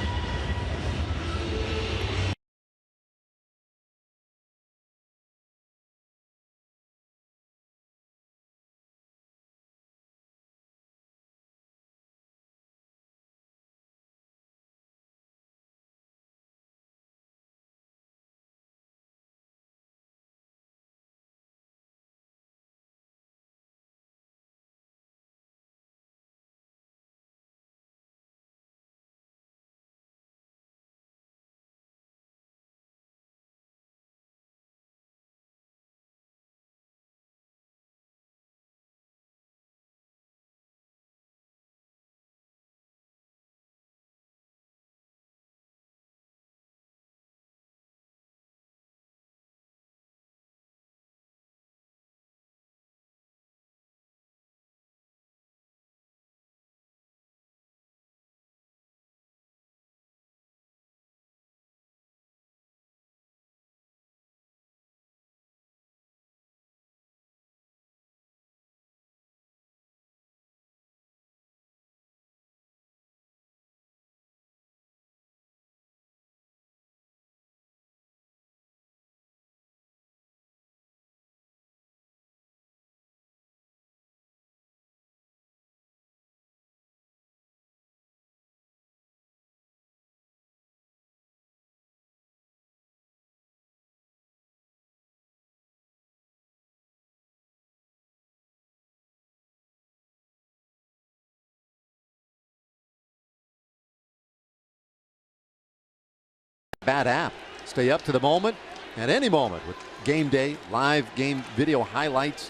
[SPEAKER 1] Bat app. Stay up to the moment at any moment with Game Day, live game video highlights,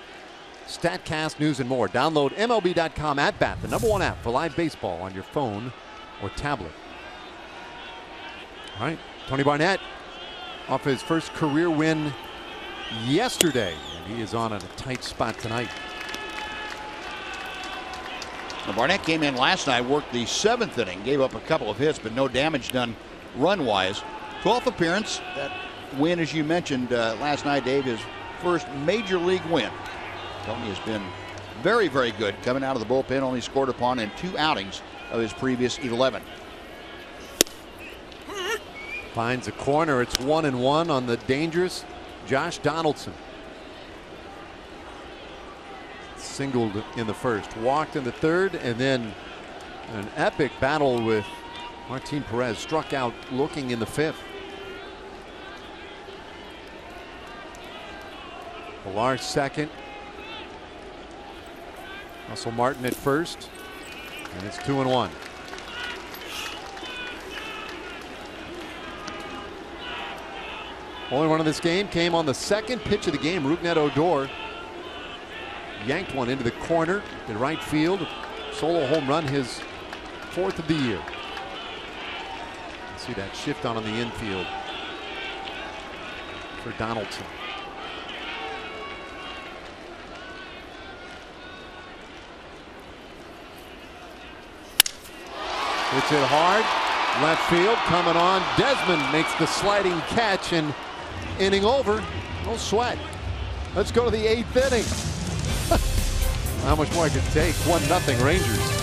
[SPEAKER 1] StatCast news, and more. Download MLB.com at Bat, the #1 app for live baseball on your phone or tablet. All right, Tony Barnett off his first career win yesterday, and he is on a tight spot tonight.
[SPEAKER 2] Now, Barnett came in last night, worked the 7th inning, gave up a couple of hits, but no damage done run-wise. 12th appearance. That win, as you mentioned last night, Dave, his first major league win. Tony has been very, very good coming out of the bullpen, only scored upon in 2 outings of his previous 11.
[SPEAKER 1] Finds a corner. It's 1-1 on the dangerous Josh Donaldson. Singled in the first, walked in the third, and then an epic battle with Martin Perez. Struck out looking in the 5th. Villar second. Russell Martin at first, and it's 2-1. Only run of this game came on the second pitch of the game. Rougned Odor yanked one into the corner in right field. Solo home run, his 4th of the year. See that shift on the infield for Donaldson. Hits it hard, left field, coming on. Desmond makes the sliding catch, and inning over. No sweat. Let's go to the 8th inning. How much more I could take? 1-0 Rangers.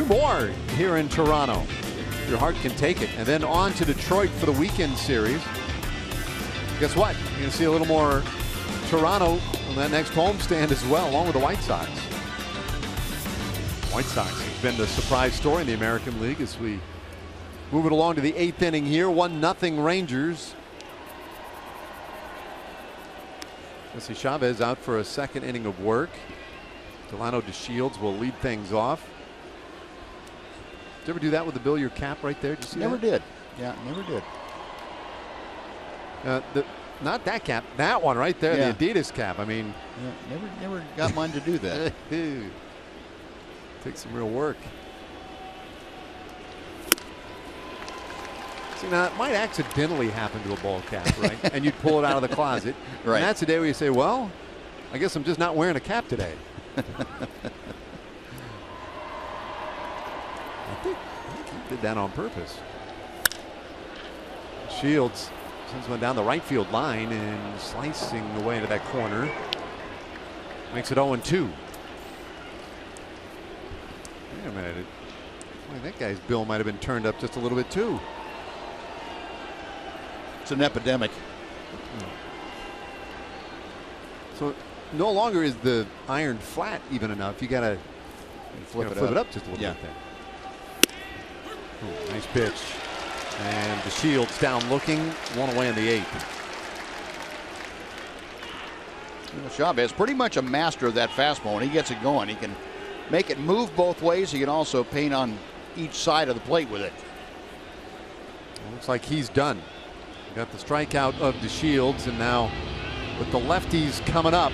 [SPEAKER 1] 2 more here in Toronto. Your heart can take it. And then on to Detroit for the weekend series. Guess what? You're going to see a little more Toronto on that next homestand as well, along with the White Sox. White Sox has been the surprise story in the American League as we move it along to the 8th inning here. 1-0 Rangers. Jesse Chavez out for a 2nd inning of work. Delano DeShields will lead things off. Did you ever do that with the billiard cap right there? Did you see
[SPEAKER 2] Never
[SPEAKER 1] that?
[SPEAKER 2] did. Yeah, never did.
[SPEAKER 1] Not that cap, that one right there,
[SPEAKER 2] Yeah.
[SPEAKER 1] the Adidas cap. I mean,
[SPEAKER 2] Yeah, never got mine to do that.
[SPEAKER 1] takes some real work. See, now it might accidentally happen to a ball cap, right? And you'd pull it out of the closet.
[SPEAKER 2] Right.
[SPEAKER 1] And that's the day where you say, well, I guess I'm just not wearing a cap today. I think he did that on purpose. Shields sends one down the right field line and slicing away into that corner. Makes it 0-2. Wait a minute. Boy, that guy's bill might have been turned up just a little bit too.
[SPEAKER 2] It's an epidemic.
[SPEAKER 1] So no longer is the iron flat even enough. You gotta flip it up just a little bit there. Ooh, nice pitch. And DeShields down looking, 1 away in the 8th.
[SPEAKER 2] Chavez pretty much a master of that fastball. When he gets it going, he can make it move both ways. He can also paint on each side of the plate with it.
[SPEAKER 1] Looks like he's done. Got the strikeout of DeShields, and now with the lefties coming up,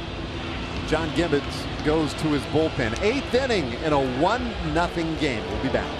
[SPEAKER 1] John Gibbons goes to his bullpen. 8th inning in a 1-0 game. We'll be back.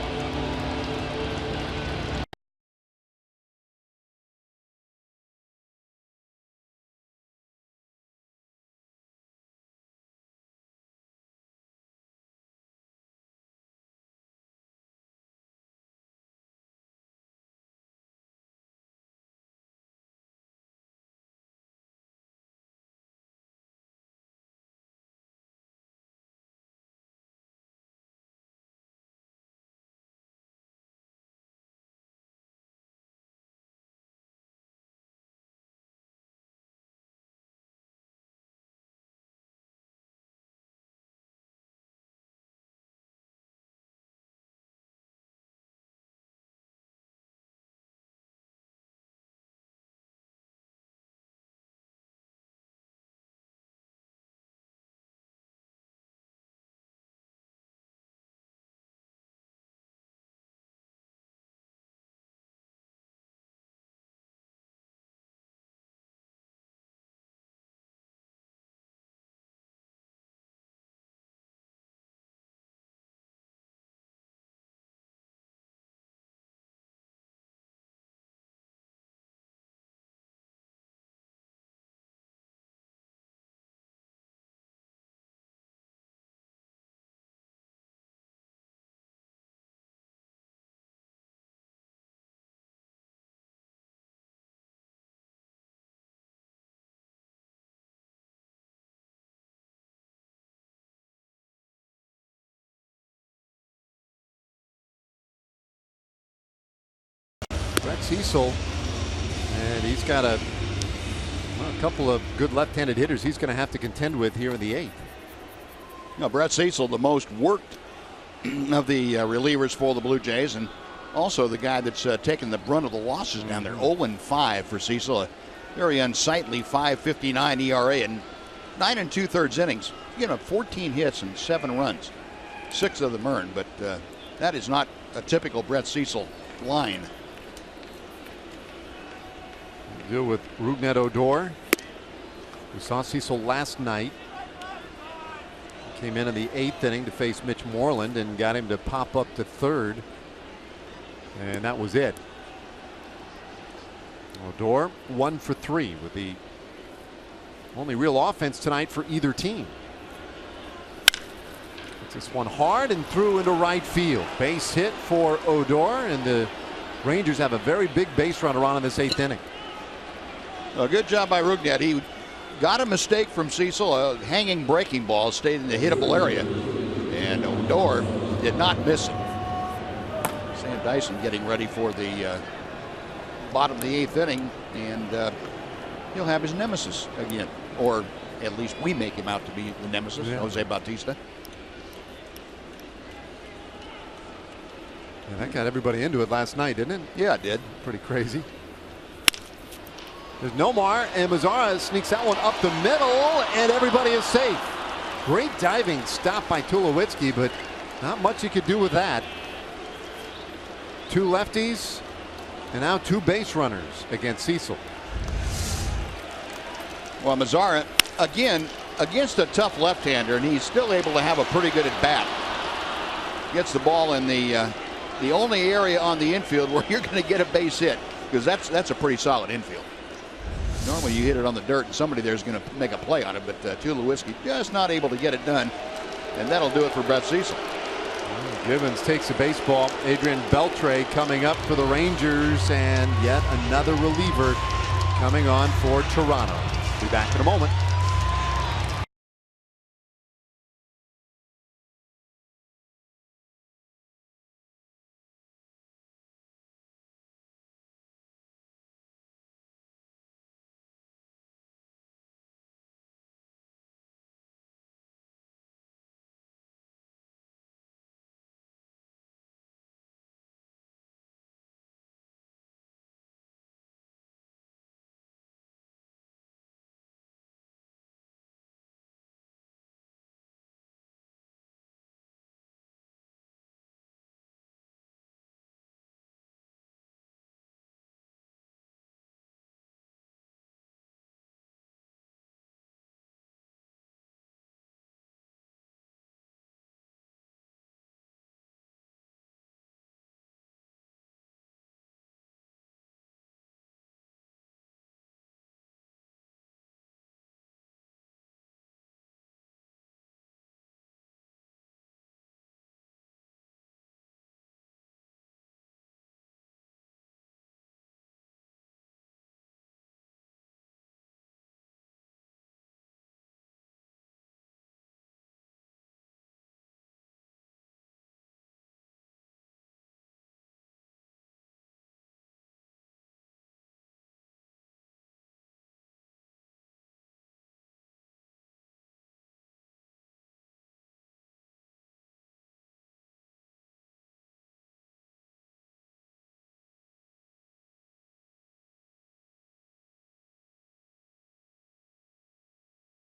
[SPEAKER 1] Brett Cecil, and he's got a couple of good left-handed hitters he's going to have to contend with here in the 8th.
[SPEAKER 2] Now, Brett Cecil, the most worked of the relievers for the Blue Jays, and also the guy that's taken the brunt of the losses down there. 0-5 for Cecil, a very unsightly 5.59 ERA and 9 2/3 innings. You know, 14 hits and 7 runs, 6 of them earned, but that is not a typical Brett Cecil line.
[SPEAKER 1] Deal with Rougned Odor. We saw Cecil last night. He came in the 8th inning to face Mitch Moreland and got him to pop up to 3rd. And that was it. Odor 1 for 3 with the only real offense tonight for either team. It's this one hard and through into right field. Base hit for Odor, and the Rangers have a very big base runner on in this 8th inning.
[SPEAKER 2] A good job by Rougned. He got a mistake from Cecil. A hanging breaking ball stayed in the hittable area, and Odor did not miss it. Tyler Dyson getting ready for the bottom of the 8th inning, and he'll have his nemesis again, or at least we make him out to be the nemesis, Jose Bautista.
[SPEAKER 1] Yeah, that got everybody into it last night, didn't it?
[SPEAKER 2] Yeah, it did.
[SPEAKER 1] Pretty crazy. There's Nomar, and Mazara sneaks that one up the middle, and everybody is safe. Great diving stop by Tulowitzki, but not much you could do with that. 2 lefties, and now 2 base runners against Cecil.
[SPEAKER 2] Well, Mazara, again, against a tough left-hander, and he's still able to have a pretty good at-bat. Gets the ball in the only area on the infield where you're going to get a base hit, because that's a pretty solid infield. Normally you hit it on the dirt and somebody there's going to make a play on it, but Tulowitzki just not able to get it done, and that'll do it for Brett Cecil.
[SPEAKER 1] Givens takes the baseball. Adrian Beltre coming up for the Rangers, and yet another reliever coming on for Toronto. Be back in a moment.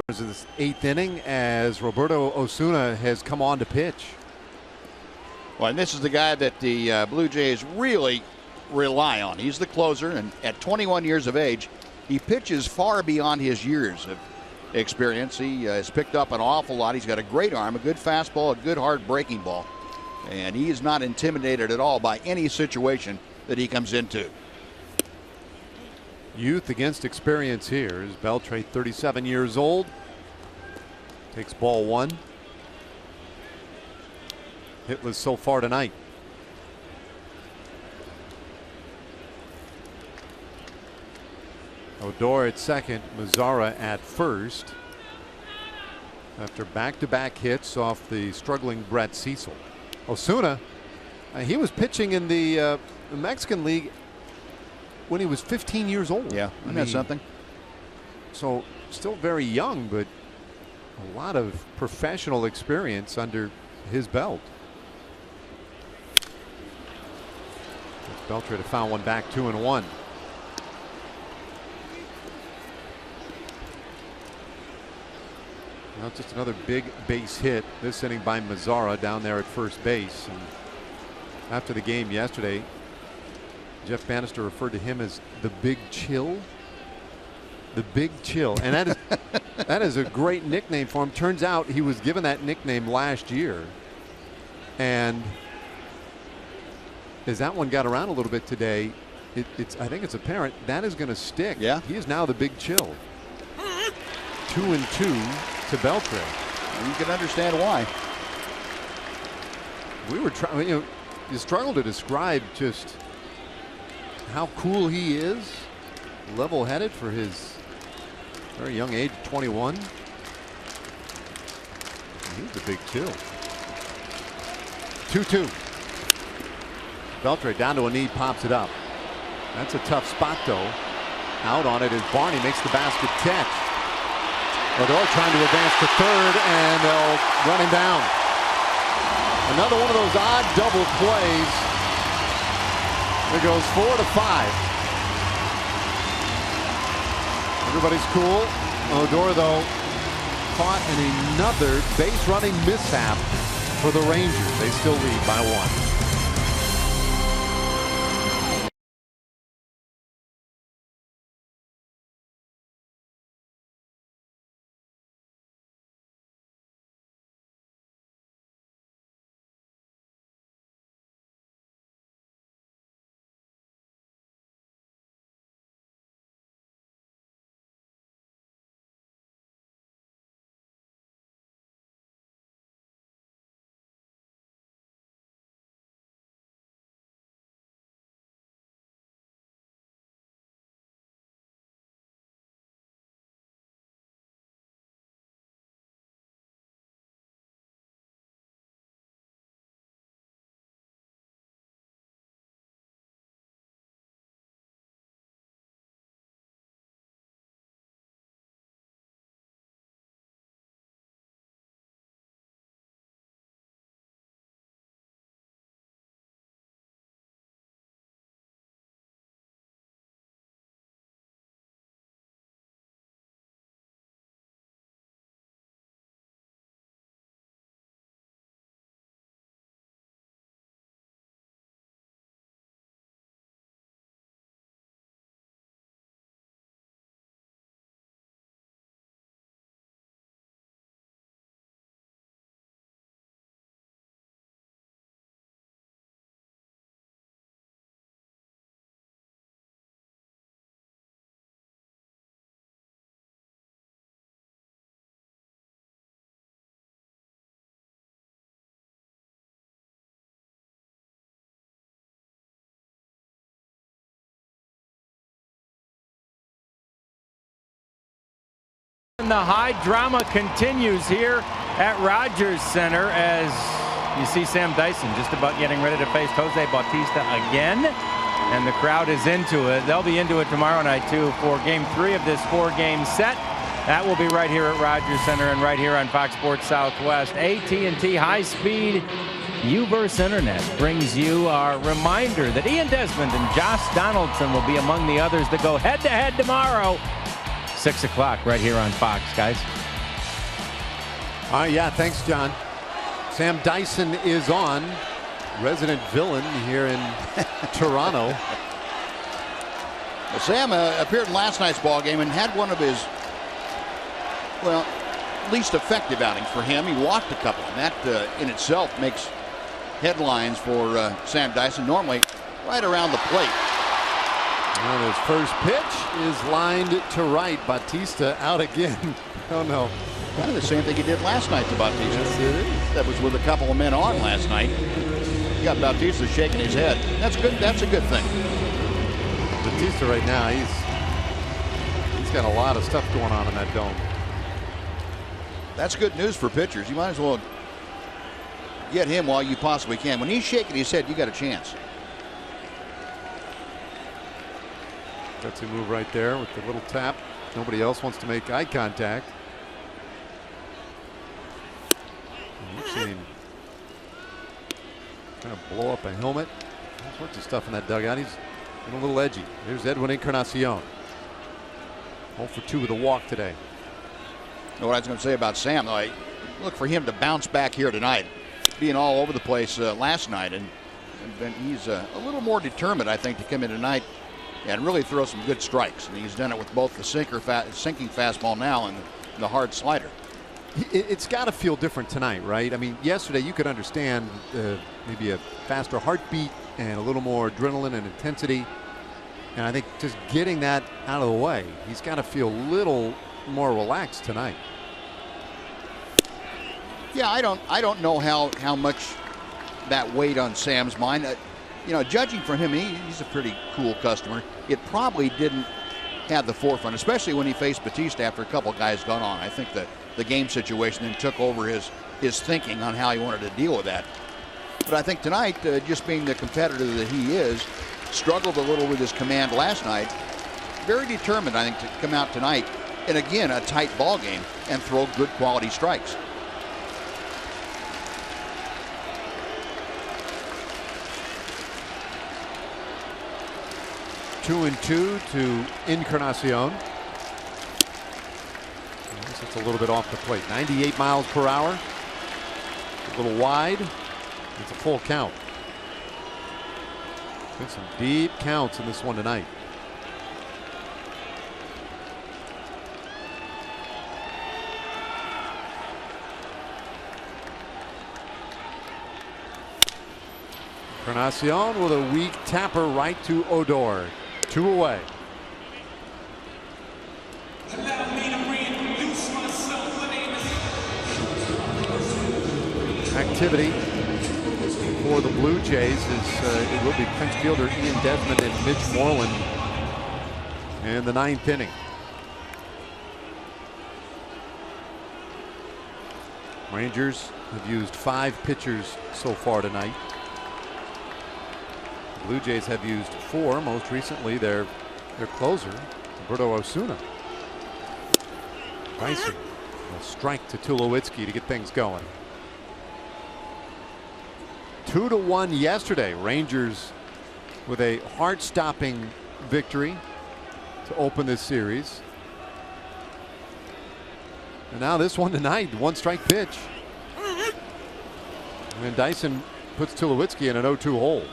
[SPEAKER 1] Of this 8th inning as Roberto Osuna has come on to pitch.
[SPEAKER 2] Well, and this is the guy that the Blue Jays really rely on. He's the closer, and at 21 years of age, he pitches far beyond his years of experience. He has picked up an awful lot. He's got a great arm, a good fastball, a good hard breaking ball, and he is not intimidated at all by any situation that he comes into.
[SPEAKER 1] Youth against experience here is Beltre, 37 years old. Takes ball 1. Hitless so far tonight. Odor at second, Mazara at first. After back-to-back hits off the struggling Brett Cecil. Osuna, he was pitching in the Mexican League when he was 15 years old.
[SPEAKER 2] Yeah, isn't that something?
[SPEAKER 1] So still very young, but a lot of professional experience under his belt. Beltre to foul one back, 2-1. Now just another big base hit this inning by Mazara down there at first base. And after the game yesterday, Jeff Bannister referred to him as the Big Chill. The Big Chill. And that is that is a great nickname for him. Turns out he was given that nickname last year. And as that one got around a little bit today, I think it's apparent that is going to stick.
[SPEAKER 2] Yeah.
[SPEAKER 1] He is now the Big Chill. 2-2 to Beltre.
[SPEAKER 2] You can understand why.
[SPEAKER 1] We were trying, you struggle to describe just how cool he is, level-headed for his very young age, 21. He's the Big Chill. 2-2. Beltre down to a knee, pops it up. That's a tough spot, though. Out on it is Barney, makes the basket catch. Odor trying to advance to third, and they'll run him down. Another one of those odd double plays. It goes 4-5. Everybody's cool. Odor, though, caught in another base running mishap for the Rangers. They still lead by 1.
[SPEAKER 3] And the high drama continues here at Rogers Center as you see Sam Dyson just about getting ready to face Jose Bautista again. And the crowd is into it. They'll be into it tomorrow night, too, for Game 3 of this 4-game set. That will be right here at Rogers Center and right here on Fox Sports Southwest. AT&T high-speed U-verse Internet brings you our reminder that Ian Desmond and Josh Donaldson will be among the others that go head-to-head tomorrow. 6 o'clock right here on Fox, guys.
[SPEAKER 1] Yeah, thanks, John. Sam Dyson is on. Resident villain here in Toronto.
[SPEAKER 2] Well, Sam appeared in last night's ball game and had one of his, well, least effective outings for him. He walked a couple, and that in itself makes headlines for Sam Dyson. Normally right around the plate.
[SPEAKER 1] And his first pitch is lined to right. Bautista out again. Oh, no.
[SPEAKER 2] Kind of the same thing he did last night to Bautista.
[SPEAKER 1] Yes, it is.
[SPEAKER 2] That was with a couple of men on last night. You got Bautista shaking his head. That's good. That's a good thing.
[SPEAKER 1] Bautista right now, he's got a lot of stuff going on in that dome.
[SPEAKER 2] That's good news for pitchers. You might as well get him while you possibly can. When he's shaking his head, you got a chance.
[SPEAKER 1] That's a move right there with the little tap. Nobody else wants to make eye contact. You've seen him kind of blow up a helmet. All sorts of stuff in that dugout. He's a little edgy. There's Edwin Encarnacion. 0 for 2 with a walk today.
[SPEAKER 2] You know what I was going to say about Sam, though, I look for him to bounce back here tonight. Being all over the place last night, and he's a little more determined, I think, to come in tonight and really throw some good strikes. And he's done it with both the sinking fastball now and the hard slider.
[SPEAKER 1] It's got to feel different tonight, right? I mean, yesterday you could understand maybe a faster heartbeat and a little more adrenaline and intensity. And I think just getting that out of the way, he's got to feel a little more relaxed tonight.
[SPEAKER 2] Yeah, I don't know how much that weighed on Sam's mind. You know, judging from him, he's a pretty cool customer. It probably didn't have the forefront, especially when he faced Bautista after a couple guys got on. I think that the game situation then took over his thinking on how he wanted to deal with that. But I think tonight, just being the competitor that he is, struggled a little with his command last night. Very determined, I think, to come out tonight, and again, a tight ball game, and throw good quality strikes.
[SPEAKER 1] Two and two to Encarnacion. It's a little bit off the plate. 98 miles per hour. A little wide. It's a full count. Been some deep counts in this one tonight. Encarnacion with a weak tapper right to Odor. 2 away. Activity for the Blue Jays it will be pinch fielder Ian Desmond and Mitch Moreland in the 9th inning. Rangers have used 5 pitchers so far tonight. The Blue Jays have used 4, most recently their closer, Roberto Osuna. Dyson will strike to Tulowitzki to get things going. 2-1 yesterday. Rangers with a heart-stopping victory to open this series. And now this one tonight, 1-strike pitch. And Dyson puts Tulowitzki in an 0-2 hole.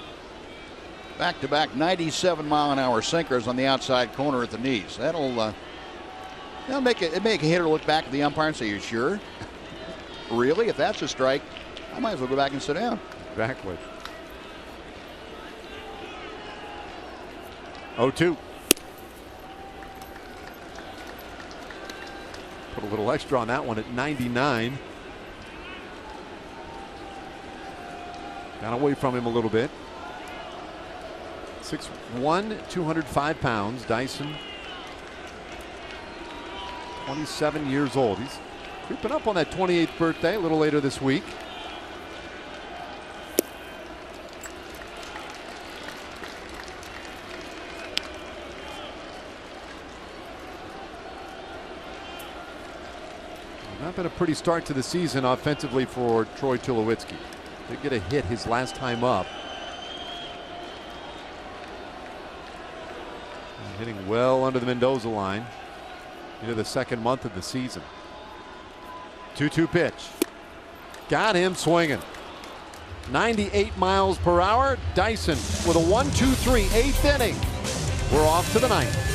[SPEAKER 2] Back-to-back 97-mile-an-hour sinkers on the outside corner at the knees. That'll make a hitter look back at the umpire and say, "You sure? Really? If that's a strike, I might as well go back and sit down."
[SPEAKER 1] Exactly. 0-2. Put a little extra on that one at 99. Got away from him a little bit. 6'1", 205 pounds. Dyson, 27 years old. He's creeping up on that 28th birthday a little later this week. Not been a pretty start to the season offensively for Troy Tulowitzki. Did get a hit his last time up. Hitting well under the Mendoza line into the 2nd month of the season. 2-2 pitch. Got him swinging. 98 miles per hour. Dyson with a 1-2-3 8th inning. We're off to the 9th.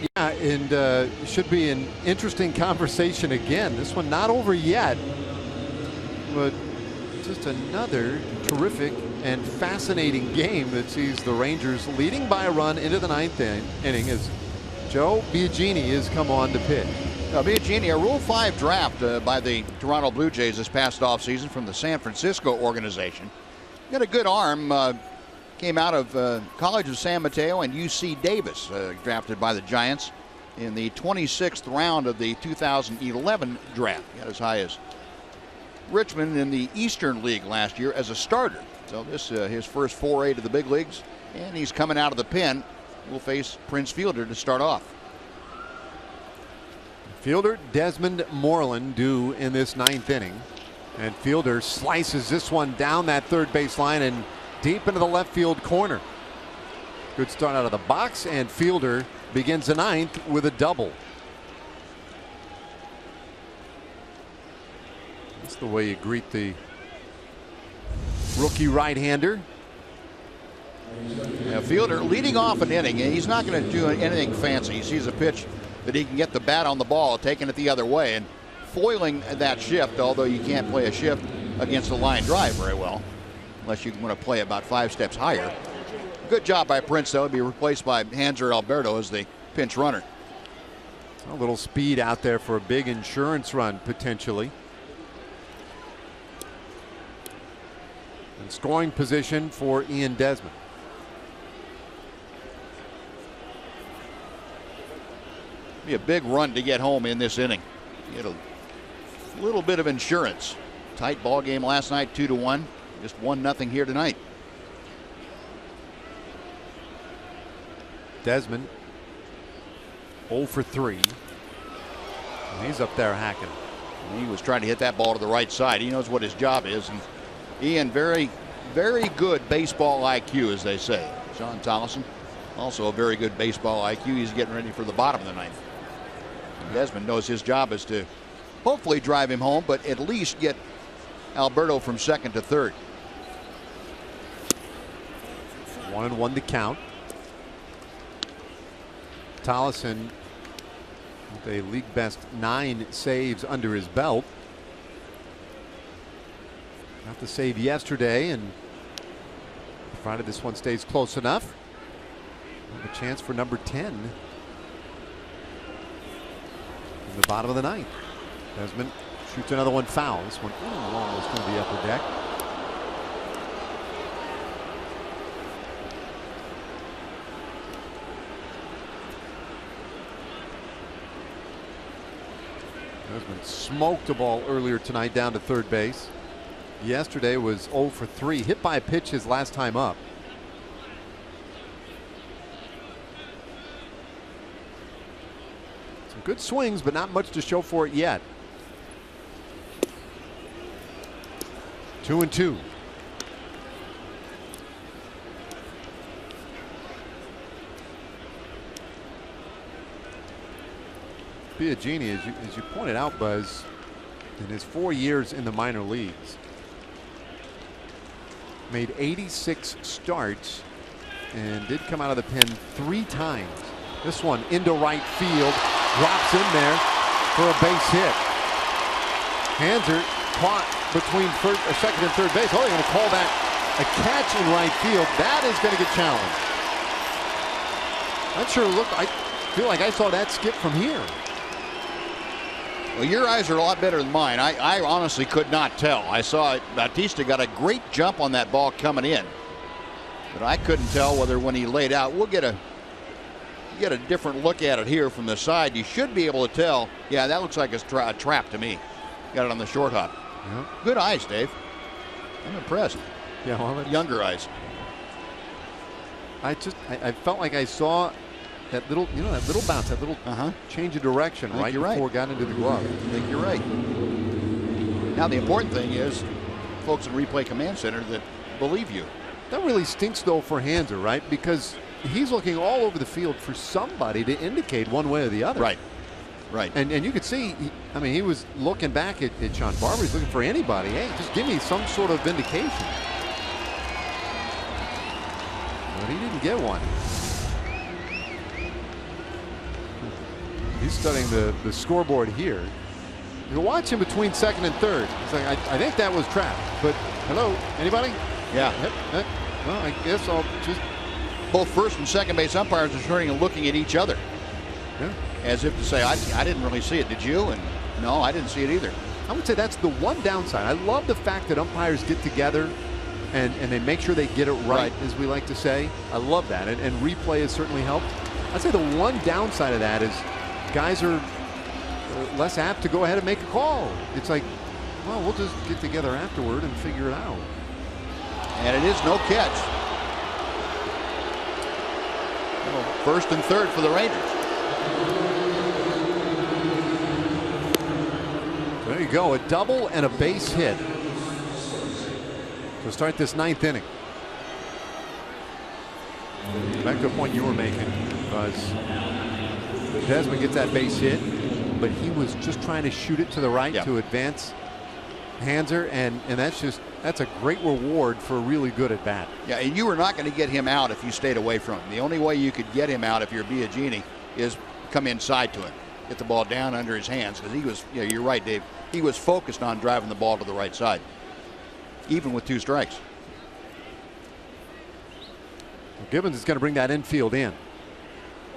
[SPEAKER 1] Yeah, and should be an interesting conversation again. This one not over yet, but just another terrific and fascinating game that sees the Rangers leading by a run into the ninth inning as Joe Biagini has come on to pitch.
[SPEAKER 2] Biagini, a Rule 5 draft by the Toronto Blue Jays this past offseason from the San Francisco organization. Got a good arm. Came out of College of San Mateo and UC Davis, drafted by the Giants in the 26th round of the 2011 draft. Got as high as Richmond in the Eastern League last year as a starter. So this his first foray to the big leagues, and he's coming out of the pen. Will face Prince Fielder to start off.
[SPEAKER 1] Fielder Desmond Moreland due in this ninth inning, and Fielder slices this one down that third base line and deep into the left field corner. Good start out of the box, and Fielder begins the ninth with a double. That's the way you greet the rookie right-hander.
[SPEAKER 2] Yeah, Fielder leading off an inning, and he's not going to do anything fancy. He sees a pitch that he can get the bat on the ball, taking it the other way, and foiling that shift, although you can't play a shift against a line drive very well, unless you want to play about 5 steps higher. Good job by Prince, though. He'll be replaced by Hanser Alberto as the pinch runner.
[SPEAKER 1] A little speed out there for a big insurance run, potentially. And scoring position for Ian Desmond.
[SPEAKER 2] Be a big run to get home in this inning. Get a little bit of insurance. Tight ball game last night, 2-1. Just 1-0 here tonight.
[SPEAKER 1] Desmond 0 for 3. And he's up there hacking.
[SPEAKER 2] He was trying to hit that ball to the right side. He knows what his job is. And Ian, very, very good baseball IQ, as they say. John Tollison, also a very good baseball IQ. He's getting ready for the bottom of the ninth. And Desmond knows his job is to hopefully drive him home, but at least get Alberto from second to third.
[SPEAKER 1] 1-1 to count. Tollison with a league best 9 saves under his belt. Got the save yesterday, and provided this one stays close enough, have a chance for number 10 in the bottom of the ninth. Desmond shoots another one foul. This one almost going to the upper deck. Desmond smoked a ball earlier tonight down to third base. Yesterday was 0 for 3. Hit by a pitch his last time up. Some good swings, but not much to show for it yet. 2-2. Biagini, as you pointed out, Buzz, in his 4 years in the minor leagues, made 86 starts and did come out of the pen 3 times. This one into right field, drops in there for a base hit. Hanser caught between second and third base. Oh, you're going to call that a catch in right field. That is going to get challenged. Not sure. Look, I feel like I saw that skip from here.
[SPEAKER 2] Well, your eyes are a lot better than mine. I honestly could not tell. I saw Bautista got a great jump on that ball coming in, but I couldn't tell whether when he laid out. We'll get a different look at it here from the side. You should be able to tell. Yeah, that looks like a trap to me. Got it on the short hop.
[SPEAKER 1] Yep.
[SPEAKER 2] Good eyes, Dave. I'm impressed.
[SPEAKER 1] Yeah, well,
[SPEAKER 2] younger eyes.
[SPEAKER 1] I felt like I saw that little, that little bounce, that little change of direction right before it got into the glove.
[SPEAKER 2] I think you're right. Now the important thing is, folks in Replay Command Center that believe you.
[SPEAKER 1] That really stinks though for Hanser, right? Because he's looking all over the field for somebody to indicate one way or the other.
[SPEAKER 2] Right. Right.
[SPEAKER 1] And you could see, he was looking back at Sean Barber. He's looking for anybody. Hey, just give me some sort of vindication. But he didn't get one. He's studying the scoreboard here. You watch him between second and third. He's like, I think that was trapped. But hello, anybody?
[SPEAKER 2] Yeah.
[SPEAKER 1] Well, I guess I'll just.
[SPEAKER 2] Both first and second base umpires are turning and looking at each other.
[SPEAKER 1] Yeah.
[SPEAKER 2] As if to say, I didn't really see it. Did you? And no, I didn't see it either.
[SPEAKER 1] I would say that's the one downside. I love the fact that umpires get together and they make sure they get it right, as we like to say. I love that. And replay has certainly helped. I'd say the one downside of that is guys are less apt to go ahead and make a call. It's like, well, we'll just get together afterward and figure it out.
[SPEAKER 2] And it is no catch. First and third for the Rangers.
[SPEAKER 1] There you go, a double and a base hit to start this ninth inning. Back to a point you were making, was Desmond gets that base hit, but he was just trying to shoot it to the right to advance Hanser, and that's a great reward for a really good at bat.
[SPEAKER 2] Yeah, and you were not going to get him out if you stayed away from him. The only way you could get him out if you're Biagini is come inside to him, get the ball down under his hands, because he was, you're right, Dave, he was focused on driving the ball to the right side, even with 2 strikes.
[SPEAKER 1] Well, Gibbons is going to bring that infield in.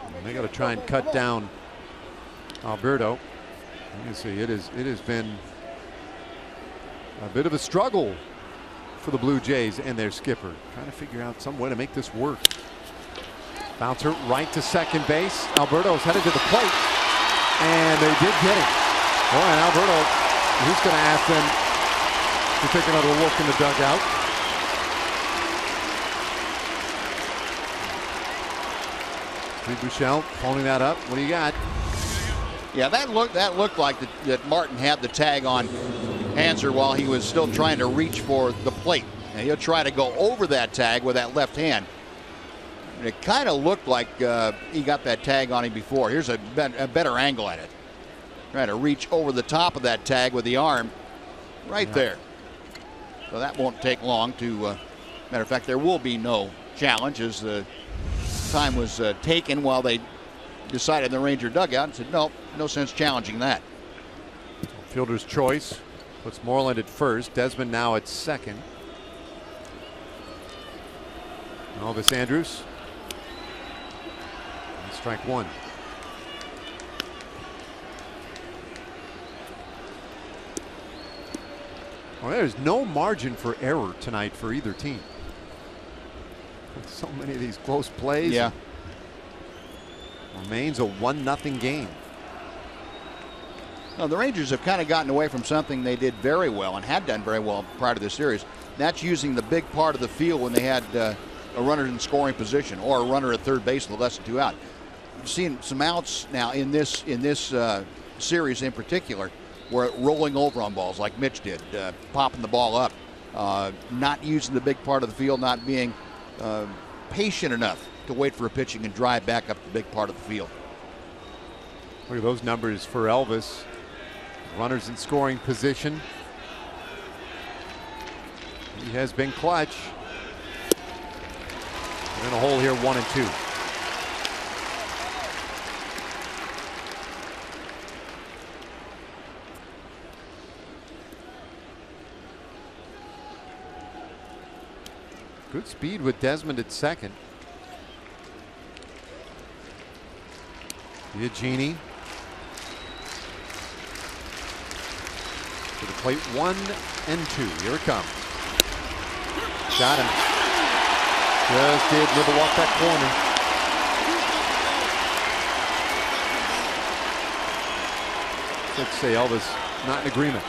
[SPEAKER 1] And they got to try and cut down Alberto. You can see it has been a bit of a struggle for the Blue Jays and their skipper, trying to figure out some way to make this work. Bouncer right to second base. Alberto's headed to the plate, and they did get him. Boy, and Alberto, he's going to ask them to take another look in the dugout. Steve Buechele phoning that up. What do you got?
[SPEAKER 2] Yeah, that looked like that Martin had the tag on Hanser while he was still trying to reach for the plate. And he'll try to go over that tag with that left hand. And it kind of looked like he got that tag on him before. Here's a better angle at it. Trying to reach over the top of that tag with the arm right there. So that won't take long to, matter of fact, there will be no challenge, as the time was taken while they decided in the Ranger dugout and said, no sense challenging that.
[SPEAKER 1] Fielder's choice puts Moreland at first. Desmond now at second. Elvis Andrus. And strike one. Well, there's no margin for error tonight for either team. With so many of these close plays.
[SPEAKER 2] Yeah.
[SPEAKER 1] Remains a 1-0 game.
[SPEAKER 2] Now, the Rangers have kind of gotten away from something they did very well and had done very well prior to this series. That's using the big part of the field when they had a runner in scoring position or a runner at third base with less than 2 out. You've seen some outs now in this series in particular, where rolling over on balls like Mitch did, popping the ball up, not using the big part of the field, not being patient enough to wait for a pitching and drive back up the big part of the field.
[SPEAKER 1] Look at those numbers for Elvis. Runners in scoring position. He has been clutch. In a hole here, 1 and 2. Good speed with Desmond at second. Biagini to the plate, 1 and 2. Here it comes. Got him. Just did nibble off that corner. Let's say Elvis not in agreement.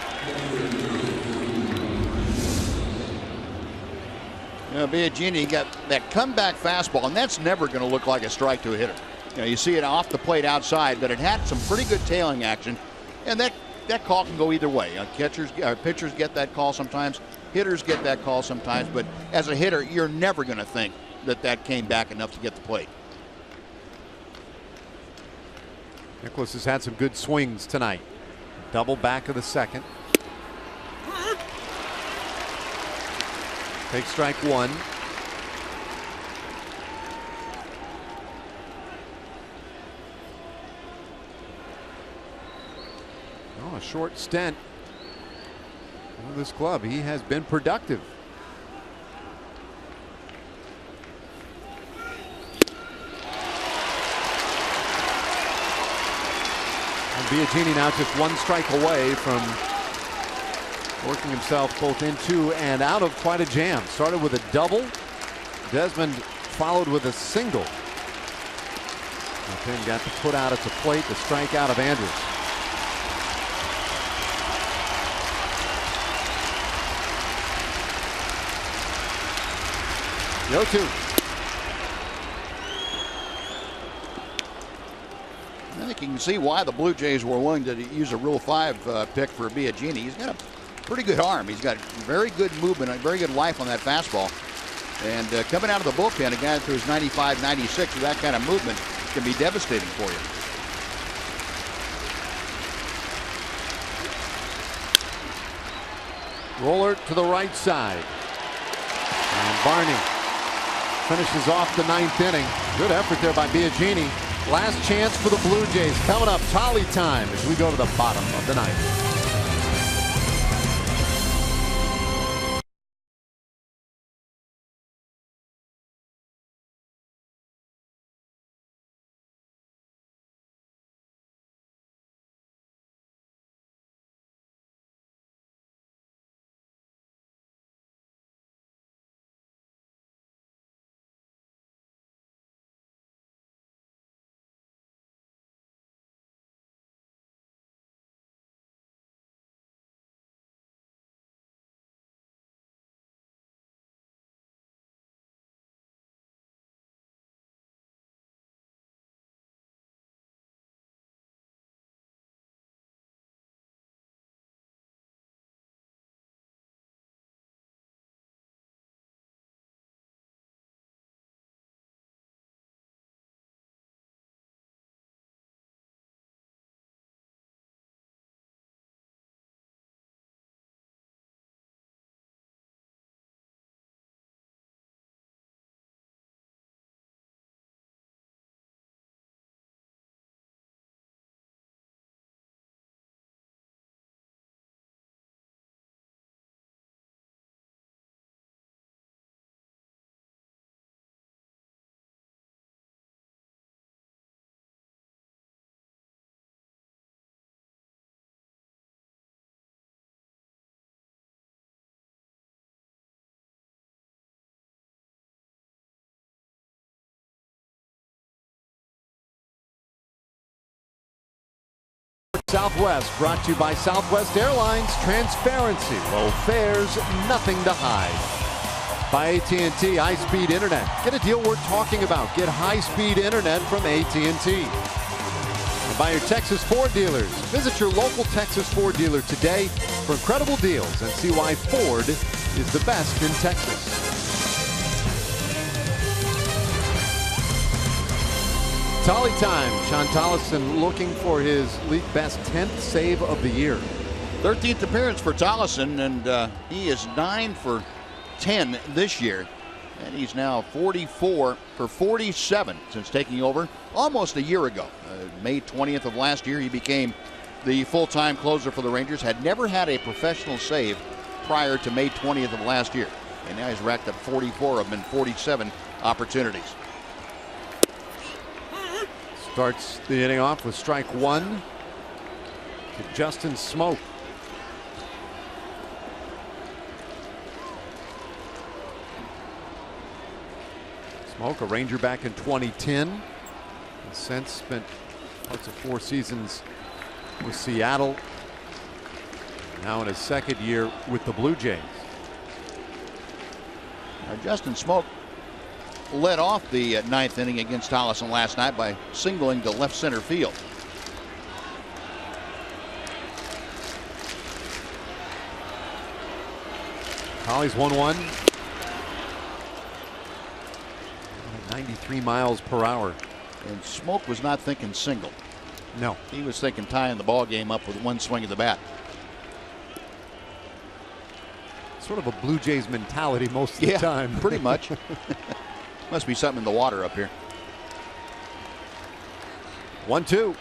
[SPEAKER 2] Biagini got that comeback fastball, and that's never going to look like a strike to a hitter. You see it off the plate outside, but it had some pretty good tailing action, and that call can go either way. Pitchers get that call sometimes, hitters get that call sometimes, but as a hitter, you're never going to think that came back enough to get the plate.
[SPEAKER 1] Nicholas has had some good swings tonight. Double back of the second. Take strike one. a short stint with this club. He has been productive. And Biagini now just one strike away from working himself both into and out of quite a jam. Started with a double. Desmond followed with a single. And then got to put out at the plate the strikeout of Andrews. The 0-2.
[SPEAKER 2] I think you can see why the Blue Jays were willing to use a Rule 5 pick for Biagini. He's got a pretty good arm. He's got very good movement, a very good life on that fastball. And coming out of the bullpen, a guy that throws 95, 96 with that kind of movement can be devastating for you.
[SPEAKER 1] Roller to the right side. And Barney finishes off the 9th inning. Good effort there by Biagini. Last chance for the Blue Jays. Coming up, tally time as we go to the bottom of the 9th. Southwest brought to you by Southwest Airlines. Transparency, low fares, nothing to hide. By AT&T high-speed internet. Get a deal worth talking about. Get high-speed internet from AT&T. And by your Texas Ford dealers. Visit your local Texas Ford dealer today for incredible deals and see why Ford is the best in Texas. Tally time. Sean Tollefson looking for his league best 10th save of the year.
[SPEAKER 2] 13th appearance for Tollefson, and he is 9 for 10 this year. And he's now 44 for 47 since taking over almost a year ago. May 20th of last year, he became the full-time closer for the Rangers. Had never had a professional save prior to May 20th of last year. And now he's racked up 44 of them in 47 opportunities.
[SPEAKER 1] Starts the inning off with strike one to Justin Smoak. Smoak, a Ranger back in 2010. And since spent parts of 4 seasons with Seattle. Now in his 2nd year with the Blue Jays.
[SPEAKER 2] Justin Smoak led off the 9th inning against Tollefson last night by singling to left center field.
[SPEAKER 1] Holly's 1-1. 93 miles per hour.
[SPEAKER 2] And Smoak was not thinking single.
[SPEAKER 1] No.
[SPEAKER 2] He was thinking tying the ball game up with one swing of the bat.
[SPEAKER 1] Sort of a Blue Jays mentality most of the time.
[SPEAKER 2] Pretty much. Must be something in the water up here.
[SPEAKER 1] 1-2.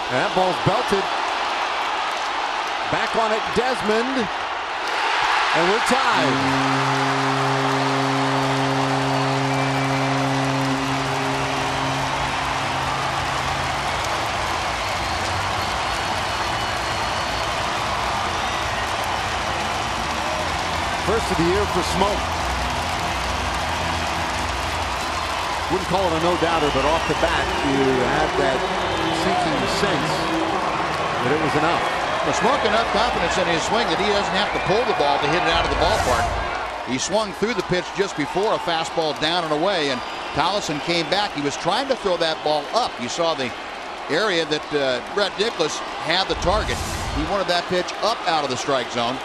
[SPEAKER 1] That ball's belted. Back on it, Desmond. And we're tied. First of the year for Smoke. Wouldn't call it a no-doubter, but off the bat, you had that sinking sense that it was enough.
[SPEAKER 2] Well, Smoke enough confidence in his swing that he doesn't have to pull the ball to hit it out of the ballpark. He swung through the pitch just before a fastball down and away, and Collison came back. He was trying to throw that ball up. You saw the area that Brett Nicklaus had the target. He wanted that pitch up out of the strike zone.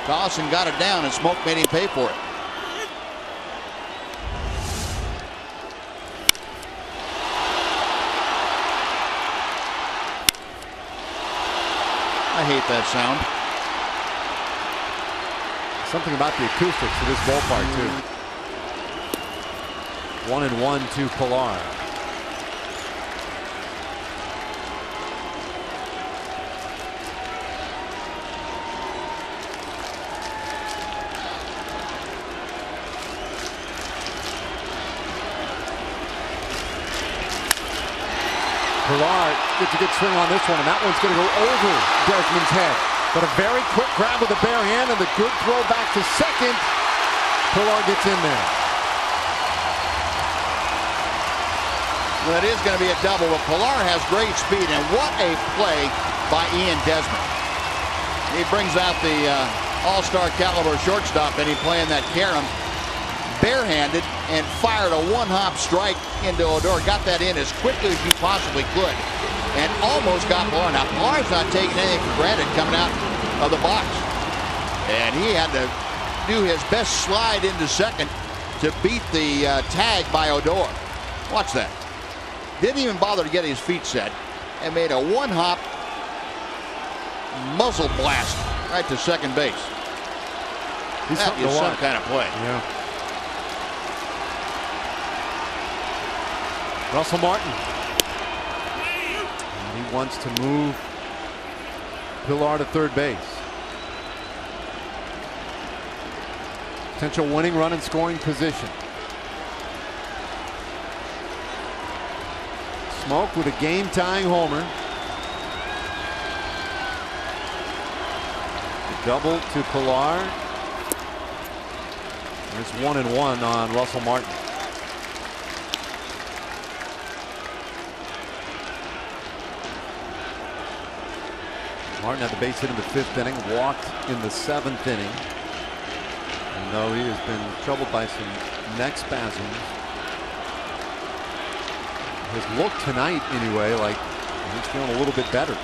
[SPEAKER 2] Collison got it down, and Smoke made him pay for it. I hate that sound.
[SPEAKER 1] Something about the acoustics of this ballpark, too. 1-1 to Pilar. Pilar gets a good swing on this one, and that one's going to go over Desmond's head. But a very quick grab with the bare hand and the good throw back to second. Pilar gets in there.
[SPEAKER 2] Well, it is going to be a double, but Pilar has great speed, and what a play by Ian Desmond. He brings out the all-star caliber shortstop, and he playing that carom barehanded and fired a one-hop strike into Odor. Got that in as quickly as he possibly could and almost got Pilar. Now, Pilar's not taking anything for granted coming out of the box. And he had to do his best slide into second to beat the tag by Odor. Watch that. Didn't even bother to get his feet set and made a one-hop muzzle blast right to second base. That is some kind of play.
[SPEAKER 1] Yeah. Russell Martin. And he wants to move Pilar to third base. Potential winning run in scoring position. Smoke with a game-tying homer. A double to Pilar. There's 1-1 on Russell Martin. Martin had the base hit in the 5th inning, walked in the 7th inning. And though he has been troubled by some neck spasms, his look tonight anyway, like he's feeling a little bit better.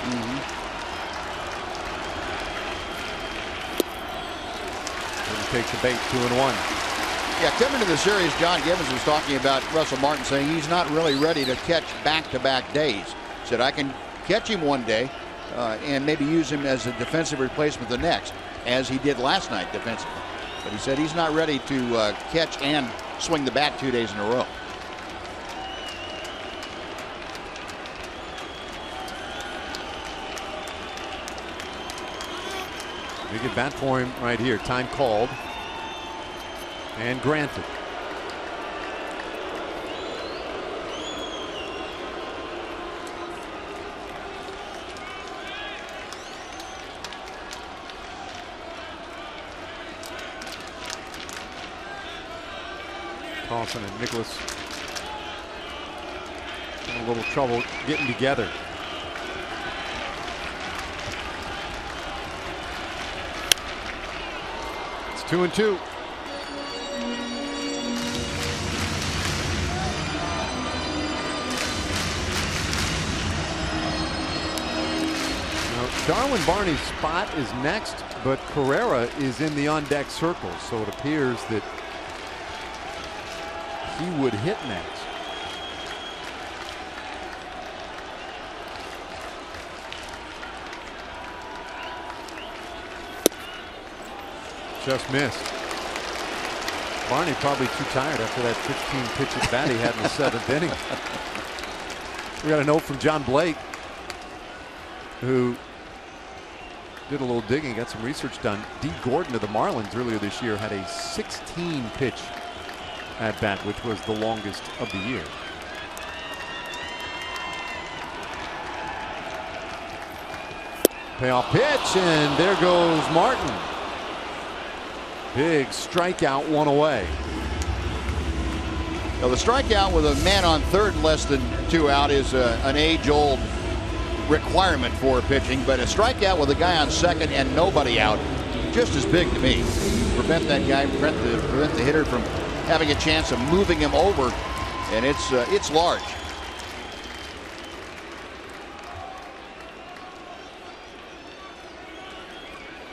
[SPEAKER 1] He takes the bait, 2-1.
[SPEAKER 2] Yeah, coming to the series, John Gibbons was talking about Russell Martin saying he's not really ready to catch back-to-back days. Said I can catch him one day and maybe use him as a defensive replacement the next, as he did last night defensively. But he said he's not ready to catch and swing the bat 2 days in a row.
[SPEAKER 1] Big at bat for him right here. Time called and granted. Carlson and Nicklaus having a little trouble getting together. It's 2-2. Darwin Barney's spot is next, but Carrera is in the on-deck circle, so it appears that he would hit next. Just missed. Barney probably too tired after that 15-pitch at bat he had in the 7th inning. We got a note from John Blake, who did a little digging, got some research done. Dee Gordon of the Marlins earlier this year had a 16 pitch at bat, which was the longest of the year. Payoff pitch, and there goes Martin. Big strikeout, one away.
[SPEAKER 2] Now the strikeout with a man on third and less than 2 out is an age-old requirement for pitching, but a strikeout with a guy on second and nobody out, just as big to me. Prevent that guy, prevent the hitter from having a chance of moving him over, and it's large.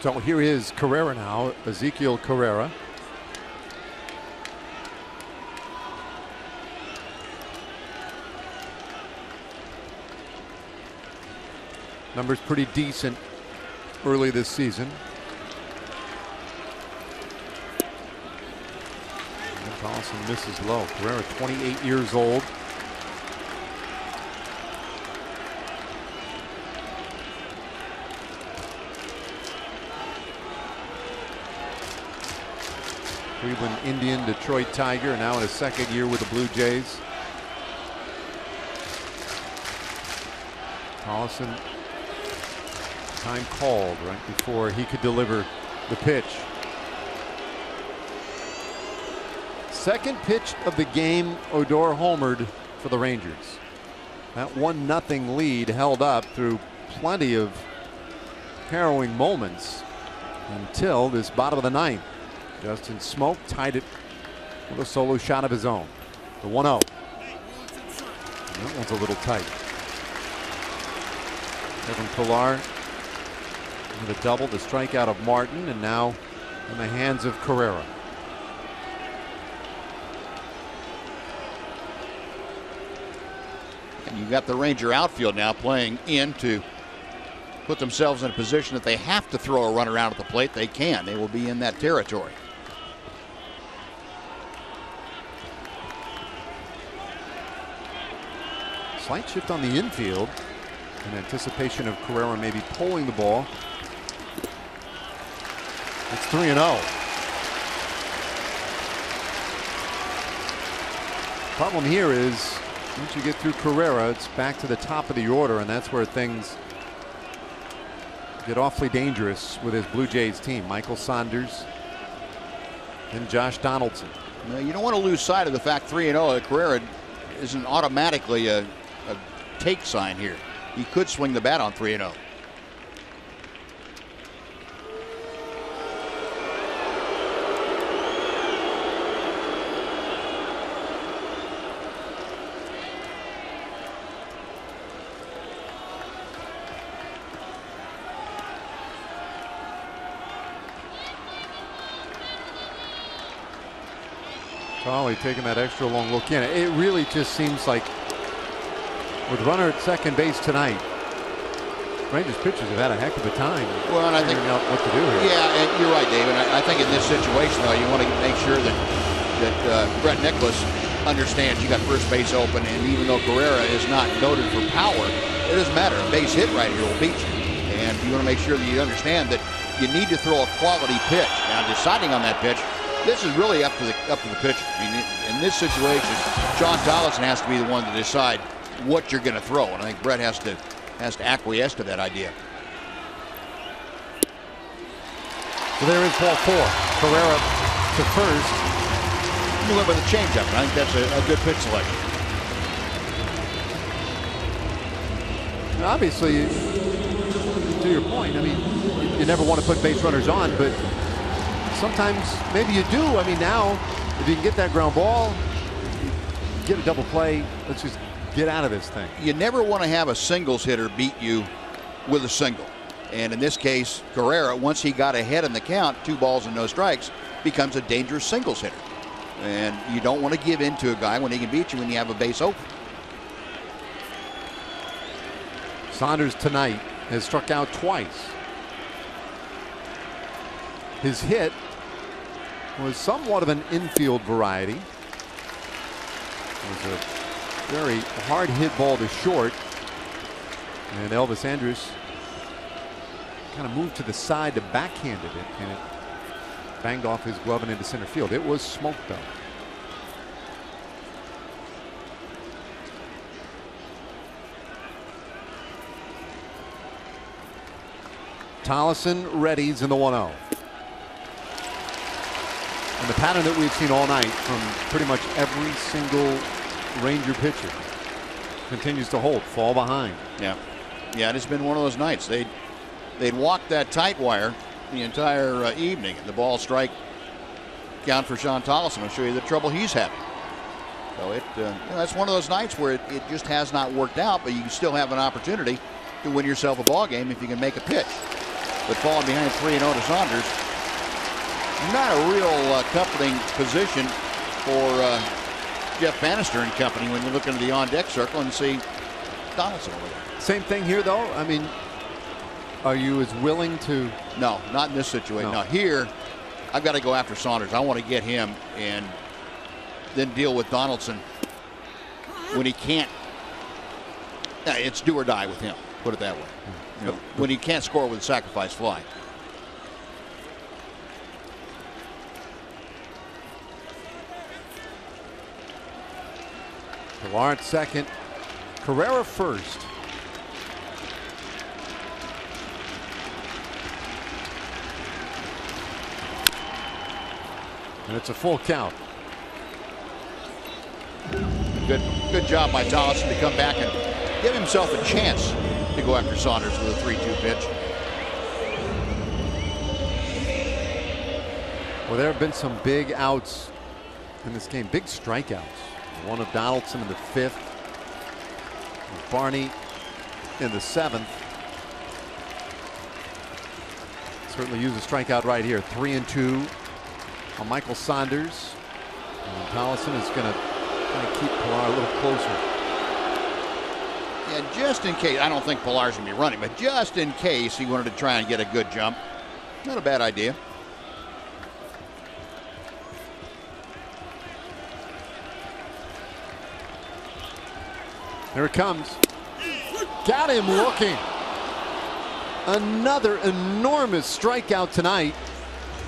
[SPEAKER 1] So here is Carrera now, Ezequiel Carrera. Numbers pretty decent early this season. And Carlson misses low. Carrera 28 years old. Cleveland Indian, Detroit Tiger, now in his second year with the Blue Jays. Carlson, time called right before he could deliver the pitch. Second pitch of the game, Odor homered for the Rangers. That 1-0 lead held up through plenty of harrowing moments until this bottom of the ninth. Justin Smoak tied it with a solo shot of his own. The 1-0. That one's a little tight. Kevin Pillar with a double, the strikeout of Martin, and now in the hands of Carrera.
[SPEAKER 2] And you got the Ranger outfield now playing in to put themselves in a position that they have to throw a runner out at the plate. They can. They will be in that territory.
[SPEAKER 1] Slight shift on the infield in anticipation of Carrera maybe pulling the ball. It's 3-0. Problem here is once you get through Carrera, it's back to the top of the order, and that's where things get awfully dangerous with his Blue Jays team. Michael Saunders and Josh Donaldson.
[SPEAKER 2] Now, you don't want to lose sight of the fact 3-0. Carrera isn't automatically a take sign here. He could swing the bat on 3-0.
[SPEAKER 1] Charlie taking that extra long look in. It really just seems like with runner at second base tonight, Rangers pitchers have had a heck of a time figuring out what to do here.
[SPEAKER 2] Yeah, and you're right, David. I think in this situation, though, you want to make sure that Brett Nicholas understands you got first base open, and even though Carrera is not noted for power, it doesn't matter. A base hit right here will beat you, and you want to make sure that you understand that you need to throw a quality pitch. Now, deciding on that pitch, this is really up to the pitcher. I mean, in this situation, John Tolleson has to be the one to decide what you're going to throw, and I think Brett has to acquiesce to that idea.
[SPEAKER 1] So there is ball 4. Carrera to first.
[SPEAKER 2] You went with a changeup, and I think that's a good pitch selection.
[SPEAKER 1] And obviously, to your point, I mean, you never want to put base runners on, but sometimes maybe you do. I mean, now if you can get that ground ball, get a double play, let's just get out of this thing.
[SPEAKER 2] You never want to have a singles hitter beat you with a single. And in this case, Carrera, once he got ahead in the count, 2 balls and no strikes, becomes a dangerous singles hitter. And you don't want to give in to a guy when he can beat you when you have a base open.
[SPEAKER 1] Saunders tonight has struck out twice. His hit was somewhat of an infield variety. It was a very hard hit ball to short, and Elvis Andrus kind of moved to the side to backhand it, and it banged off his glove and into center field. It was smoked though. Tollefson readies in the 1-0. And the pattern that we've seen all night from pretty much every single Ranger pitcher continues to hold, fall behind.
[SPEAKER 2] Yeah, yeah, it's been one of those nights. They'd walk that tight wire the entire evening, and the ball strike count for Shawn Tollefson will show you the trouble he's having. So that's one of those nights where it just has not worked out, but you still have an opportunity to win yourself a ball game if you can make a pitch. But falling behind 3-0 to Saunders, not a real comforting position for Jeff Bannister and company when you look into the on-deck circle and see Donaldson over there.
[SPEAKER 1] Same thing here, though. I mean, are you as willing to?
[SPEAKER 2] No, not in this situation.
[SPEAKER 1] No.
[SPEAKER 2] Now here, I've got to go after Saunders. I want to get him and then deal with Donaldson when he can't. It's do or die with him. Put it that way. You know, when he can't score with a sacrifice fly.
[SPEAKER 1] Pilar at second, Carrera first. And it's a full count.
[SPEAKER 2] Good job by Tollefson to come back and give himself a chance to go after Saunders with a 3-2 pitch.
[SPEAKER 1] Well, there have been some big outs in this game, big strikeouts. One of Donaldson in the 5th, Barney in the 7th. Certainly use a strikeout right here. 3-2 on Michael Saunders. And Tollefson is going to keep Pilar a little closer.
[SPEAKER 2] And just in case, I don't think Pilar's going to be running, but just in case he wanted to try and get a good jump, not a bad idea.
[SPEAKER 1] Here it comes. Got him looking. Another enormous strikeout tonight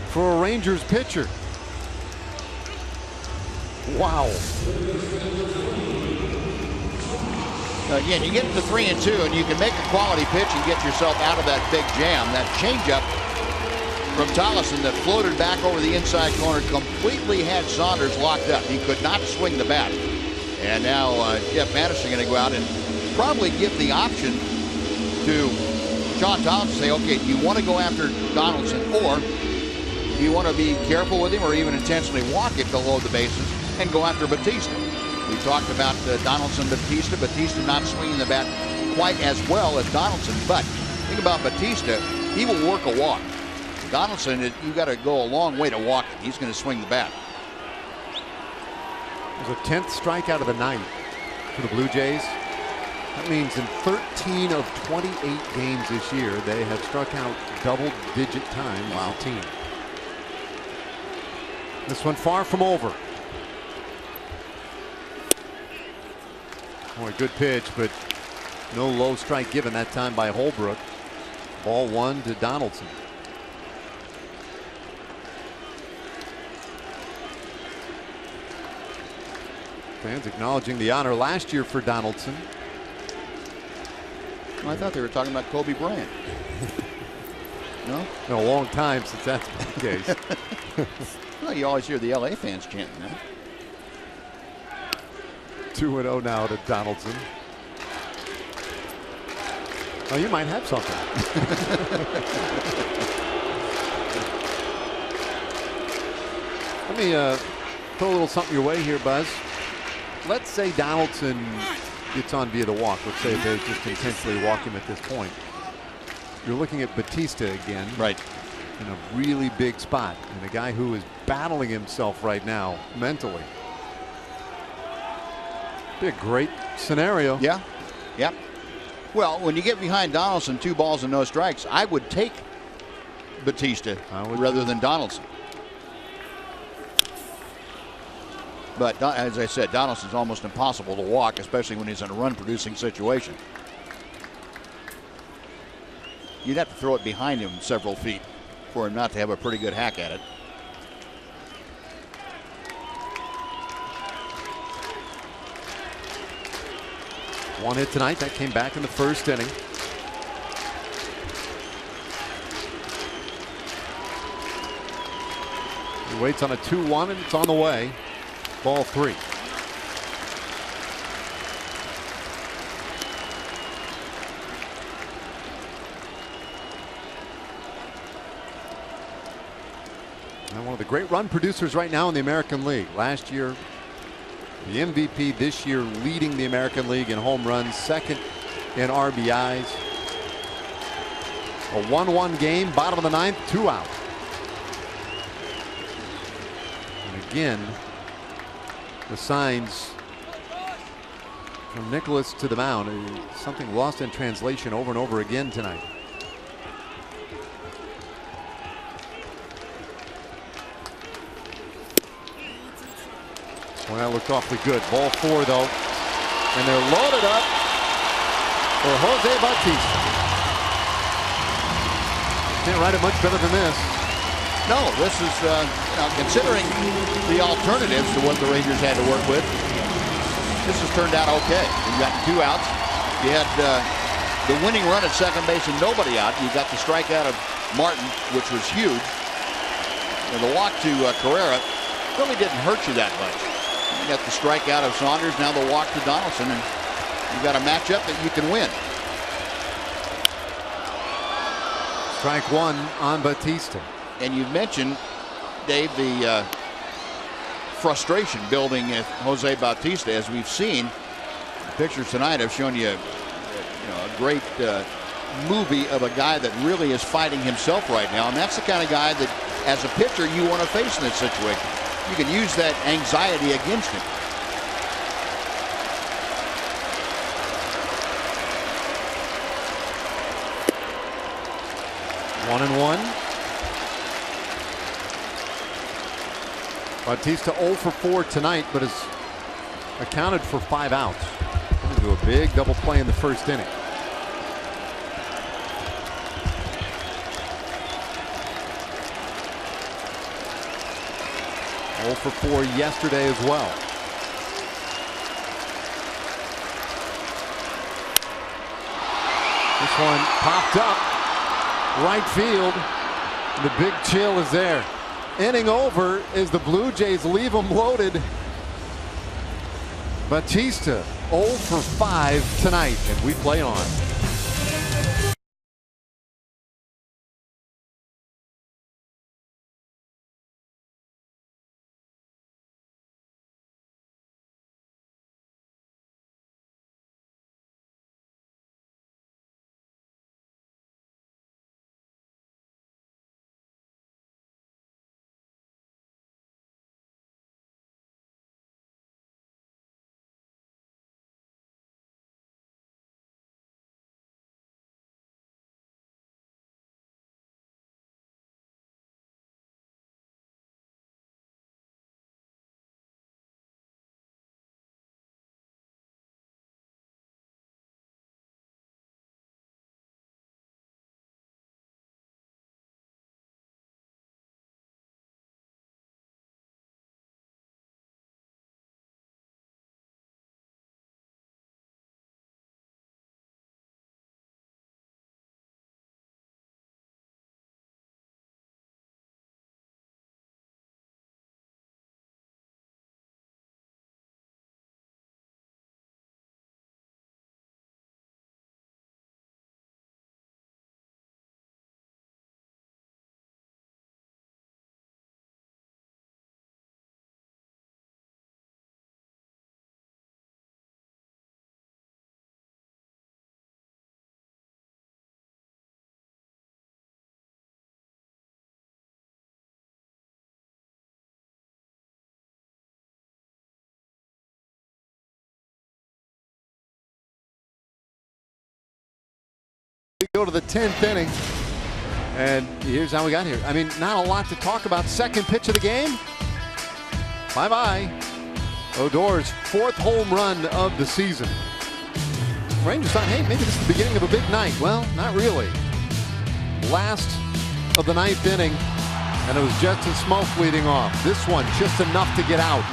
[SPEAKER 1] for a Rangers pitcher. Wow.
[SPEAKER 2] Again, you get to 3-2 and you can make a quality pitch and get yourself out of that big jam. That changeup from Tollefson that floated back over the inside corner completely had Saunders locked up. He could not swing the bat. And now Jeff Bannister going to go out and probably give the option to Shawn Tollefson to say, okay, do you want to go after Donaldson, or do you want to be careful with him or even intentionally walk him to load the bases and go after Bautista? We talked about Donaldson, Bautista not swinging the bat quite as well as Donaldson, but think about Bautista, he will work a walk. Donaldson, you got to go a long way to walk him. He's going to swing the bat.
[SPEAKER 1] It was a 10th strikeout of the night for the Blue Jays. That means in 13 of 28 games this year, they have struck out double-digit times as a team. This one far from over. Boy, good pitch, but no low strike given that time by Holbrook. Ball 1 to Donaldson. Fans acknowledging the honor last year for Donaldson.
[SPEAKER 2] Well, I thought they were talking about Kobe Bryant. No?
[SPEAKER 1] Been a long time since that's been the case.
[SPEAKER 2] Well, you always hear the LA fans chanting that.
[SPEAKER 1] 2-0 now to Donaldson. Oh, you might have something. Let me throw a little something your way here, Buzz. Let's say Donaldson gets on via the walk. Let's say they just intentionally walk him at this point. You're looking at Bautista again.
[SPEAKER 2] Right.
[SPEAKER 1] In a really big spot. And a guy who is battling himself right now mentally. Be a great scenario.
[SPEAKER 2] Yeah. Yep. Well, when you get behind Donaldson, 2 balls and no strikes, I would take Bautista rather than Donaldson. But as I said, Donaldson's almost impossible to walk, especially when he's in a run-producing situation. you'd have to throw it behind him several feet for him not to have a pretty good hack at it.
[SPEAKER 1] One hit tonight that came back in the first inning. He waits on a 2-1 and it's on the way. Ball 3. And one of the great run producers right now in the American League. Last year, the MVP. This year, leading the American League in home runs, second in RBIs. A 1-1 game, bottom of the ninth, 2 out. And again, the signs from Nicholas to the mound. Something lost in translation over and over again tonight. Well, that looked awfully good. Ball 4 though, and they're loaded up for Jose Bautista. Can't write it much better than this.
[SPEAKER 2] No, this is considering the alternatives to what the Rangers had to work with. This has turned out okay. You got 2 outs. You had the winning run at second base and nobody out. You got the strikeout of Martin, which was huge. And the walk to Carrera really didn't hurt you that much. You got the strikeout of Saunders, now the walk to Donaldson, and you got a matchup that you can win.
[SPEAKER 1] Strike 1 on Bautista.
[SPEAKER 2] And you mentioned, Dave, the frustration building with Jose Bautista. As we've seen, the pictures tonight have shown you, a great movie of a guy that really is fighting himself right now. And that's the kind of guy that, as a pitcher, you want to face in this situation. You can use that anxiety against him.
[SPEAKER 1] One and 1. Bautista 0 for 4 tonight, but has accounted for 5 outs. Into a big double play in the first inning. For 4 yesterday as well. This one popped up right field. The big chill is there. Inning over as the Blue Jays leave them loaded. Bautista 0 for 5 tonight, and we play on. We go to the 10th inning, and here's how we got here. I mean, not a lot to talk about. Second pitch of the game. Bye-bye. Odor's 4th home run of the season. Rangers thought, hey, maybe this is the beginning of a big night. Well, not really. Last of the 9th inning, and it was Justin Smoak leading off. This one just enough to get out.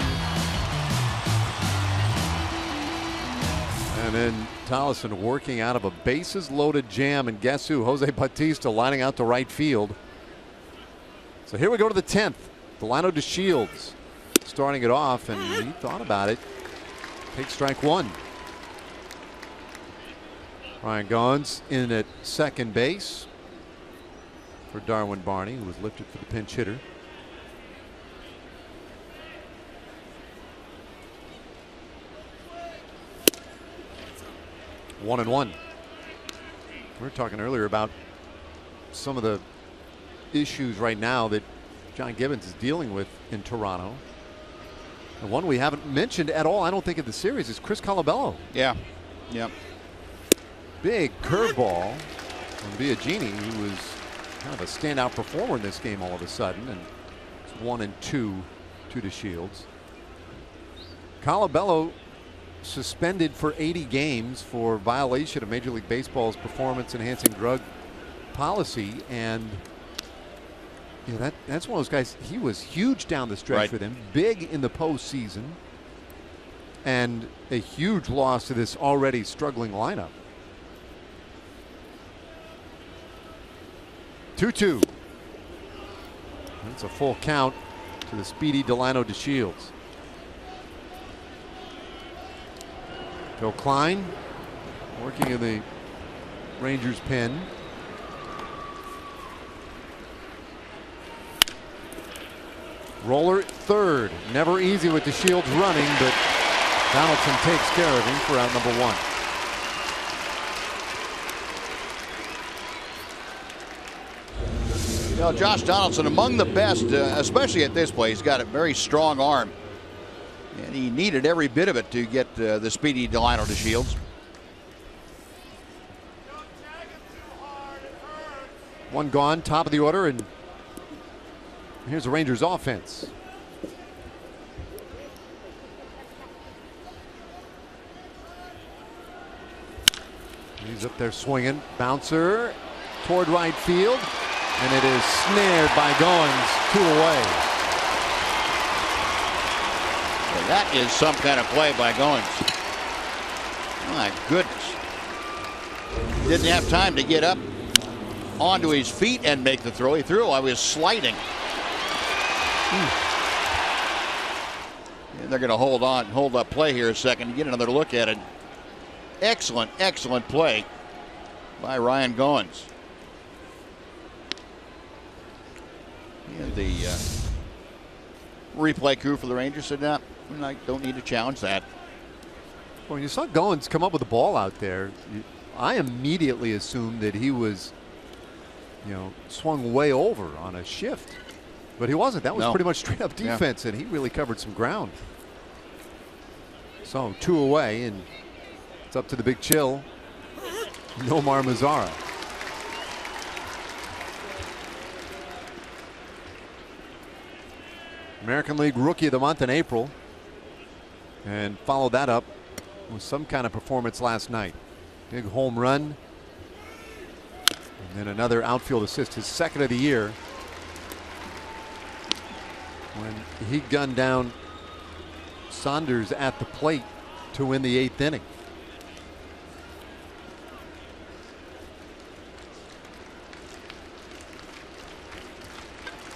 [SPEAKER 1] And then Tollefson working out of a bases loaded jam, and guess who? Jose Bautista lining out to right field. So here we go to the 10th. Delino DeShields starting it off, and he thought about it. Take strike one. Ryan Gaughan in at second base for Darwin Barney, who was lifted for the pinch hitter. One and one. We were talking earlier about some of the issues right now that John Gibbons is dealing with in Toronto. The one we haven't mentioned at all, I don't think, in the series is Chris Colabello.
[SPEAKER 2] Yeah. Yep.
[SPEAKER 1] Big curveball from Biagini, who was kind of a standout performer in this game all of a sudden, and it's 1-2 to DeShields. Colabello suspended for 80 games for violation of Major League Baseball's performance-enhancing drug policy, and that's one of those guys. He was huge down the stretch for them, big in the postseason, and a huge loss to this already struggling lineup. 2-2. That's a full count to the speedy Delino DeShields. Phil Klein working in the Rangers pen. Roller third. Never easy with DeShields running, but Donaldson takes care of him for out number one.
[SPEAKER 2] Well, Josh Donaldson, among the best, especially at this play. He's got a very strong arm, and he needed every bit of it to get the speedy Delino DeShields.
[SPEAKER 1] One gone, top of the order, and here's the Rangers offense. He's up there swinging. Bouncer toward right field, and it is snared by Goins, 2 away.
[SPEAKER 2] Well, that is some kind of play by Goins. My goodness. Didn't have time to get up onto his feet and make the throw. He threw while he was sliding. And they're going to hold up play here a second, get another look at it. Excellent, excellent play by Ryan Goins. And the replay crew for the Rangers said, "No, I don't need to challenge that."
[SPEAKER 1] When you saw Goins come up with the ball out there, I immediately assumed that he was, swung way over on a shift. But he wasn't. That was pretty much straight up defense, and he really covered some ground. So 2 away, and it's up to the big chill, Nomar Mazara. American League Rookie of the Month in April, and followed that up with some kind of performance last night. Big home run, and then another outfield assist, his second of the year, when he gunned down Saunders at the plate to win the 8th inning.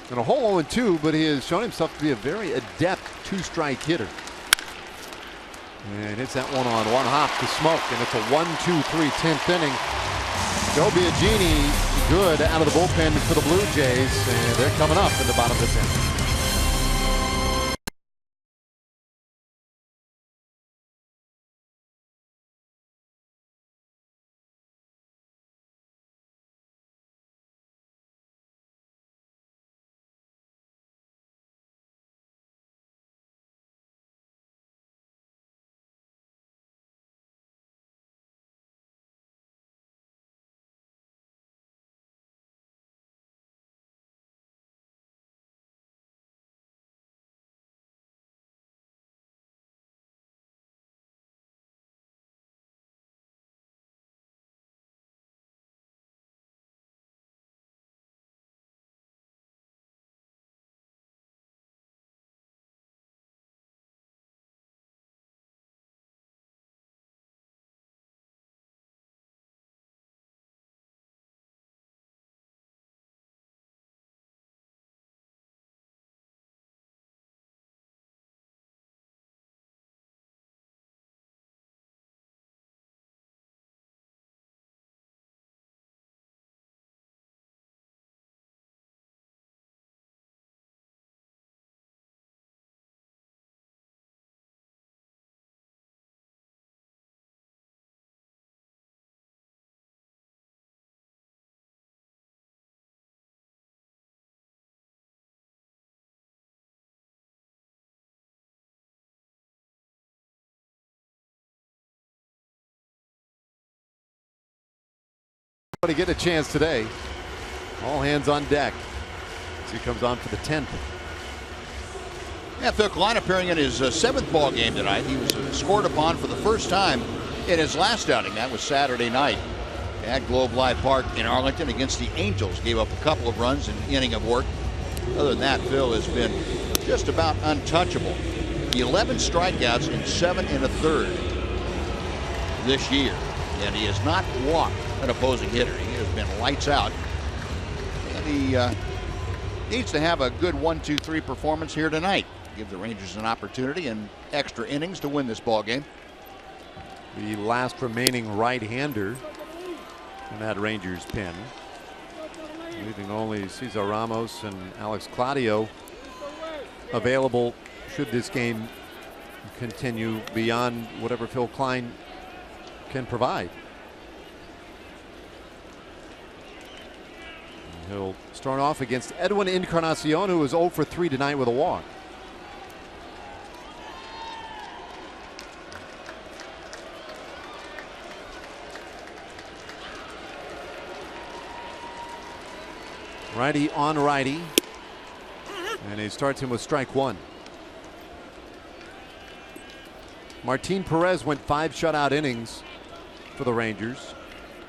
[SPEAKER 1] And a whole 0-2, but he has shown himself to be a very adept 2-strike hitter. And hits that one on one hop to Smoak, and it's a 1-2-3 10th inning. Joe Biagini good out of the bullpen for the Blue Jays, and they're coming up in the bottom of the 10th. To get a chance today. All hands on deck as he comes on for the 10th.
[SPEAKER 2] Yeah, Phil Klein appearing in his 7th ball game tonight. He was scored upon for the first time in his last outing. That was Saturday night at Globe Life Park in Arlington against the Angels. Gave up a couple of runs in an inning of work. Other than that, Phil has been just about untouchable. 11 strikeouts in 7 1/3 this year. And he has not walked an opposing hitter. He has been lights out. And he needs to have a good 1-2-3 performance here tonight. Give the Rangers an opportunity and extra innings to win this ball game.
[SPEAKER 1] The last remaining right-hander in that Rangers pen. Leaving only Cesar Ramos and Alex Claudio available should this game continue beyond whatever Phil Klein can provide. He'll start off against Edwin Encarnacion, who was 0 for 3 tonight with a walk. Righty on righty. And he starts him with strike 1. Martin Perez went 5 shutout innings for the Rangers.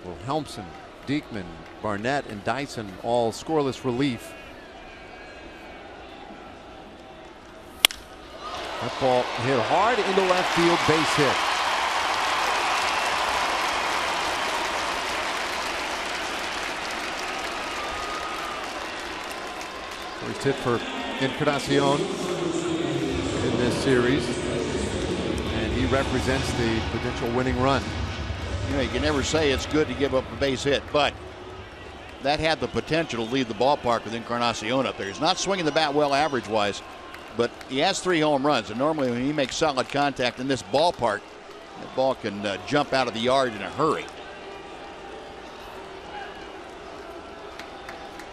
[SPEAKER 1] Wilhelmsen, Diekman, Barnett, and Dyson all scoreless relief. That ball hit hard into left field, base hit. First hit for Encarnacion in this series, and he represents the potential winning run.
[SPEAKER 2] You know, you can never say it's good to give up a base hit, but that had the potential to leave the ballpark with Encarnacion up there. He's not swinging the bat well average-wise, but he has 3 home runs, and normally when he makes solid contact in this ballpark, that ball can jump out of the yard in a hurry.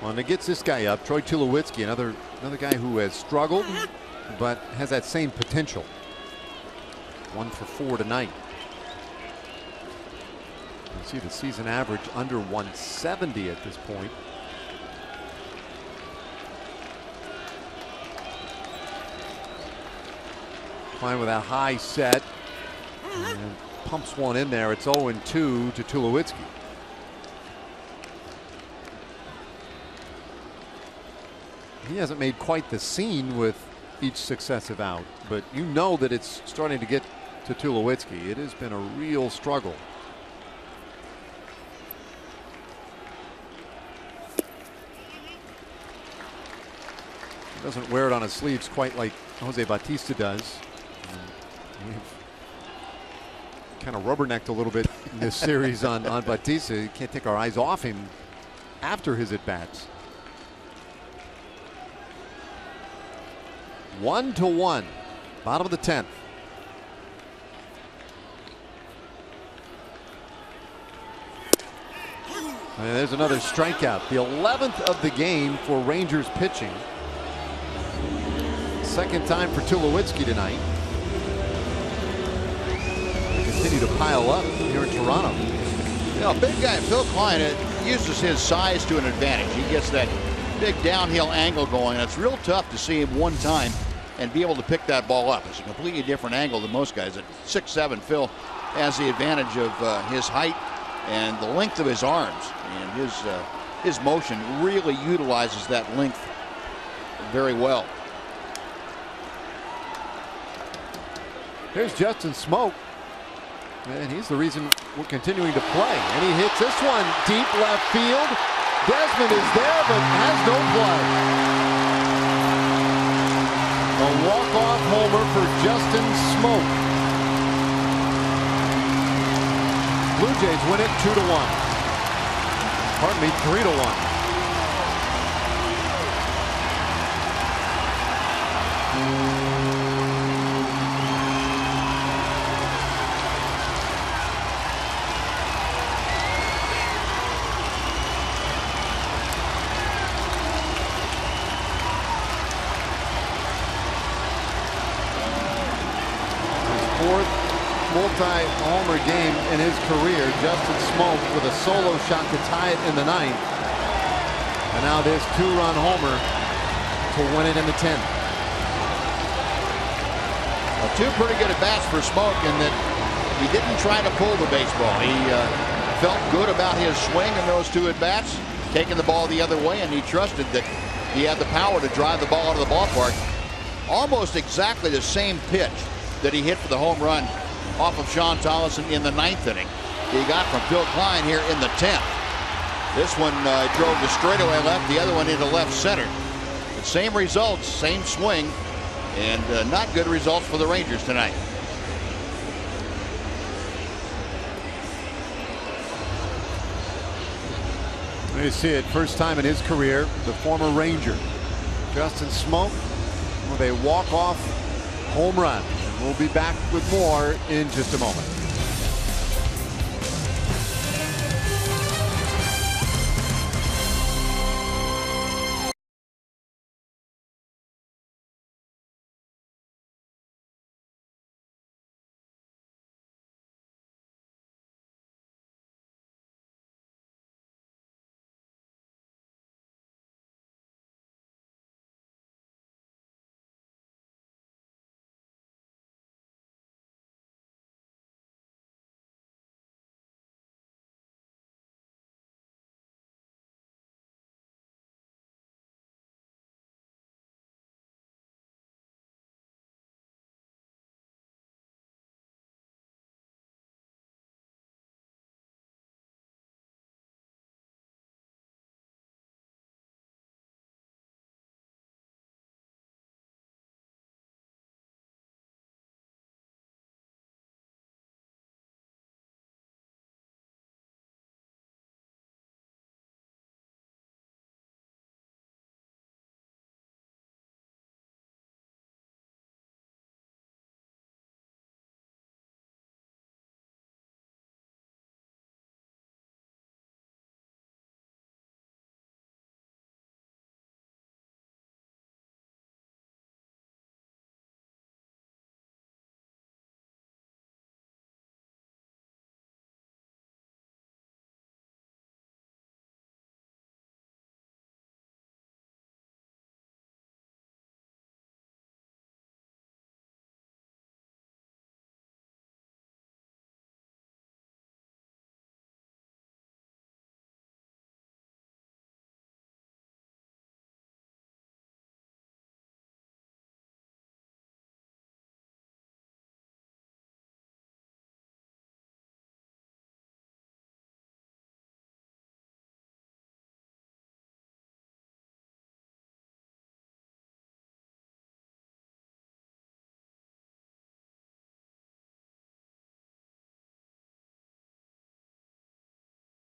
[SPEAKER 1] Well, and it gets this guy up, Troy Tulowitzki, another guy who has struggled, but has that same potential. 1 for 4 tonight. You see the season average under 170 at this point. Klein with a high set and pumps one in there. It's 0-2 to Tulowitzki. He hasn't made quite the scene with each successive out, but you know that it's starting to get to Tulowitzki. It has been a real struggle. He doesn't wear it on his sleeves quite like Jose Bautista does. We've kind of rubbernecked a little bit in this series on Bautista. You can't take our eyes off him after his at-bats. 1-1, bottom of the 10th. And there's another strikeout, the 11th of the game for Rangers pitching. Second time for Tulowitzki tonight. Continue to pile up here in Toronto.
[SPEAKER 2] You know, big guy Phil Klein uses his size to an advantage. He gets that big downhill angle going, and it's real tough to see him one time and be able to pick that ball up. It's a completely different angle than most guys. At 6'7", Phil has the advantage of his height and the length of his arms, and his motion really utilizes that length very well.
[SPEAKER 1] Here's Justin Smoak, and he's the reason we're continuing to play. And he hits this one deep left field. Desmond is there, but has no play. A walk-off homer for Justin Smoak. Blue Jays win it 2-1. Pardon me, 3-1. multi-homer game in his career. Justin Smoak with a solo shot to tie it in the 9th. And now this 2-run homer to win it in the 10th.
[SPEAKER 2] Well, 2 pretty good at-bats for Smoak in that he didn't try to pull the baseball. He felt good about his swing in those 2 at-bats, taking the ball the other way, and he trusted that he had the power to drive the ball out of the ballpark. Almost exactly the same pitch that he hit for the home run off of Sean Tollison in the 9th inning. He got from Phil Klein here in the 10th. This one drove the straightaway left, the other one into left center. The same results, same swing, and not good results for the Rangers tonight.
[SPEAKER 1] You see it first time in his career, the former Ranger Justin Smoak with a walk-off home run. And we'll be back with more in just a moment.